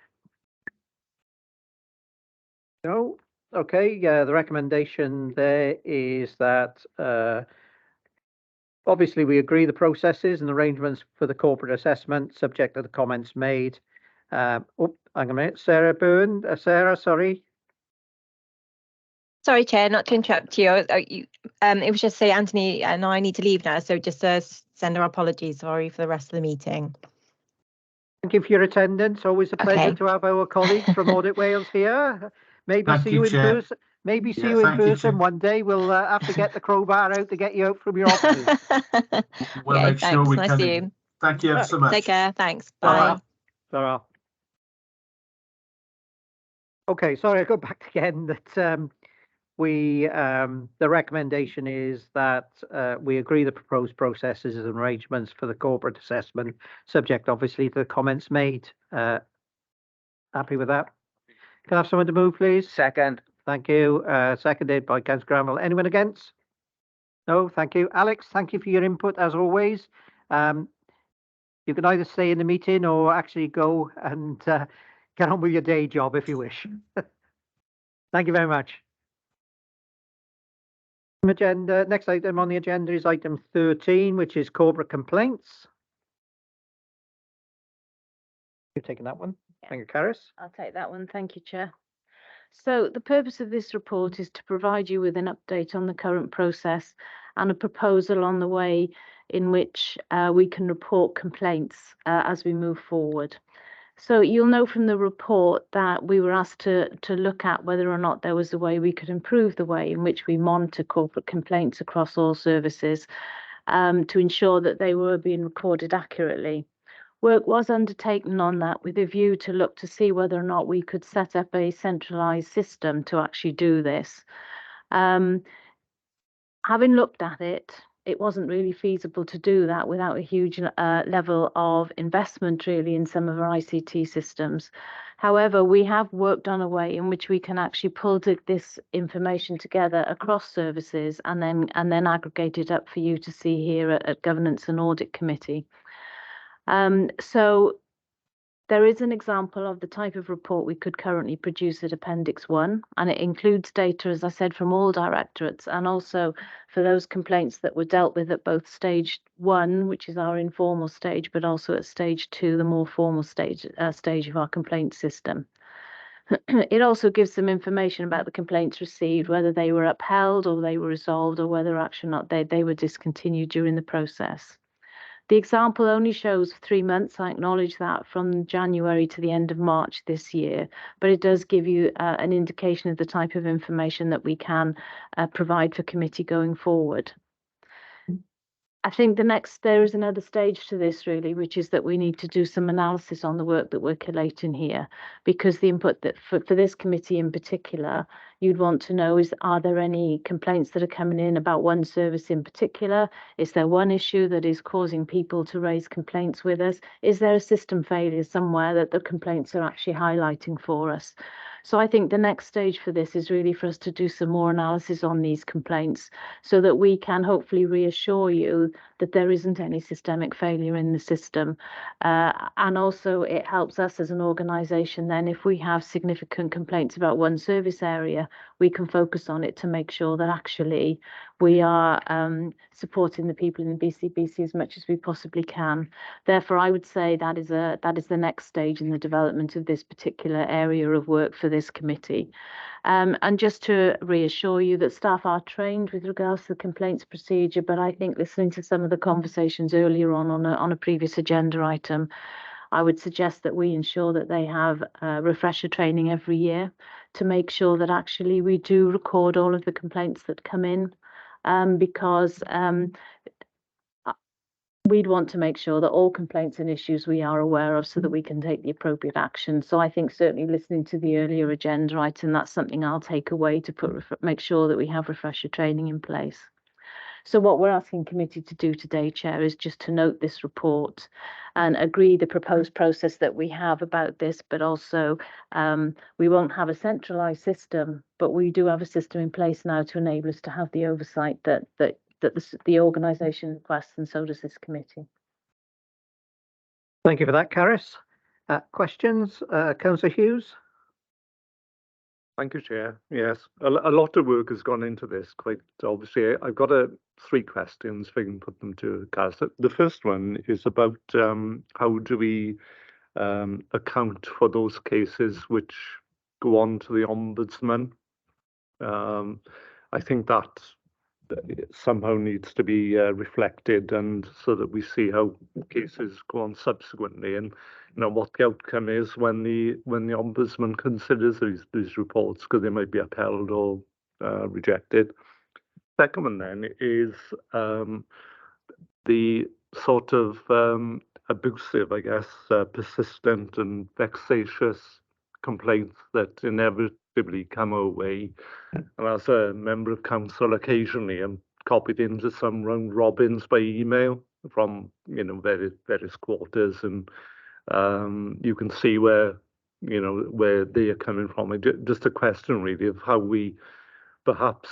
No? Okay, the recommendation there is that obviously we agree the processes and arrangements for the corporate assessment subject to the comments made. Hang on a minute, Sarah Byrne, Sarah, sorry. Sorry, Chair, not to interrupt you. It was just to say Anthony and I need to leave now, so just send our apologies. Sorry for the rest of the meeting. Thank you for your attendance. Always a pleasure Okay. to have our colleagues from Audit Wales here. Maybe Thank see you, you in Chair. person. Maybe see Yeah, you in thank you, person Chair. one day. We'll have to get the crowbar out to get you out from your offices. We'll Yeah, make sure thanks. we Nice come to in. you. Thank you ever so much. Take care. Thanks. Bye-bye. Bye. Ta-ra. Okay, sorry, I go back again that the recommendation is that we agree the proposed processes and arrangements for the corporate assessment, subject obviously to the comments made. Happy with that? Can I have someone to move, please? Second. Thank you. Seconded by Councillor Granville. Anyone against? No, thank you. Alex, thank you for your input as always. You can either stay in the meeting or actually go and get on with your day job if you wish. Thank you very much. Agenda. Next item on the agenda is item 13, which is corporate complaints. You've taken that one. Thank you, Caris. I'll take that one. Thank you, Chair. So the purpose of this report is to provide you with an update on the current process and a proposal on the way in which we can report complaints as we move forward. So you'll know from the report that we were asked to look at whether or not there was a way we could improve the way in which we monitor corporate complaints across all services to ensure that they were being recorded accurately. Work was undertaken on that with a view to look to see whether or not we could set up a centralised system to actually do this. Having looked at it, it wasn't really feasible to do that without a huge level of investment really in some of our ICT systems. However, we have worked on a way in which we can actually pull this information together across services and then aggregate it up for you to see here at Governance and Audit Committee. So there is an example of the type of report we could currently produce at Appendix 1, and it includes data, as I said, from all directorates, and also for those complaints that were dealt with at both stage 1, which is our informal stage, but also at stage 2, the more formal stage of our complaint system. It also gives some information about the complaints received, whether they were upheld or they were resolved, or whether actually not they were discontinued during the process. The example only shows 3 months, I acknowledge that, from January to the end of March this year, but it does give you an indication of the type of information that we can provide for committee going forward. I think there is another stage to this really, which is that we need to do some analysis on the work that we're collating here, because the input that for this committee in particular, you'd want to know is, are there any complaints that are coming in about one service in particular? Is there one issue that is causing people to raise complaints with us? Is there a system failure somewhere that the complaints are actually highlighting for us? So I think the next stage for this is really for us to do some more analysis on these complaints so that we can hopefully reassure you that there isn't any systemic failure in the system. And also it helps us as an organisation then, if we have significant complaints about one service area, we can focus on it to make sure that actually we are supporting the people in BCBC as much as we possibly can. Therefore, I would say that is the next stage in the development of this particular area of work for this committee. And just to reassure you that staff are trained with regards to the complaints procedure, but I think listening to some of the conversations earlier on a previous agenda item, I would suggest that we ensure that they have refresher training every year to make sure that actually we do record all of the complaints that come in, because we'd want to make sure that all complaints and issues we are aware of so that we can take the appropriate action. So I think certainly listening to the earlier agenda item, that's something I'll take away to make sure that we have refresher training in place. So what we're asking committee to do today, Chair, is just to note this report and agree the proposed process that we have about this, but also we won't have a centralised system, but we do have a system in place now to enable us to have the oversight that the organisation requests, and so does this committee. Thank you for that, Caris. Questions? Councillor Hughes? Thank you, Chair. Yes, a lot of work has gone into this, quite obviously. I've got 3 questions, if I can put them to Caris. The first one is about how do we account for those cases which go on to the Ombudsman? I think that somehow needs to be reflected, and so that we see how cases go on subsequently, and what the outcome is when the ombudsman considers these reports, because they might be upheld or rejected. Second one then is the sort of abusive, I guess, persistent and vexatious complaints that inevitably come our way. And as a member of council, occasionally I'm copied into some round robins by email from various quarters, and you can see where where they are coming from. Just a question really of how we perhaps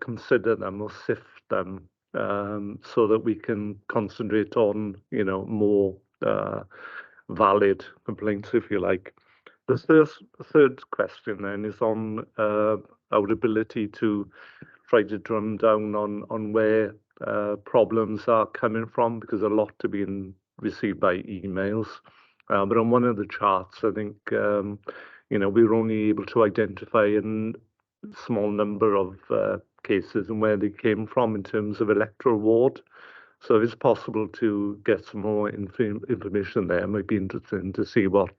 consider them or sift them, so that we can concentrate on more valid complaints, if you like. The third question then is on our ability to try to drum down on where problems are coming from, because a lot are being received by emails. But on one of the charts, I think we were only able to identify a small number of cases and where they came from in terms of electoral ward. So if it's possible to get some more information there, it might be interesting to see what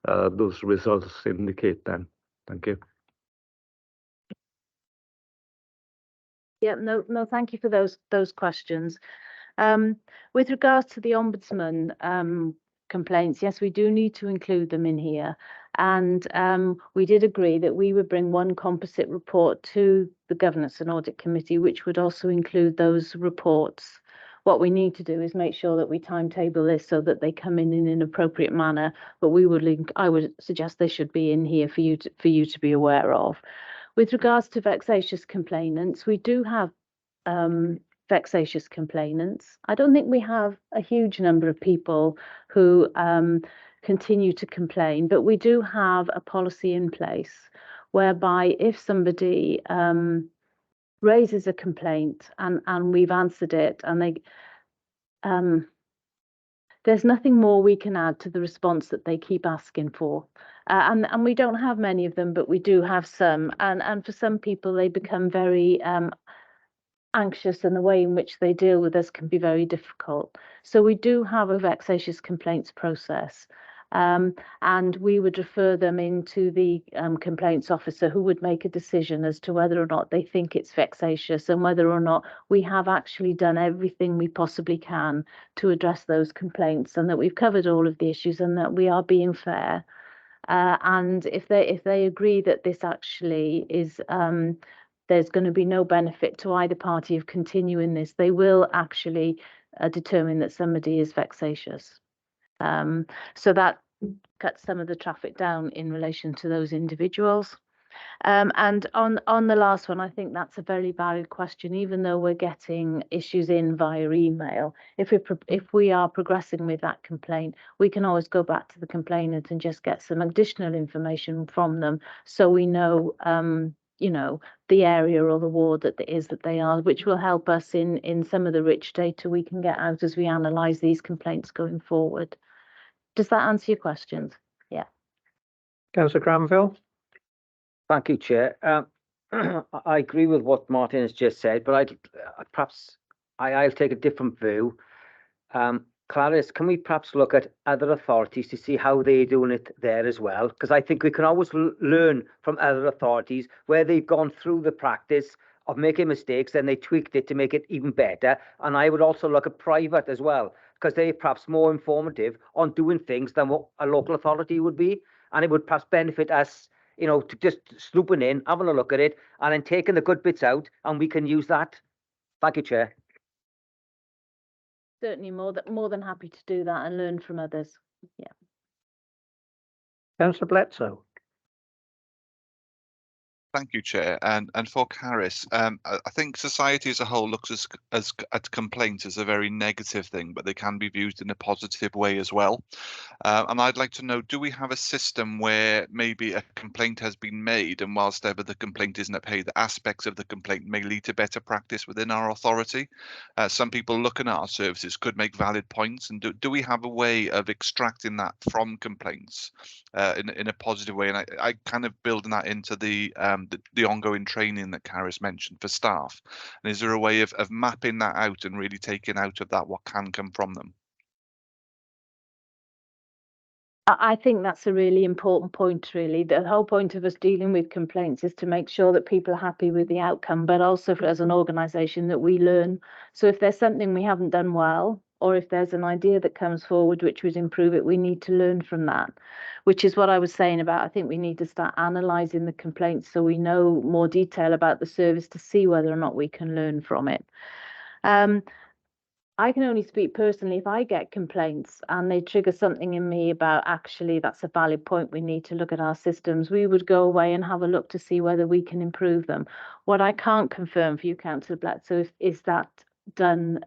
those results indicate then. Thank you. Yeah, no, thank you for those questions. With regards to the ombudsman complaints, yes, we do need to include them in here. And we did agree that we would bring one composite report to the Governance and Audit Committee, which would also include those reports. What we need to do is make sure that we timetable this so that they come in an appropriate manner. But I would suggest they should be in here for you to be aware of. With regards to vexatious complainants, we do have vexatious complainants. I don't think we have a huge number of people who continue to complain, but we do have a policy in place whereby if somebody raises a complaint and we've answered it, and they there's nothing more we can add to the response that they keep asking for. And we don't have many of them, but we do have some. And for some people, they become very anxious, and the way in which they deal with us can be very difficult. So we do have a vexatious complaints process. And we would refer them into the complaints officer, who would make a decision as to whether or not they think it's vexatious and whether or not we have actually done everything we possibly can to address those complaints, and that we've covered all of the issues and that we are being fair. And if they agree that this actually is there's going to be no benefit to either party of continuing this, they will actually determine that somebody is vexatious. So that cuts some of the traffic down in relation to those individuals. And on the last one, I think that's a very valid question. Even though we're getting issues in via email, if we are progressing with that complaint, we can always go back to the complainant and just get some additional information from them, so we know the area or the ward that it is that they are, which will help us in some of the rich data we can get out as we analyse these complaints going forward. Does that answer your questions? Yeah. Councillor Granville. Thank you, Chair. I agree with what Martin has just said, but I'll take a different view. Clarice, can we perhaps look at other authorities to see how they're doing it there as well? Because I think we can always learn from other authorities where they've gone through the practice of making mistakes and they tweaked it to make it even better. And I would also look at private as well, because they're perhaps more informative on doing things than what a local authority would be. And it would perhaps benefit us, to just swooping in, having a look at it, and then taking the good bits out, and we can use that. Thank you, Chair. Certainly more than happy to do that and learn from others. Yeah. Councillor Bledsoe. Thank you, Chair. And for Caris, I think society as a whole looks at complaints as a very negative thing, but they can be viewed in a positive way as well. And I'd like to know, do we have a system where maybe a complaint has been made, and whilst ever the complaint isn't upheld, the aspects of the complaint may lead to better practice within our authority? Some people looking at our services could make valid points, and do we have a way of extracting that from complaints in a positive way? And I kind of building that into the the ongoing training that Karis mentioned for staff? And is there a way of mapping that out and really taking out of that what can come from them? I think that's a really important point, really. The whole point of us dealing with complaints is to make sure that people are happy with the outcome, but also as an organisation that we learn. So if there's something we haven't done well, or if there's an idea that comes forward which would improve it, we need to learn from that, which is what I was saying about, I think we need to start analysing the complaints so we know more detail about the service to see whether or not we can learn from it. I can only speak personally. If I get complaints and they trigger something in me about actually that's a valid point, we need to look at our systems, we would go away and have a look to see whether we can improve them. What I can't confirm for you, Councillor Bledsoe, is that done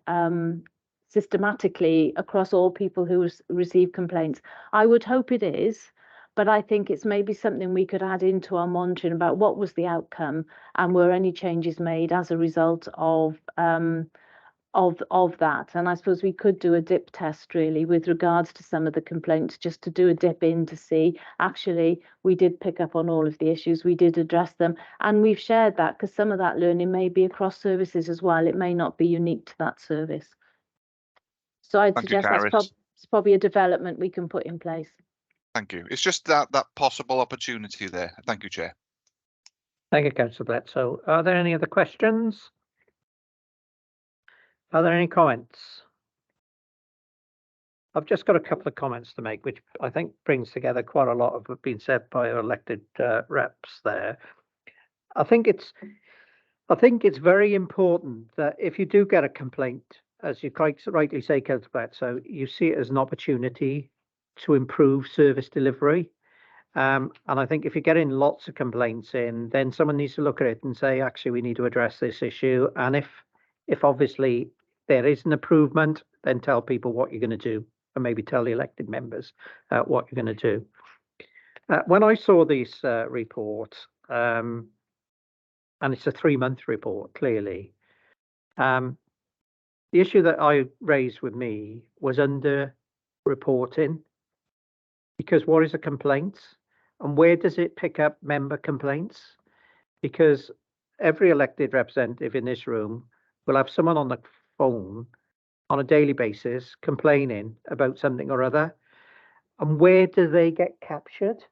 systematically across all people who receive complaints. I would hope it is, but I think it's maybe something we could add into our monitoring about what was the outcome and were any changes made as a result of that. And I suppose we could do a dip test really with regards to some of the complaints, just to do a dip in to see actually we did pick up on all of the issues, we did address them, and we've shared that, because some of that learning may be across services as well. It may not be unique to that service. So I'd suggest that's probably a development we can put in place. Thank you. It's just that possible opportunity there. Thank you, Chair. Thank you, Councillor Bledsoe. Are there any other questions? Are there any comments? I've just got a couple of comments to make, which I think brings together quite a lot of what's been said by our elected reps there. I think it's very important that if you do get a complaint, as you quite rightly say, Councillor Bledsoe, you see it as an opportunity to improve service delivery. And I think if you're getting lots of complaints in, then someone needs to look at it and say, actually, we need to address this issue. And if obviously there is an improvement, then tell people what you're going to do, and maybe tell the elected members what you're going to do. When I saw this report, and it's a 3-month report, clearly, the issue that I raised with me was under reporting, because what is a complaint and where does it pick up member complaints? Because every elected representative in this room will have someone on the phone on a daily basis complaining about something or other. And where do they get captured?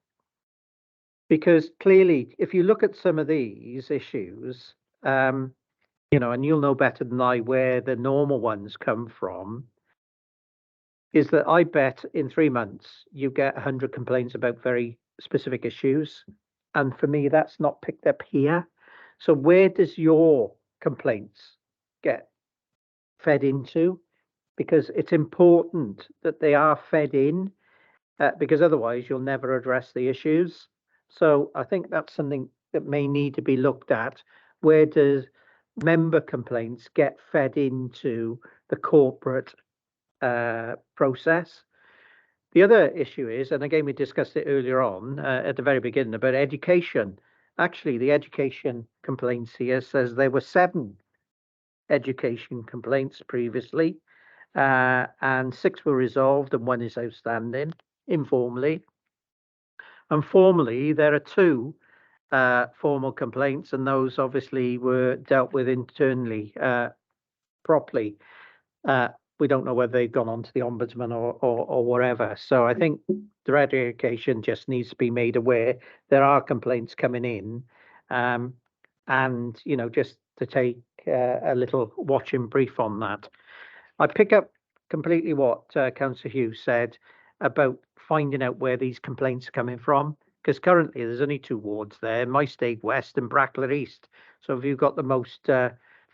Because clearly, if you look at some of these issues, and you'll know better than I where the normal ones come from, is that I bet in 3 months you get 100 complaints about very specific issues. And for me, that's not picked up here. So where does your complaints get fed into? Because it's important that they are fed in, because otherwise you'll never address the issues. So I think that's something that may need to be looked at. Where does member complaints get fed into the corporate process? The other issue is, and again, we discussed it earlier on at the very beginning, about education. Actually, the education complaints here says there were 7 education complaints previously, and 6 were resolved and 1 is outstanding informally. And formally, there are 2 formal complaints, and those obviously were dealt with internally properly. We don't know whether they've gone on to the Ombudsman or whatever. So I think the education just needs to be made aware there are complaints coming in, and just to take a little watching brief on that. I pick up completely what Councillor Hughes said about finding out where these complaints are coming from, because currently there's only 2 wards there, Maesteg West and Brackler East. So if you've got the most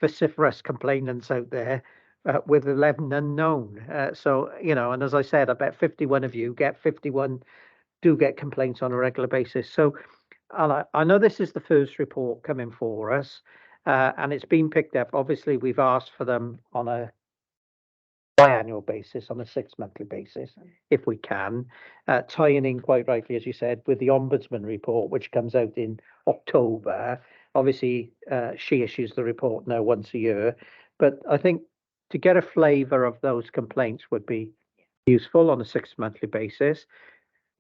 vociferous complainants out there, with 11 unknown. And as I said, I bet 51 of you get 51 do get complaints on a regular basis. So I know this is the first report coming for us, and it's been picked up. Obviously, we've asked for them on a biannual basis, on a 6-monthly basis, if we can, tying in quite rightly, as you said, with the Ombudsman report, which comes out in October. Obviously, she issues the report now once a year, but I think to get a flavour of those complaints would be useful on a 6-monthly basis.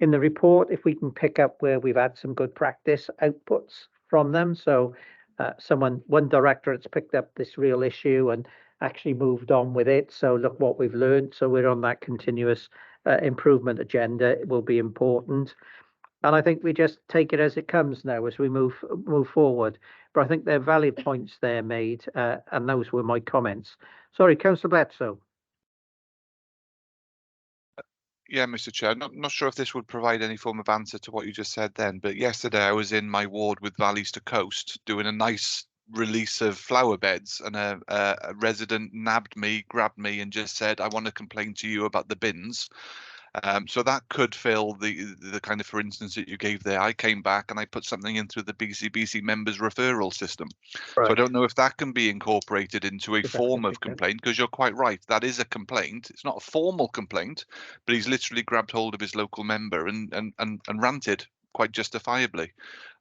In the report, if we can pick up where we've had some good practice outputs from them. So one directorate's picked up this real issue and actually moved on with it. So look what we've learned. So we're on that continuous improvement agenda. It will be important. And I think we just take it as it comes now as we move forward. But I think they're valid points there made, and those were my comments. Sorry, Councillor Bledsoe. Yeah, Mr. Chair, not sure if this would provide any form of answer to what you just said then, but yesterday I was in my ward with Valleys to Coast doing a nice release of flower beds, and a resident nabbed me, grabbed me, and just said, "I want to complain to you about the bins." So that could fill the kind of, for instance, that you gave there. I came back and I put something in through the BCBC members referral system. Right. So I don't know if that can be incorporated into a form of complaint, because you're quite right. That is a complaint. It's not a formal complaint, but he's literally grabbed hold of his local member and ranted quite justifiably.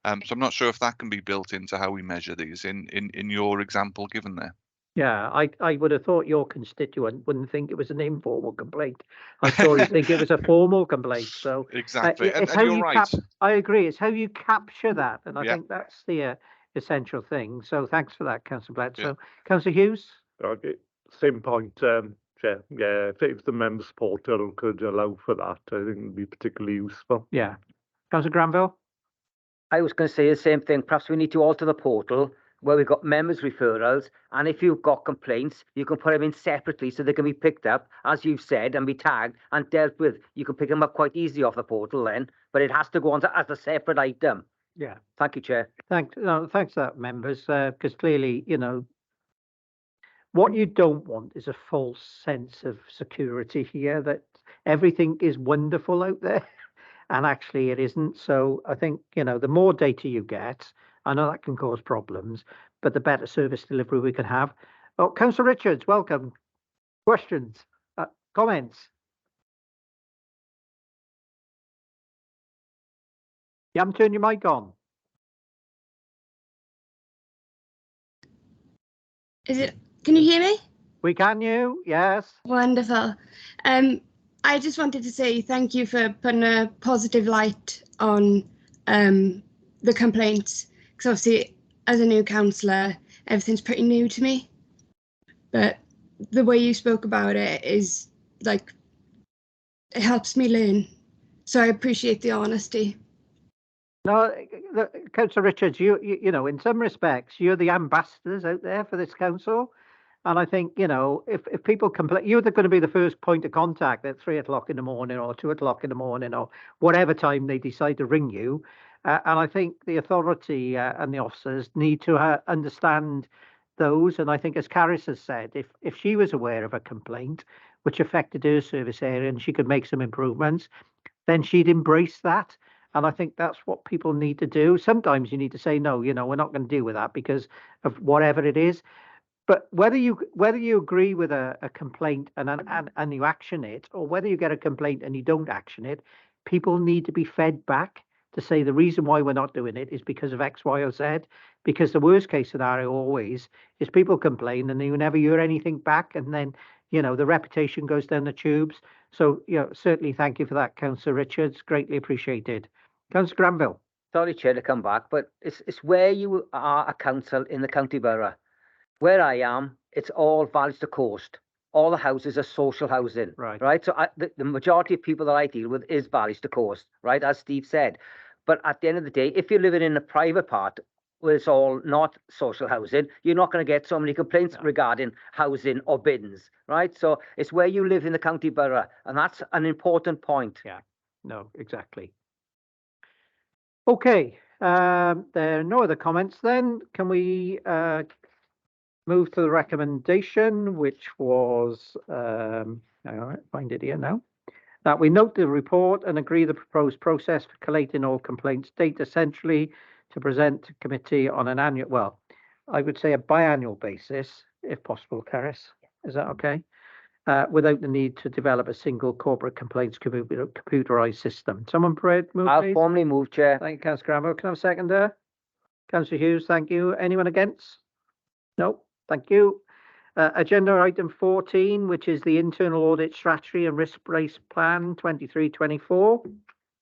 So I'm not sure if that can be built into how we measure these in your example given there. Yeah, I would have thought your constituent wouldn't think it was an informal complaint. I'm sure he'd think it was a formal complaint. So exactly, it's and how you're you right. I agree. It's how you capture that, and I Yeah. think that's the essential thing. So thanks for that, Councillor Bledsoe. Yeah. Councillor Hughes. Okay, same point, Chair. Yeah, if the members portal could allow for that, I think it would be particularly useful. Yeah. Councillor Granville. I was going to say the same thing. Perhaps we need to alter the portal where we've got members referrals, and if you've got complaints, you can put them in separately so they can be picked up, as you've said, and be tagged and dealt with. You can pick them up quite easily off the portal then, but it has to go on as a separate item. Yeah. Thank you, Chair. Thanks for that, members, because clearly, what you don't want is a false sense of security here, that everything is wonderful out there. And actually it isn't. So I think, the more data you get, I know that can cause problems, but the better service delivery we can have. Oh, Councillor Richards, welcome. Questions, comments? You haven't turned your mic on. Can you hear me? We can, yes. Wonderful. I just wanted to say thank you for putting a positive light on the complaints, because obviously as a new councillor, everything's pretty new to me. But the way you spoke about it is like, it helps me learn. So I appreciate the honesty. No, Councillor Richards, you in some respects, you're the ambassadors out there for this council. And I think, if people complain, you're going to be the first point of contact at 3 o'clock in the morning or 2 o'clock in the morning or whatever time they decide to ring you. And I think the authority and the officers need to understand those. And I think, as Caris has said, if she was aware of a complaint which affected her service area and she could make some improvements, then she'd embrace that. And I think that's what people need to do. Sometimes you need to say, no, we're not going to deal with that because of whatever it is. But whether you agree with a complaint and you action it, or whether you get a complaint and you don't action it, people need to be fed back to say the reason why we're not doing it is because of X, Y, or Z. Because the worst case scenario always is people complain and you never hear anything back, and then the reputation goes down the tubes. So certainly thank you for that, Councillor Richards. Greatly appreciated. Councillor Granville. Sorry, Chair, to come back, but it's where you are a council in the county borough. Where I am, it's all Valleys to Coast. All the houses are social housing, right? So the majority of people that I deal with is Valleys to Coast, right? As Steve said. But at the end of the day, if you're living in a private part where it's all not social housing, you're not going to get so many complaints regarding housing or bins, right? So it's where you live in the county borough, and that's an important point. Yeah, no, exactly. Okay, there are no other comments then. Can we move to the recommendation, which was, hang on, find it here now, that we note the report and agree the proposed process for collating all complaints data centrally to present to committee on an annual, well, I would say a biannual basis, if possible, Caris. Is that okay? Without the need to develop a single corporate complaints computerized system. Someone move, I'll please. formally move, Chair. Thank you, Councillor Granville. Can I have a second there? Councillor Hughes, thank you. Anyone against? No, thank you. Agenda item 14, which is the internal audit strategy and risk-based plan 23-24.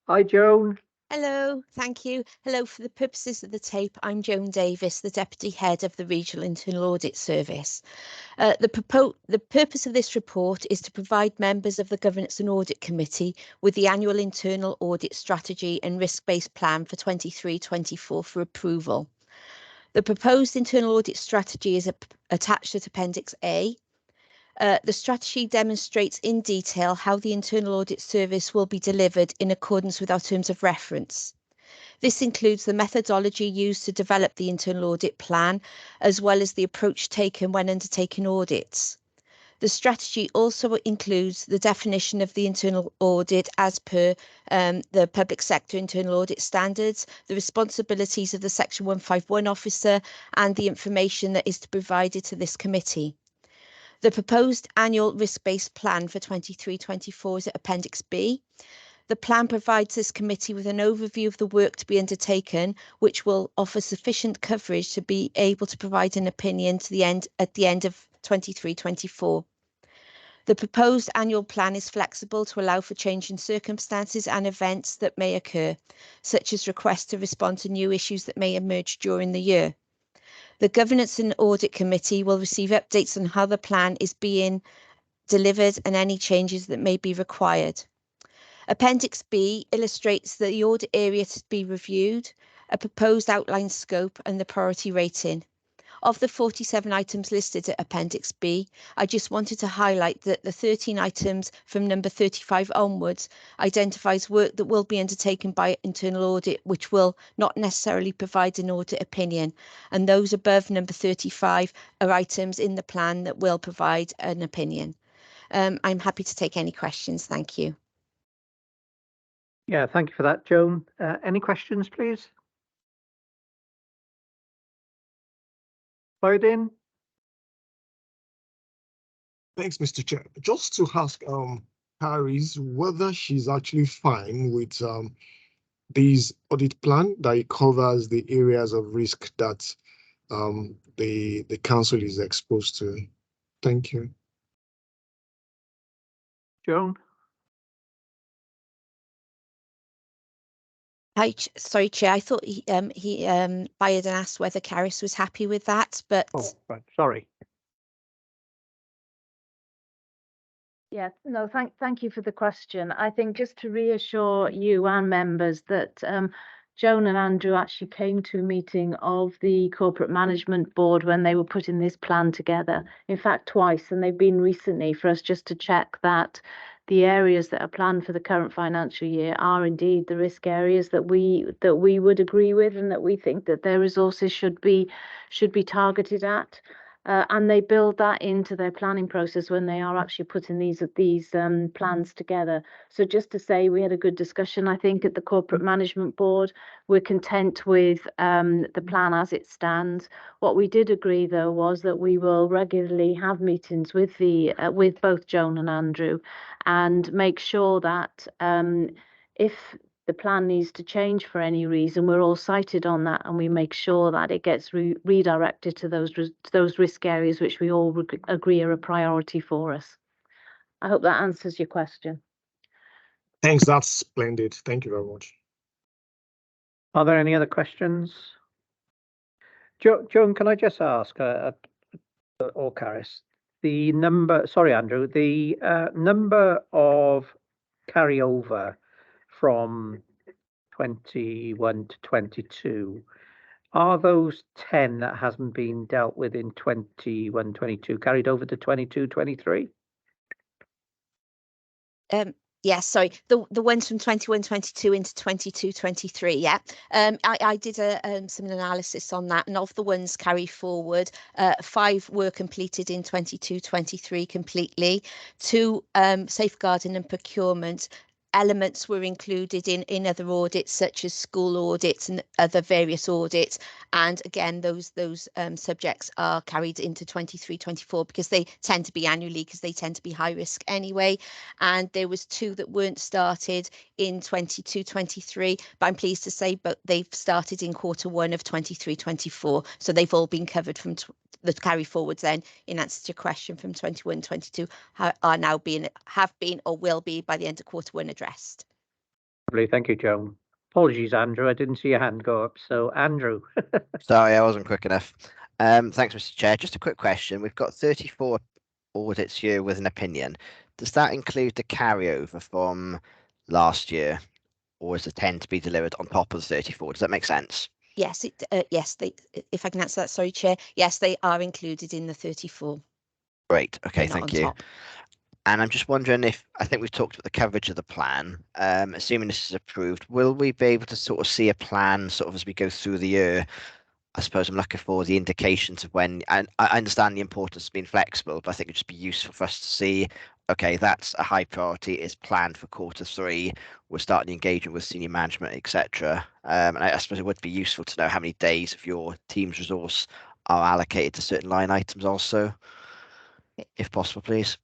Hi, Joan. Hello, thank you. Hello, for the purposes of the tape, I'm Joan Davis, the Deputy Head of the Regional Internal Audit Service. The purpose of this report is to provide members of the Governance and Audit Committee with the annual internal audit strategy and risk-based plan for 23-24 for approval. The proposed internal audit strategy is attached at Appendix A. The strategy demonstrates in detail how the Internal Audit Service will be delivered in accordance with our terms of reference. This includes the methodology used to develop the internal audit plan, as well as the approach taken when undertaking audits. The strategy also includes the definition of the internal audit as per the Public Sector Internal Audit Standards, the responsibilities of the Section 151 officer, and the information that is to be provided to this committee. The proposed annual risk-based plan for 23-24 is at Appendix B. The plan provides this committee with an overview of the work to be undertaken, which will offer sufficient coverage to be able to provide an opinion at the end of 23-24. The proposed annual plan is flexible to allow for change in circumstances and events that may occur, such as requests to respond to new issues that may emerge during the year. The Governance and Audit Committee will receive updates on how the plan is being delivered and any changes that may be required. Appendix B illustrates the audit area to be reviewed, a proposed outline scope, and the priority rating. Of the 47 items listed at Appendix B, I just wanted to highlight that the 13 items from number 35 onwards identifies work that will be undertaken by internal audit, which will not necessarily provide an audit opinion. And those above number 35 are items in the plan that will provide an opinion. I'm happy to take any questions. Thank you. Yeah, thank you for that, Joan. Any questions, please? Bowden? Thanks, Mr. Chair. Just to ask Harris whether she's actually fine with this audit plan that it covers the areas of risk that the council is exposed to. Thank you. Joan? Sorry, Chair. I thought Bayard asked whether Caris was happy with that, but right, sorry. Yeah, no, thank you for the question. I think just to reassure you and members that Joan and Andrew actually came to a meeting of the Corporate Management Board when they were putting this plan together. In fact, twice, and they've been recently for us just to check that the areas that are planned for the current financial year are indeed the risk areas that we would agree with, and that we think that their resources should be targeted at. And they build that into their planning process when they are actually putting these plans together. So just to say, we had a good discussion, I think, at the Corporate Management Board. We're content with the plan as it stands. What we did agree, though, was that we will regularly have meetings with both Joan and Andrew, and make sure that if the plan needs to change for any reason, we're all cited on that, and we make sure that it gets redirected to those risk areas which we all agree are a priority for us. I hope that answers your question. Thanks, that's splendid. Thank you very much. Are there any other questions? Joan, can I just ask, or Caris, the number, sorry, Andrew, the number of carryover from 21 to 22, are those 10 that hasn't been dealt with in 21-22 carried over to 22-23? Yes, sorry, the ones from 21-22 into 22-23. Yeah, I did some analysis on that, and of the ones carried forward, 5 were completed in 22-23 completely. 2 safeguarding and procurement elements were included in other audits, such as school audits and other various audits, and again those subjects are carried into 23-24 because they tend to be annually, because they tend to be high risk anyway. And there was 2 that weren't started in 22-23, but I'm pleased to say but they've started in Q1 of 23-24, so they've all been covered from the carry forwards. Then, in answer to your question, from 21-22 are now have been or will be by the end of Q1 addressed. Lovely, thank you, Joan. Apologies, Andrew. I didn't see your hand go up. So, Andrew. Sorry, I wasn't quick enough. Thanks, Mr. Chair. Just a quick question. We've got 34 audits here with an opinion. Does that include the carryover from last year, or is the 10 to be delivered on top of the 34? Does that make sense? Yes, yes, if I can answer that, sorry, Chair. Yes, they are included in the 34. Great. Okay, They're not thank on you. top. And I'm just wondering if, I think we've talked about the coverage of the plan. Assuming this is approved, will we be able to sort of see a plan sort of as we go through the year? I suppose I'm looking for the indications of when, and I understand the importance of being flexible, but I think it'd just be useful for us to see, okay, that's a high priority, is planned for Q3, we're starting engagement with senior management, etc. And I suppose it would be useful to know how many days of your team's resource are allocated to certain line items also, if possible, please.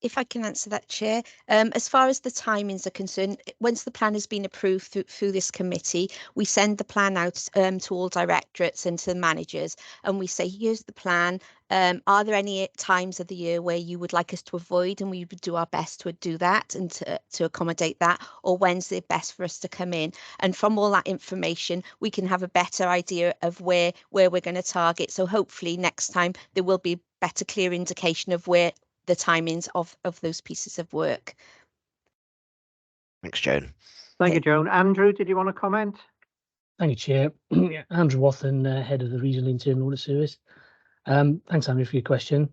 If I can answer that, Chair. As far as the timings are concerned, once the plan has been approved through this committee, we send the plan out to all directorates and to the managers, and we say, here's the plan. Are there any times of the year where you would like us to avoid, and we would do our best to do that and to accommodate that, or when's the best for us to come in? And from all that information, we can have a better idea of where we're going to target. So hopefully next time there will be a better, clear indication of where the timings of those pieces of work. Thanks, Joan. Thank you, Joan. Andrew, did you want to comment? Thank you, Chair. Andrew Wathen, Head of the Regional Internal Audit Service. Thanks, Andrew, for your question.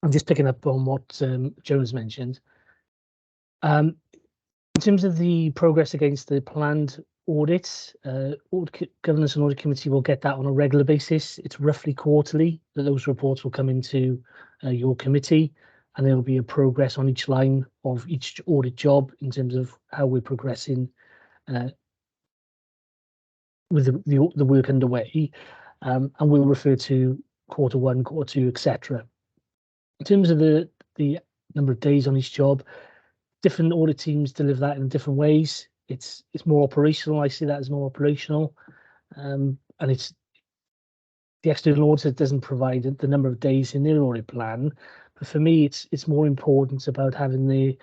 I'm just picking up on what Joan's mentioned. In terms of the progress against the planned audits, Governance and Audit Committee will get that on a regular basis. It's roughly quarterly that those reports will come into your committee, and there will be a progress on each line of each audit job in terms of how we're progressing with the work underway, and we'll refer to Q1, Q2, etc. In terms of the number of days on each job, different audit teams deliver that in different ways. It's more operational. I see that as more operational, and it's the external auditor doesn't provide the number of days in their audit plan. But for me, it's more important about having the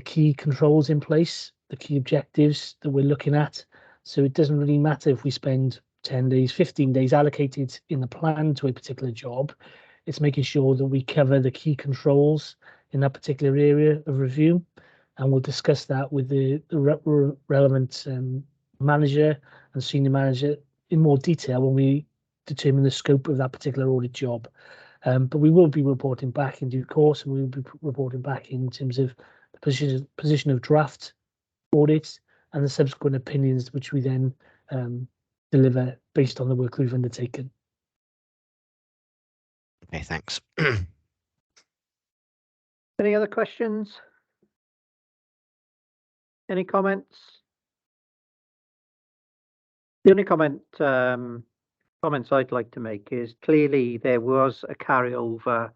key controls in place, the key objectives that we're looking at. So it doesn't really matter if we spend 10 days, 15 days allocated in the plan to a particular job. It's making sure that we cover the key controls in that particular area of review. And we'll discuss that with the relevant manager and senior manager in more detail when we determine the scope of that particular audit job. But we will be reporting back in due course, and we will be reporting back in terms of the position of draft audits and the subsequent opinions, which we then deliver based on the work we've undertaken. Okay, thanks. Any other questions? Any comments? The only comments I'd like to make is clearly there was a carryover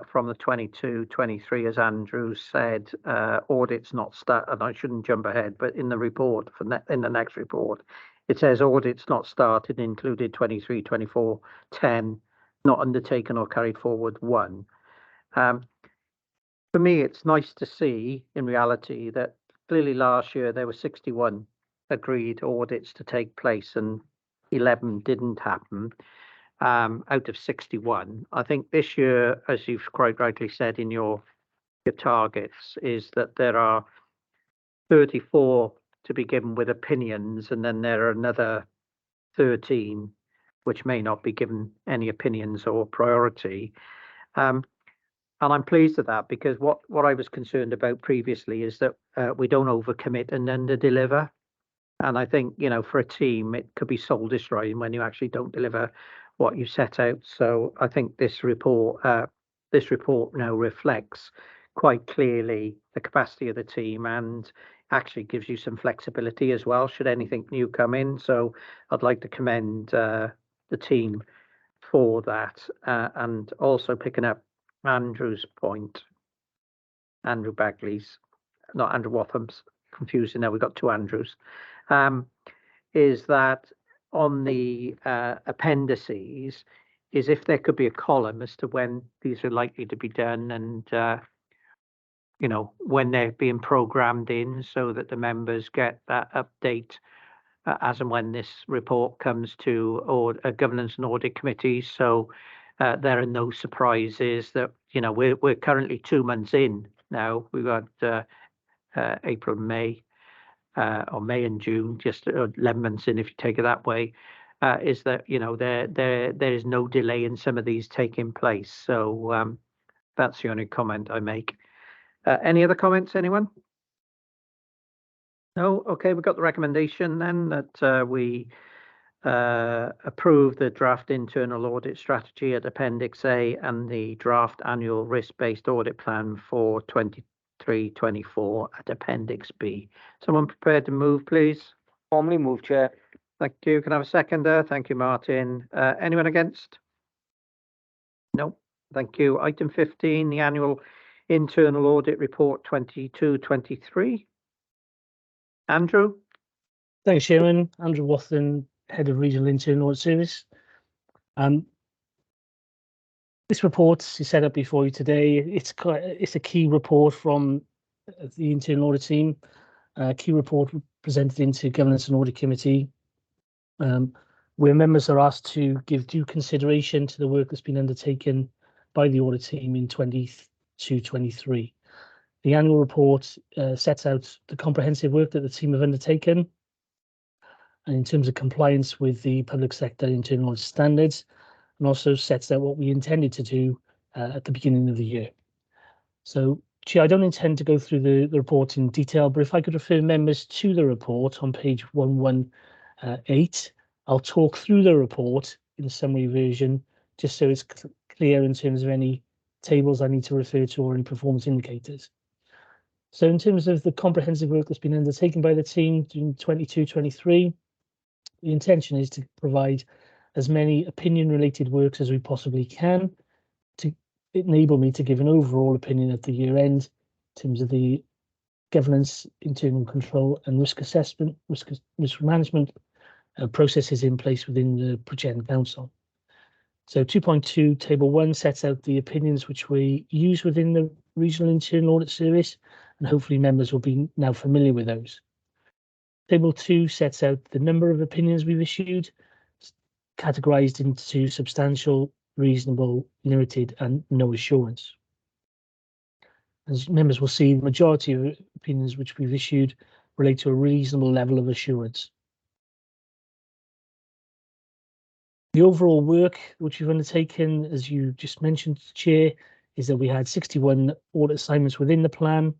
from the 22-23, as Andrew said, audits not start, and I shouldn't jump ahead, but in the report, in the next report, it says audits not started included 23, 24, 10, not undertaken or carried forward 1. For me, it's nice to see in reality that clearly last year there were 61 agreed audits to take place and 11 didn't happen. Out of 61. I think this year, as you've quite rightly said in your targets, is that there are 34 to be given with opinions, and then there are another 13 which may not be given any opinions or priority. And I'm pleased with that, because what I was concerned about previously is that we don't overcommit and under-deliver. And I think, you know, for a team, it could be soul destroying when you actually don't deliver what you set out. So I think this report now reflects quite clearly the capacity of the team, and actually gives you some flexibility as well should anything new come in. So I'd like to commend the team for that, and also picking up Andrew's point, Andrew Bagley's, not Andrew Watham's, confusing now, we've got 2 Andrews, is that on the appendices, is if there could be a column as to when these are likely to be done, and you know, when they're being programmed in, so that the members get that update as and when this report comes to governance and audit committee. So there are no surprises. That, you know, we're currently 2 months in now. We've got April, May, or May and June, just 11 months in if you take it that way. Is that, you know, there is no delay in some of these taking place. So that's the only comment I make. Any other comments, anyone? No? Okay, we've got the recommendation then that we approve the draft internal audit strategy at Appendix A and the draft annual risk-based audit plan for 23-24 at Appendix B. Someone prepared to move, please? Formally move, Chair. Thank you. Can I have a seconder? Thank you, Martin. Anyone against? No. Thank you. Item 15, the annual internal audit report 22-23. Andrew? Thanks, Chairman. Andrew Wathen, Head of Regional Internal Audit Service. This report is set up before you today. It's a key report from the internal audit team. Key report presented into Governance and Audit Committee, where members are asked to give due consideration to the work that's been undertaken by the audit team in 22-23. The annual report sets out the comprehensive work that the team have undertaken, and in terms of compliance with the public sector internal audit standards, and also sets out what we intended to do at the beginning of the year. So, Chair, I don't intend to go through the report in detail, but if I could refer members to the report on page 118, I'll talk through the report in a summary version, just so it's clear in terms of any tables I need to refer to or any performance indicators. So in terms of the comprehensive work that's been undertaken by the team in 22-23, the intention is to provide as many opinion-related works as we possibly can to enable me to give an overall opinion at the year end in terms of the governance, internal control and risk assessment, risk management processes in place within the Progeny Council. So 2.2 Table 1 sets out the opinions which we use within the Regional Internal Audit Service, and hopefully members will be now familiar with those. Table 2 sets out the number of opinions we've issued, categorized into substantial, reasonable, limited, and no assurance. As members will see, the majority of opinions which we've issued relate to a reasonable level of assurance. The overall work which we've undertaken, as you just mentioned, Chair, is that we had 61 audit assignments within the plan,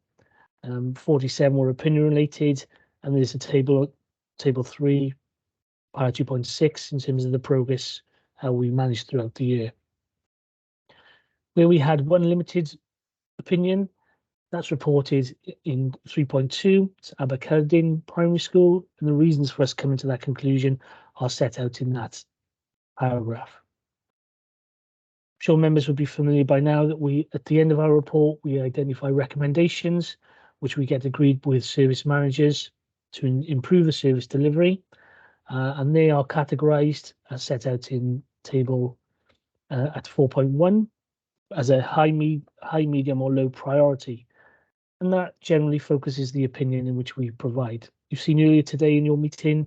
47 were opinion related, and there's a table 3, para 2.6 in terms of the progress, how we managed throughout the year. Where we had one limited opinion, that's reported in 3.2, it's Abercerdyn Primary School, and the reasons for us coming to that conclusion are set out in that paragraph. I'm sure members would be familiar by now that at the end of our report, we identify recommendations which we get agreed with service managers to improve the service delivery, and they are categorized as set out in table at 4.1 as a high, medium or low priority, and that generally focuses the opinion in which we provide. You've seen earlier today in your meeting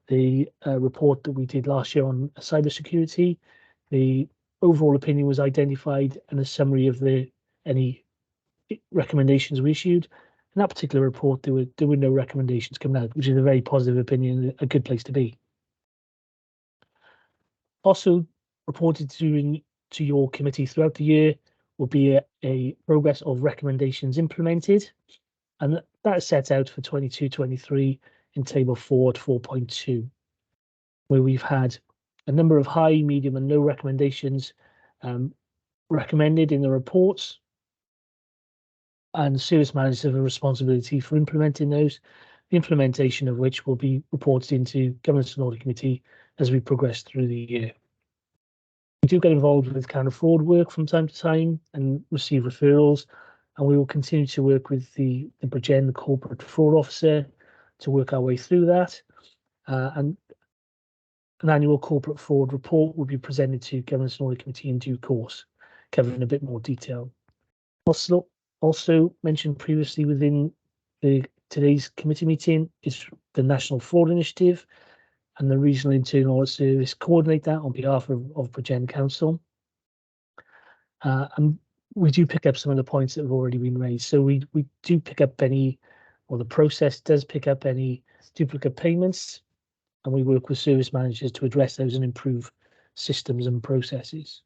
the report that we did last year on cybersecurity. The overall opinion was identified and a summary of any recommendations we issued. In that particular report, there were no recommendations coming out, which is a very positive opinion, a good place to be. Also reported to your committee throughout the year will be a progress of recommendations implemented, and that is set out for 22-23 in table 4 at 4.2, where we've had a number of high, medium and low recommendations recommended in the reports, and service managers have a responsibility for implementing those, the implementation of which will be reported into Governance and Audit Committee as we progress through the year. We do get involved with counter fraud work from time to time and receive referrals, and we will continue to work with the Progeny, the Corporate Fraud Officer, to work our way through that. And an annual corporate fraud report will be presented to Governance and Audit Committee in due course, covering a bit more detail. Also, Also mentioned previously within today's committee meeting is the National Fraud Initiative, and the Regional Internal Audit Service coordinate that on behalf of Bridgend Council. And we do pick up some of the points that have already been raised. So we do pick up any, or the process does pick up any duplicate payments, and we work with service managers to address those and improve systems and processes.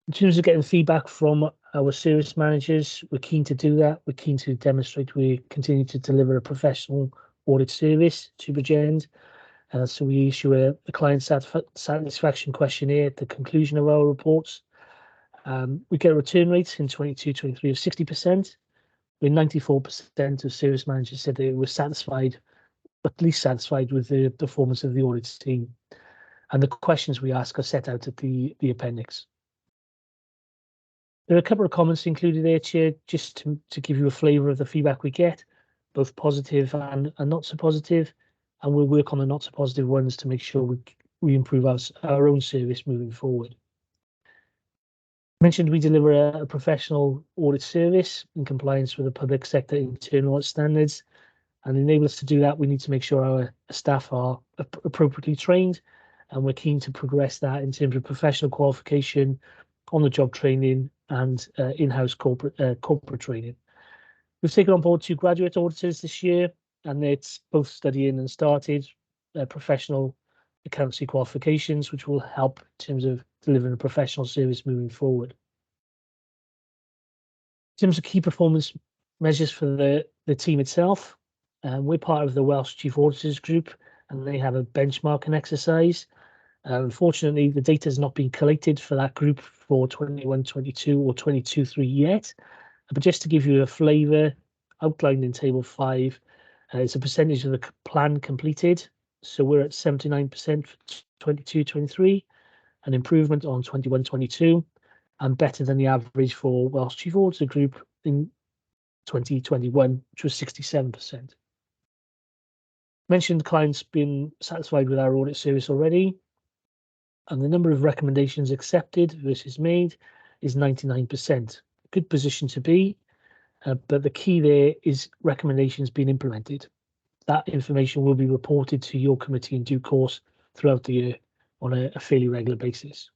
In terms of getting feedback from our service managers, we're keen to do that. We're keen to demonstrate we continue to deliver a professional audit service to Bridgend. So we issue a client satisfaction questionnaire at the conclusion of our reports. We get a return rate in 22-23 of 60%, where 94% of service managers said they were satisfied, at least satisfied with the performance of the audit team. And the questions we ask are set out at the appendix. There are a couple of comments included there, Chair, just to give you a flavour of the feedback we get, both positive and not so positive, and we'll work on the not so positive ones to make sure we improve our own service moving forward. Mentioned we deliver a professional audit service in compliance with the public sector internal audit standards, and enable us to do that, we need to make sure our staff are appropriately trained, and we're keen to progress that in terms of professional qualification, on-the-job training, and in-house corporate training. We've taken on board 2 graduate auditors this year, and it's both studying and started professional accountancy qualifications, which will help in terms of delivering a professional service moving forward. In terms of key performance measures for the team itself, we're part of the Welsh Chief Auditors Group, and they have a benchmarking exercise. Unfortunately, the data has not been collated for that group for 21-22 or 22-23 yet. But just to give you a flavour, outlined in Table 5, it's a percentage of the plan completed. So we're at 79% for 22-23, an improvement on 21-22, and better than the average for Welsh Chief Auditor Group in 2021, which was 67%. Mentioned clients being satisfied with our audit service already, and the number of recommendations accepted versus made is 99%. Good position to be, but the key there is recommendations being implemented. That information will be reported to your committee in due course throughout the year on a fairly regular basis.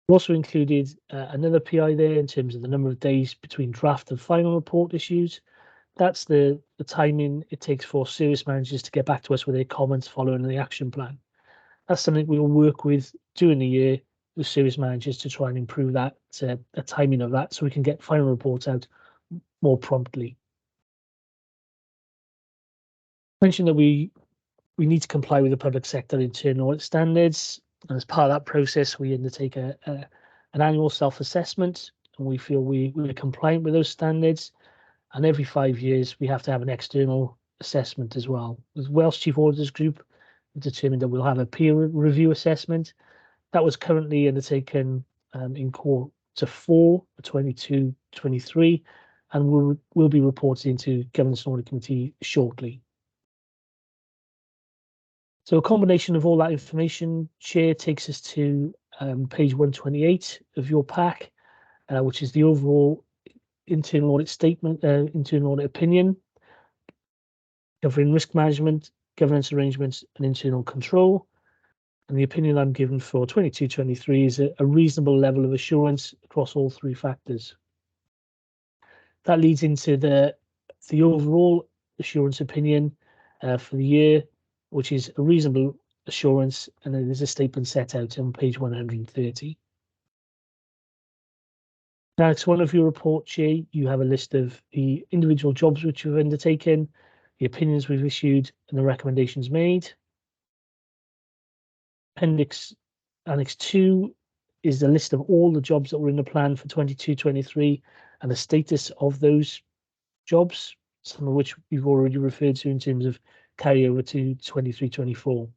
We also included another PI there in terms of the number of days between draft and final report issues. That's the timing it takes for service managers to get back to us with their comments following the action plan. That's something we will work with during the year with service managers to try and improve that timing of that, so we can get final reports out more promptly. Mentioned that we need to comply with the public sector internal audit standards, and as part of that process, we undertake an annual self-assessment, and we feel we're compliant with those standards. And every 5 years, we have to have an external assessment as well. With Welsh Chief Auditors Group, we've determined that we'll have a peer review assessment. That was currently undertaken in quarter 4 of 22-23, and will be reported into Governance and Audit Committee shortly. So a combination of all that information, Chair, takes us to page 128 of your pack, which is the overall internal audit statement, internal audit opinion, covering risk management, governance arrangements, and internal control. And the opinion I'm given for 22-23 is a reasonable level of assurance across all 3 factors. That leads into the overall assurance opinion for the year, which is a reasonable assurance, and then there's a statement set out on page 130. Now, to one of your report, Chair, you have a list of the individual jobs which we've undertaken, the opinions we've issued, and the recommendations made. Annex 2 is the list of all the jobs that were in the plan for 22-23 and the status of those jobs, some of which we've already referred to in terms of carryover to 23-24.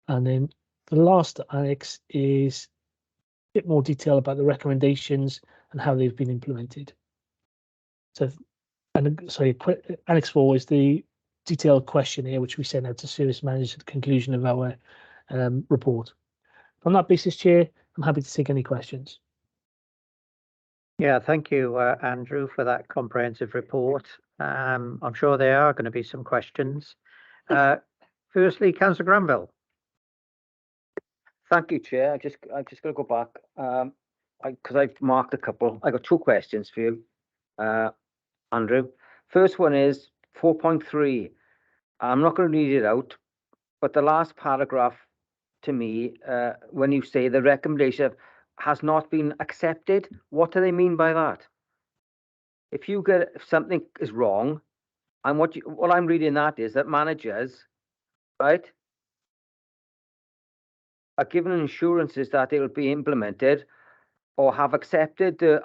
And then the last annex is a bit more detail about the recommendations and how they've been implemented. So, Annex 4 is the detailed questionnaire which we send out to service managers at the conclusion of our report. On that basis, Chair, I'm happy to take any questions. Yeah, thank you, Andrew, for that comprehensive report. I'm sure there are going to be some questions. Firstly, Councillor Granville. Thank you, Chair. I've just got to go back because I've marked a couple. I got 2 questions for you, Andrew. First one is 4.3. I'm not going to read it out, but the last paragraph to me, when you say the recommendation has not been accepted, what do they mean by that? If something is wrong, and what I'm reading that is that managers, right, are given assurances that it will be implemented or have accepted the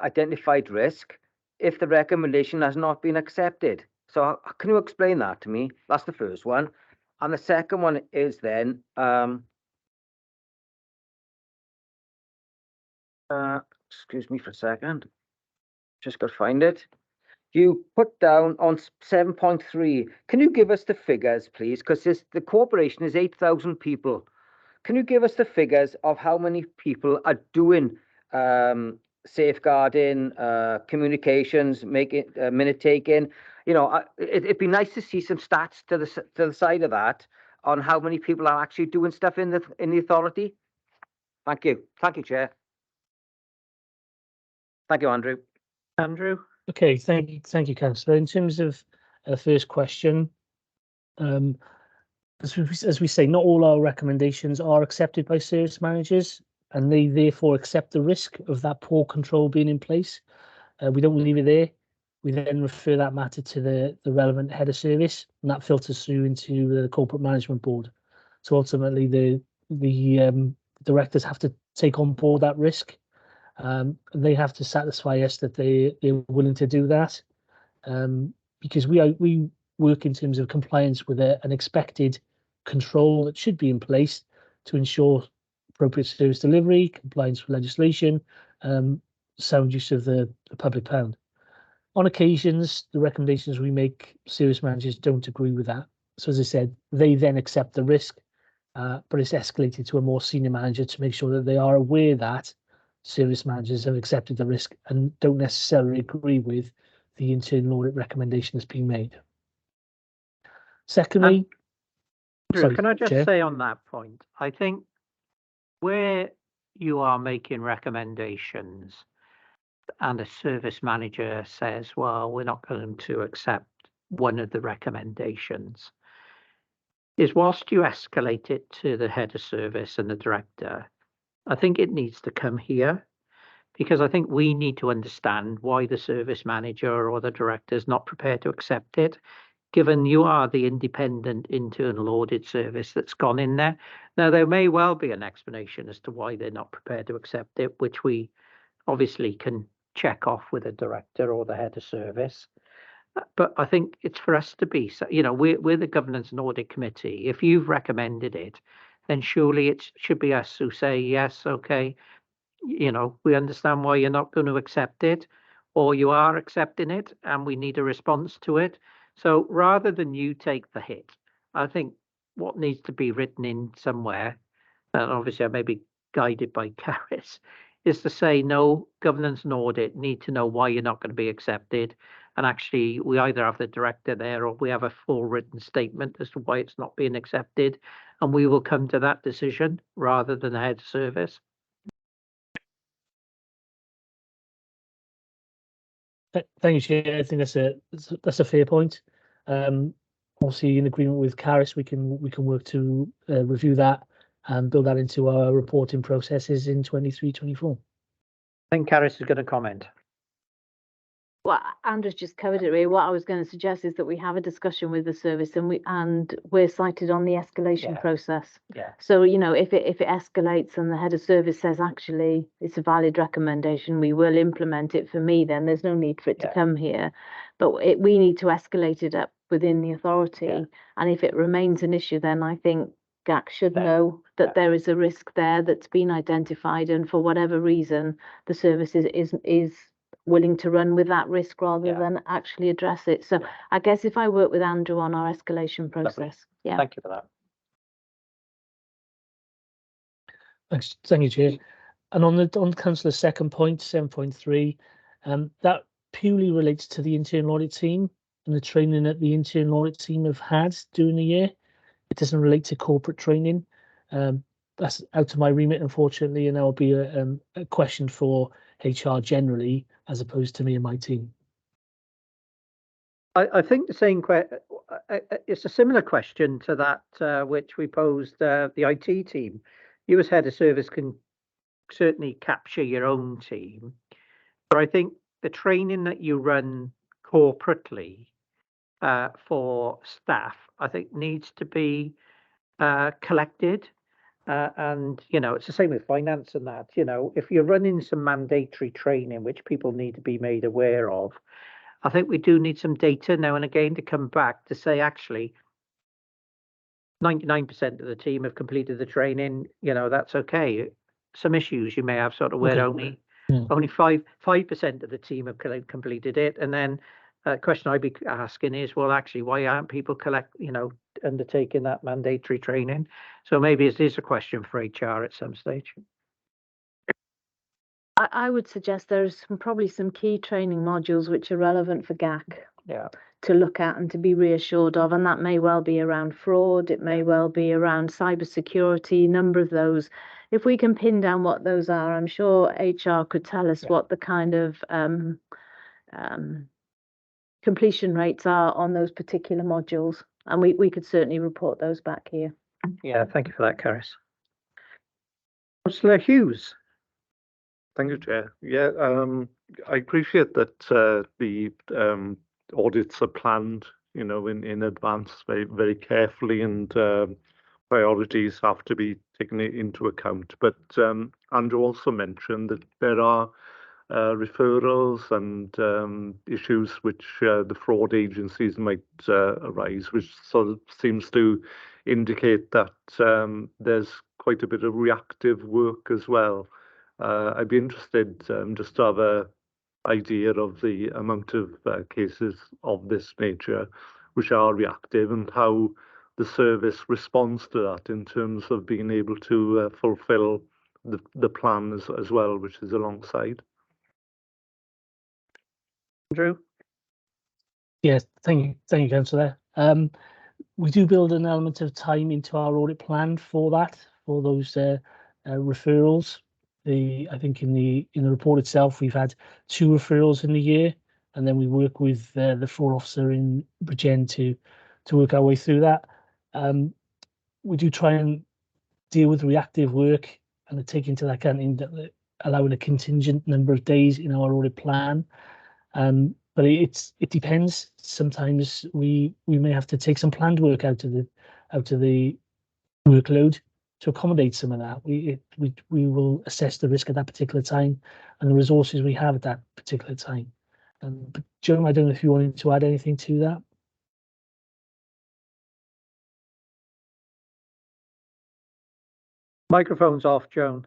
identified risk if the recommendation has not been accepted. So can you explain that to me? That's the first one. And the second one is then, excuse me for a second, just got to find it. You put down on 7.3, can you give us the figures, please? Because the corporation is 8,000 people. Can you give us the figures of how many people are doing safeguarding, communications, minute taking? You know, it'd be nice to see some stats to the side of that on how many people are actually doing stuff in the authority. Thank you, Chair. Thank you, Andrew. Andrew. Okay, thank you, Councillor. In terms of the first question, as we say, not all our recommendations are accepted by service managers, and they therefore accept the risk of that poor control being in place. We don't leave it there. We then refer that matter to the relevant head of service, and that filters through into the corporate management board. So ultimately, the directors have to take on board that risk. They have to satisfy us that they're willing to do that, because we work in terms of compliance with an expected control that should be in place to ensure appropriate service delivery, compliance with legislation, sound use of the public pound. On occasions, the recommendations we make, service managers don't agree with that. So as I said, they then accept the risk, but it's escalated to a more senior manager to make sure that they are aware that service managers have accepted the risk and don't necessarily agree with the internal audit recommendation that's being made. Secondly, Andrew, can I just say on that point, I think where you are making recommendations and a service manager says, well, we're not going to accept one of the recommendations, is whilst you escalate it to the head of service and the director, I think it needs to come here, because I think we need to understand why the service manager or the director is not prepared to accept it, given you are the independent internal audit service that's gone in there. Now, there may well be an explanation as to why they're not prepared to accept it, which we obviously can check off with the director or the head of service. But I think it's for us to be, you know, we're the Governance and Audit Committee. If you've recommended it, then surely it should be us who say, yes, okay, you know, we understand why you're not going to accept it, or you are accepting it and we need a response to it. So rather than you take the hit, I think what needs to be written in somewhere, and obviously I may be guided by Caris, is to say, no, governance and audit need to know why you're not going to be accepted. And actually, we either have the director there or we have a full written statement as to why it's not being accepted. And we will come to that decision rather than the head of service. Thank you, Chair. I think that's a fair point. Obviously, in agreement with Caris, we can work to review that and build that into our reporting processes in 23-24. I think Caris is going to comment. Well, Andrew's just covered it really. What I was going to suggest is that we have a discussion with the service and we're cited on the escalation process. Yeah. So, you know, if it escalates and the head of service says actually it's a valid recommendation, we will implement it. For me, then there's no need for it to come here. But we need to escalate it up within the authority. Yeah. And if it remains an issue, then I think GAC should know that there is a risk there that's been identified, and for whatever reason, the service is willing to run with that risk rather than actually address it. So I guess if I work with Andrew on our escalation process. Lovely. Yeah. Thank you for that. Thanks, thank you, Chair. And on Councillor's second point, 7.3, that purely relates to the internal audit team and the training that the internal audit team have had during the year. It doesn't relate to corporate training. That's out of my remit, unfortunately, and that will be a question for HR generally, as opposed to me and my team. I think the same it's a similar question to that which we posed the IT team. You as head of service can certainly capture your own team, but I think the training that you run corporately for staff, I think needs to be collected. And, you know, it's the same with finance and that, you know, if you're running some mandatory training, which people need to be made aware of, I think we do need some data now and again to come back to say, actually, 99% of the team have completed the training, you know, that's okay. Some issues you may have sort of where only 5% of the team have completed it. And then a question I'd be asking is, well, actually, why aren't people undertaking that mandatory training? So maybe it is a question for HR at some stage. I would suggest there's probably some key training modules which are relevant for GAC to look at and to be reassured of, and that may well be around fraud, it may well be around cybersecurity, number of those. If we can pin down what those are, I'm sure HR could tell us what the kind of completion rates are on those particular modules, and we could certainly report those back here. Yeah, thank you for that, Caris. Councillor Hughes. Thank you, Chair. Yeah, I appreciate that the audits are planned, you know, in advance very, very carefully, and priorities have to be taken into account. But Andrew also mentioned that there are referrals and issues which the fraud agencies might arise, which sort of seems to indicate that there's quite a bit of reactive work as well. I'd be interested just to have an idea of the amount of cases of this nature which are reactive, and how the service responds to that in terms of being able to fulfill the plan as well, which is alongside. Andrew? Yes, thank you, Councillor. We do build an element of time into our audit plan for that, for those referrals. I think in the report itself, we've had 2 referrals in the year, and then we work with the fraud officer in Bridgend to work our way through that. We do try and deal with reactive work and take into account allowing a contingent number of days in our audit plan. But it depends. Sometimes we may have to take some planned work out of the workload to accommodate some of that. We will assess the risk at that particular time and the resources we have at that particular time. But Joan, I don't know if you wanted to add anything to that. Microphone's off, Joan.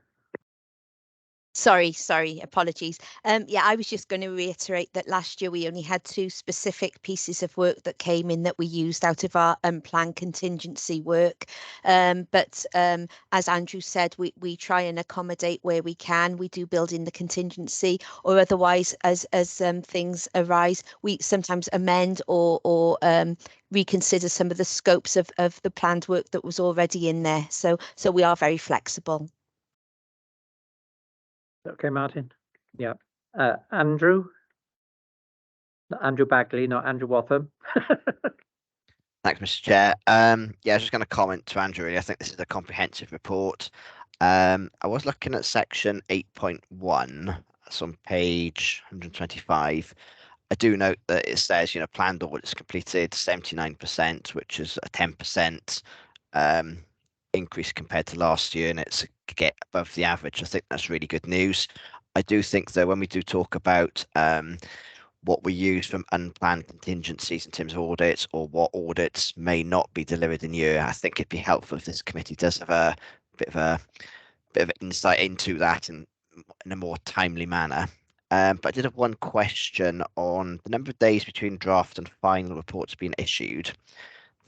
Sorry, apologies. Yeah, I was just going to reiterate that last year we only had 2 specific pieces of work that came in that we used out of our planned contingency work. But as Andrew said, we try and accommodate where we can. We do build in the contingency, or otherwise, as things arise, we sometimes amend or reconsider some of the scopes of the planned work that was already in there. So we are very flexible. Okay, Martin. Yeah. Andrew? Not Andrew Bagley, not Andrew Watham. Thanks, Mr. Chair. Yeah, I was just going to comment to Andrew. Really. I think this is a comprehensive report. I was looking at section 8.1. That's on page 125. I do note that it says, you know, planned audits completed 79%, which is a 10% increase compared to last year, and it's get above the average. I think that's really good news. I do think, though, when we do talk about what we use from unplanned contingencies in terms of audits, or what audits may not be delivered in year, I think it'd be helpful if this committee does have a bit of insight into that in a more timely manner. But I did have one question on the number of days between draft and final reports being issued.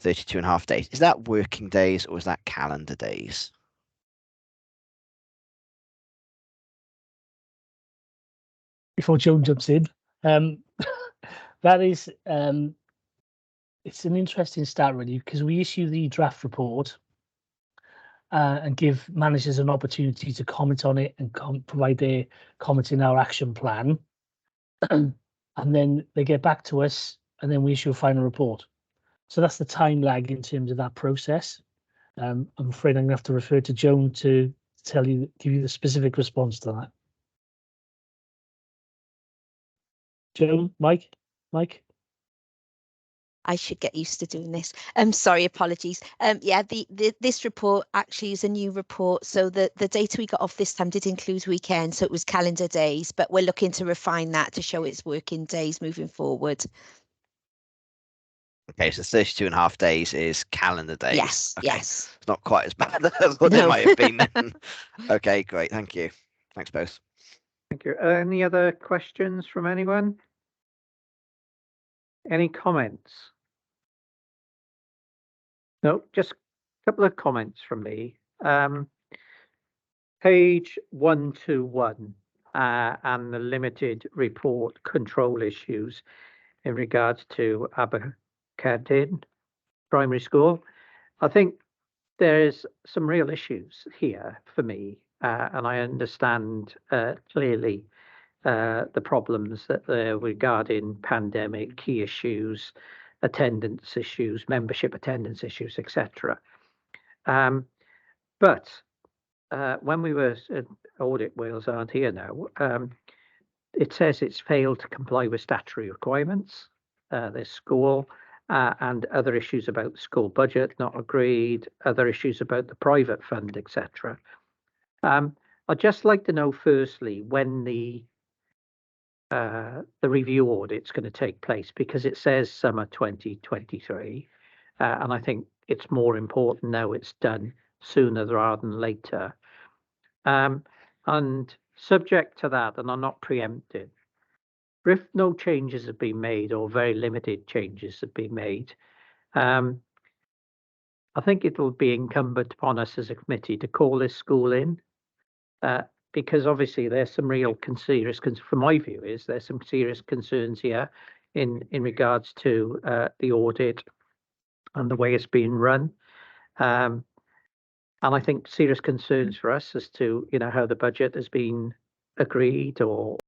32.5 days. Is that working days or is that calendar days? before Joan jumps in. That is, it's an interesting stat really, because we issue the draft report and give managers an opportunity to comment on it and provide their comment in our action plan. And then they get back to us and then we issue a final report. So that's the time lag in terms of that process. I'm afraid I'm going to have to refer to Joan to give you the specific response to that. Joan, Mike? I should get used to doing this. Sorry, apologies. Yeah, this report actually is a new report. So the data we got off this time did include weekends, so it was calendar days, but we're looking to refine that to show it's working days moving forward. Okay, so 32.5 days is calendar days. Yes, okay. yes. It's not quite as bad as what it might have been then. Okay, great. Thank you. Thanks both. Thank you. Any other questions from anyone? Any comments? No, just a couple of comments from me. Page 121 and the limited report control issues in regards to Abercadyn Primary School. I think there's some real issues here for me, and I understand clearly the problems that there regarding pandemic, key issues, attendance issues, membership attendance issues, etc. But when we were at Audit Wales aren't here now, it says it's failed to comply with statutory requirements. There's school and other issues about the school budget not agreed, other issues about the private fund, etc. I'd just like to know firstly when the review audit's going to take place, because it says summer 2023, and I think it's more important now it's done sooner rather than later. And subject to that, and I'm not preempting, if no changes have been made or very limited changes have been made, I think it'll be incumbent upon us as a committee to call this school in, because obviously there's some real serious, from my view, there's some serious concerns here in regards to the audit and the way it's being run. And I think serious concerns for us as to how the budget has been agreed or